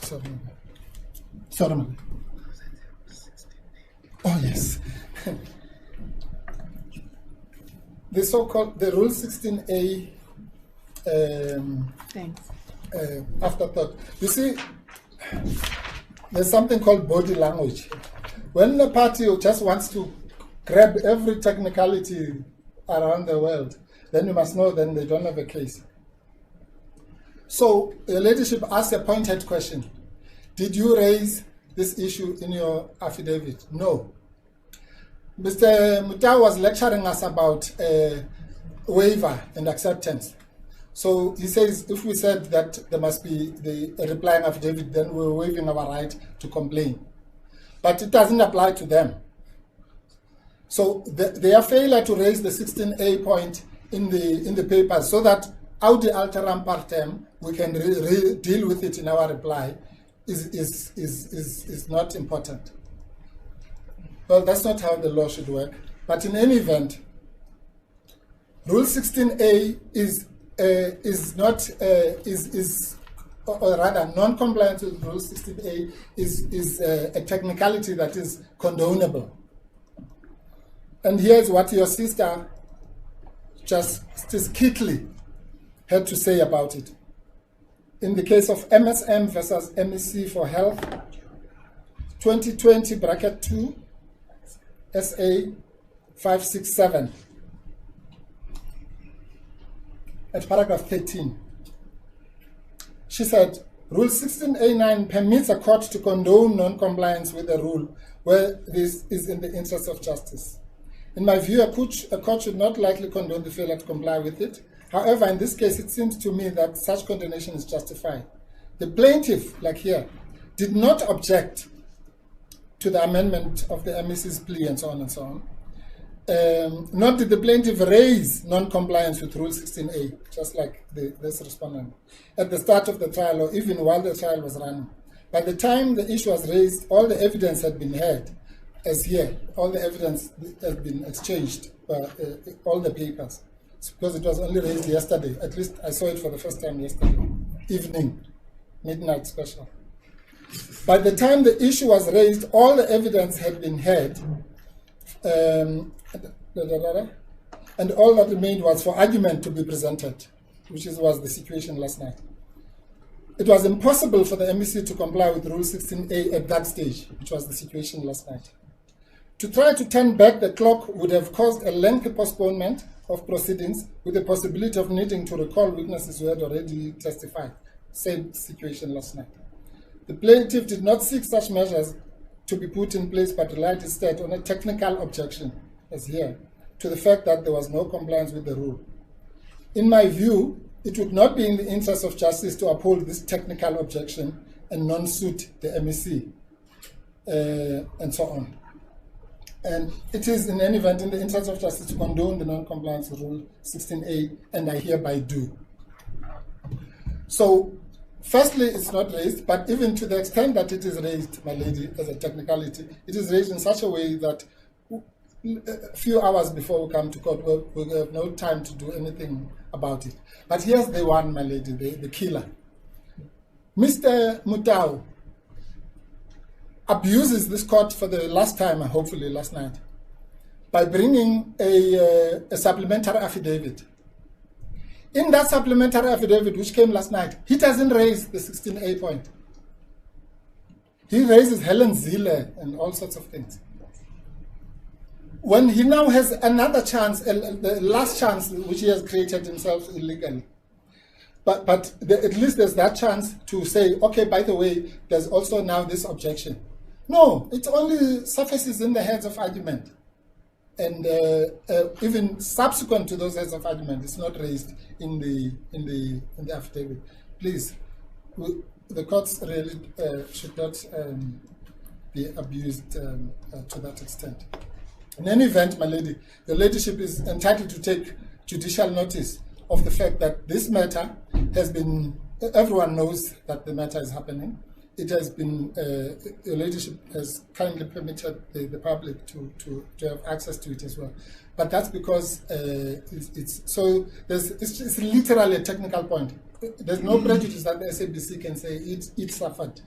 Sorry. Oh, yes. The so-called, the Rule 16A Thanks. Afterthought. You see, there's something called body language. When the party just wants to grab every technicality around the world, then you must know then they don't have a case. So the leadership asked a pointed question. Did you raise this issue in your affidavit? No. Mr. Mutau was lecturing us about waiver and acceptance. So he says, if we said that there must be the replying affidavit, then we're waiving our right to complain. But it doesn't apply to them. So their failure to raise the 16A point in the papers so that audi alteram partem, we can deal with it in our reply, is not important. Well, that's not how the law should work. But in any event, Rule 16A or rather, non-compliance with Rule 16A is a technicality that is condonable. And here's what your sister, Justice Kitley, had to say about it. In the case of MSM versus MEC for Health, 2020-2, SA 567, at paragraph 13, she said, Rule 16A9 permits a court to condone non-compliance with a rule where this is in the interest of justice. In my view, a court should not likely condone the failure to comply with it. However, in this case, it seems to me that such condonation is justified. The plaintiff, like here, did not object to the amendment of the MEC's plea and so on and so on. Nor did the plaintiff raise non-compliance with Rule 16A, just like this respondent, at the start of the trial or even while the trial was running. By the time the issue was raised, all the evidence had been heard, as here, all the evidence had been exchanged, all the papers, because it was only raised yesterday. At least I saw it for the first time yesterday evening, midnight special. By the time the issue was raised, all the evidence had been heard, and all that remained was for argument to be presented, which was the situation last night. It was impossible for the MEC to comply with Rule 16A at that stage, which was the situation last night. To try to turn back the clock would have caused a lengthy postponement of proceedings with the possibility of needing to recall witnesses who had already testified. Same situation last night. The plaintiff did not seek such measures to be put in place, but relied instead on a technical objection, as here, to the fact that there was no compliance with the rule. In my view, it would not be in the interest of justice to uphold this technical objection and non-suit the MEC, and so on. And it is, in any event, in the interest of justice to condone the non-compliance with Rule 16A, and I hereby do. So, firstly, it's not raised, but even to the extent that it is raised, my lady, as a technicality, it is raised in such a way that a few hours before we come to court, we'll have no time to do anything about it. But here's the one, my lady, the killer. Mr. Mutau abuses this court for the last time, hopefully last night, by bringing a supplementary affidavit. In that supplementary affidavit, which came last night, he doesn't raise the 16A point. He raises Helen Zille and all sorts of things. When he now has another chance, the last chance which he has created himself illegally, but at least there's that chance to say, okay, by the way, there's also now this objection. No, it only surfaces in the heads of argument. And even subsequent to those heads of argument, it's not raised in the affidavit. Please, the courts really should not be abused to that extent. In any event, my lady, the ladyship is entitled to take judicial notice of the fact that this matter has been, everyone knows that the matter is happening. It has been, the ladyship has kindly permitted the public to have access to it as well. But that's because it's literally a technical point. There's no prejudice that the SABC can say it suffered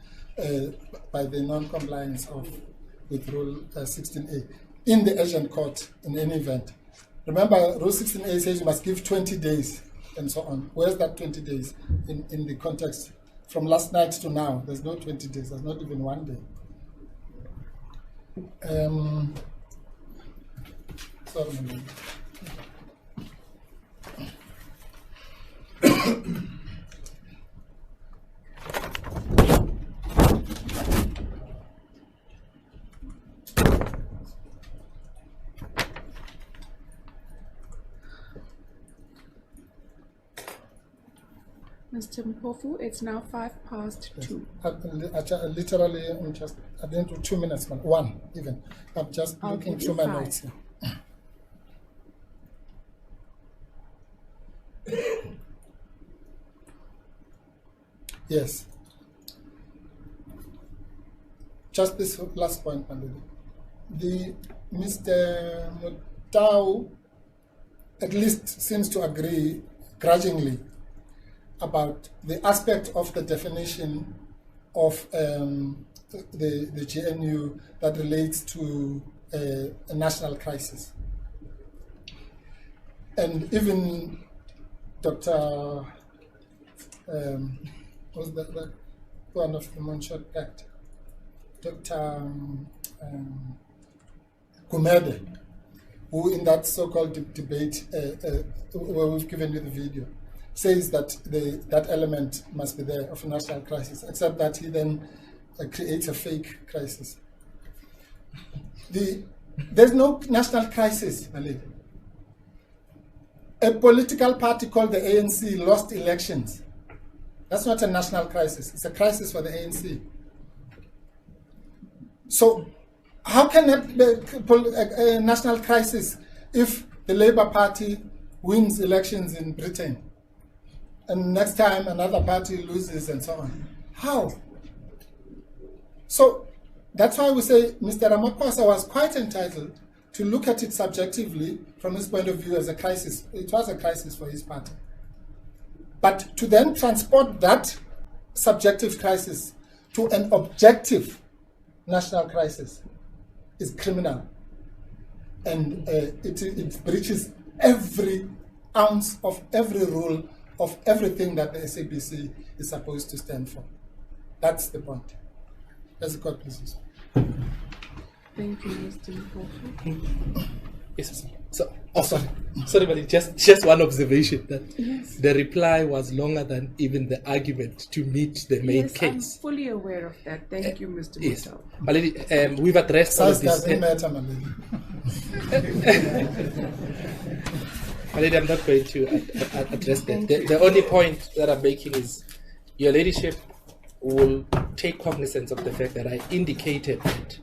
by the non-compliance with Rule 16A in the Asian court in any event. Remember, Rule 16A says you must give 20 days and so on. Where's that 20 days in the context? From last night to now, there's no 20 days, there's not even 1 day. Sorry. Mr. Mpofu, it's now 2:05. Literally, I didn't do 2 minutes, man. 1 even. I'm just looking through my notes here. Yes. Just this last point, my lady. The Mr. Mutau at least seems to agree grudgingly about the aspect of the definition of the GNU that relates to a national crisis. And even Dr. was that one of the Moonshot Act, Dr. Gumede, who in that so-called debate, where we've given you the video, says that that element must be there of a national crisis, except that he then creates a fake crisis. There's no national crisis, Malid. A political party called the ANC lost elections. That's not a national crisis. It's a crisis for the ANC. So how can it be a national crisis if the Labour Party wins elections in Britain and next time another party loses and so on? How? So that's why we say Mr. Ramaphosa was quite entitled to look at it subjectively from his point of view as a crisis. It was a crisis for his party. But to then transport that subjective crisis to an objective national crisis is criminal. And it breaches every ounce of every rule of everything that the SABC is supposed to stand for. That's the point. As the court pleases. Thank you, Mr. Mpofu. Yes. So, sorry, but just one observation that Yes. the reply was longer than even the argument to meet the main Yes, case. I'm fully aware of that. Thank you, Mr. Yes. Mutal. My lady, we've addressed all of Size this. doesn't matter, my lady. My lady, I'm not going to address that. Thank The only point that I'm making is your ladyship will take cognizance of the fact that I indicated that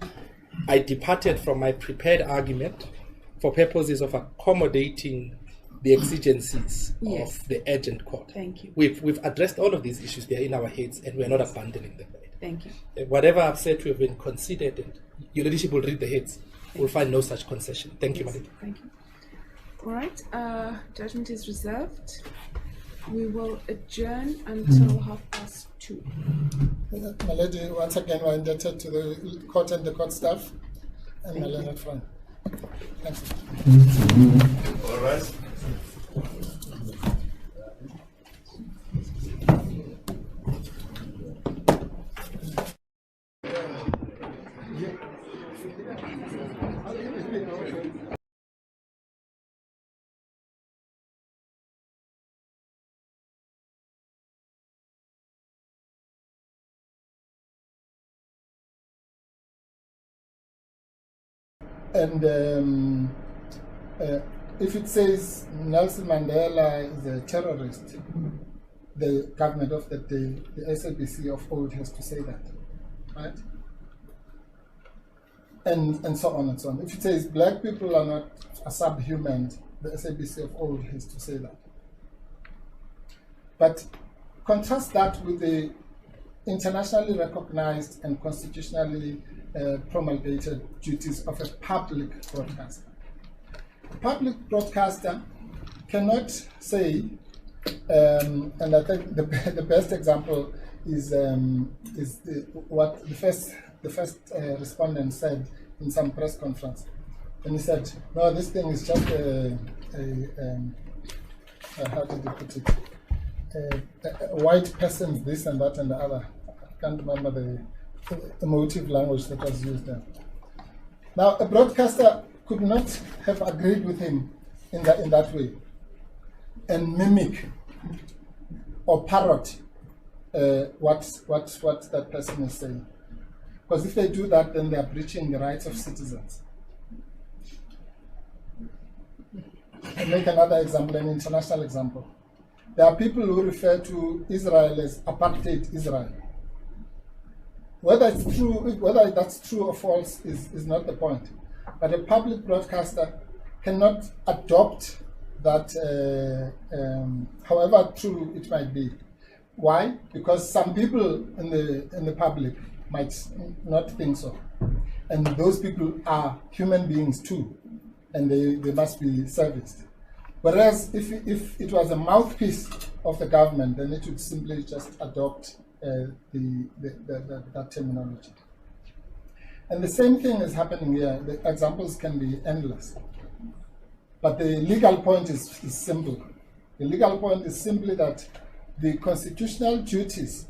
I departed from my prepared argument for purposes of accommodating the exigencies Yes. of the urgent court. Thank you. We've addressed all of these issues. They're in our heads, and we're not abandoning them. Thank you. Whatever I've said to have been considered, and your ladyship will read the heads. We'll find no such concession. Thank you, my lady. Thank you. All right. Judgment is reserved. We will adjourn until 2:30. My lady, once again, we're indebted to the court and the court staff and my learned friend. Thanks. All right. And if it says Nelson Mandela is a terrorist, the government of that day, the SABC of old, has to say that, right? And so on and so on. If it says black people are subhuman, the SABC of old has to say that. But contrast that with the internationally recognized and constitutionally promulgated duties of a public broadcaster. A public broadcaster cannot say, and I think the best example is what the first respondent said in some press conference, and he said, "No, this thing is just how did he put it? A white person's this and that and the other." I can't remember the emotive language that was used there. Now, a broadcaster could not have agreed with him in that way and mimic or parrot what that person is saying. Because if they do that, then they are breaching the rights of citizens. I'll make another example, an international example. There are people who refer to Israel as apartheid Israel. Whether that's true or false is not the point. But a public broadcaster cannot adopt that, however true it might be. Why? Because some people in the public might not think so, and those people are human beings too, and they must be serviced. Whereas if it was a mouthpiece of the government, then it would simply just adopt that terminology. And the same thing is happening here. The examples can be endless. But the legal point is simple. The legal point is simply that the constitutional duties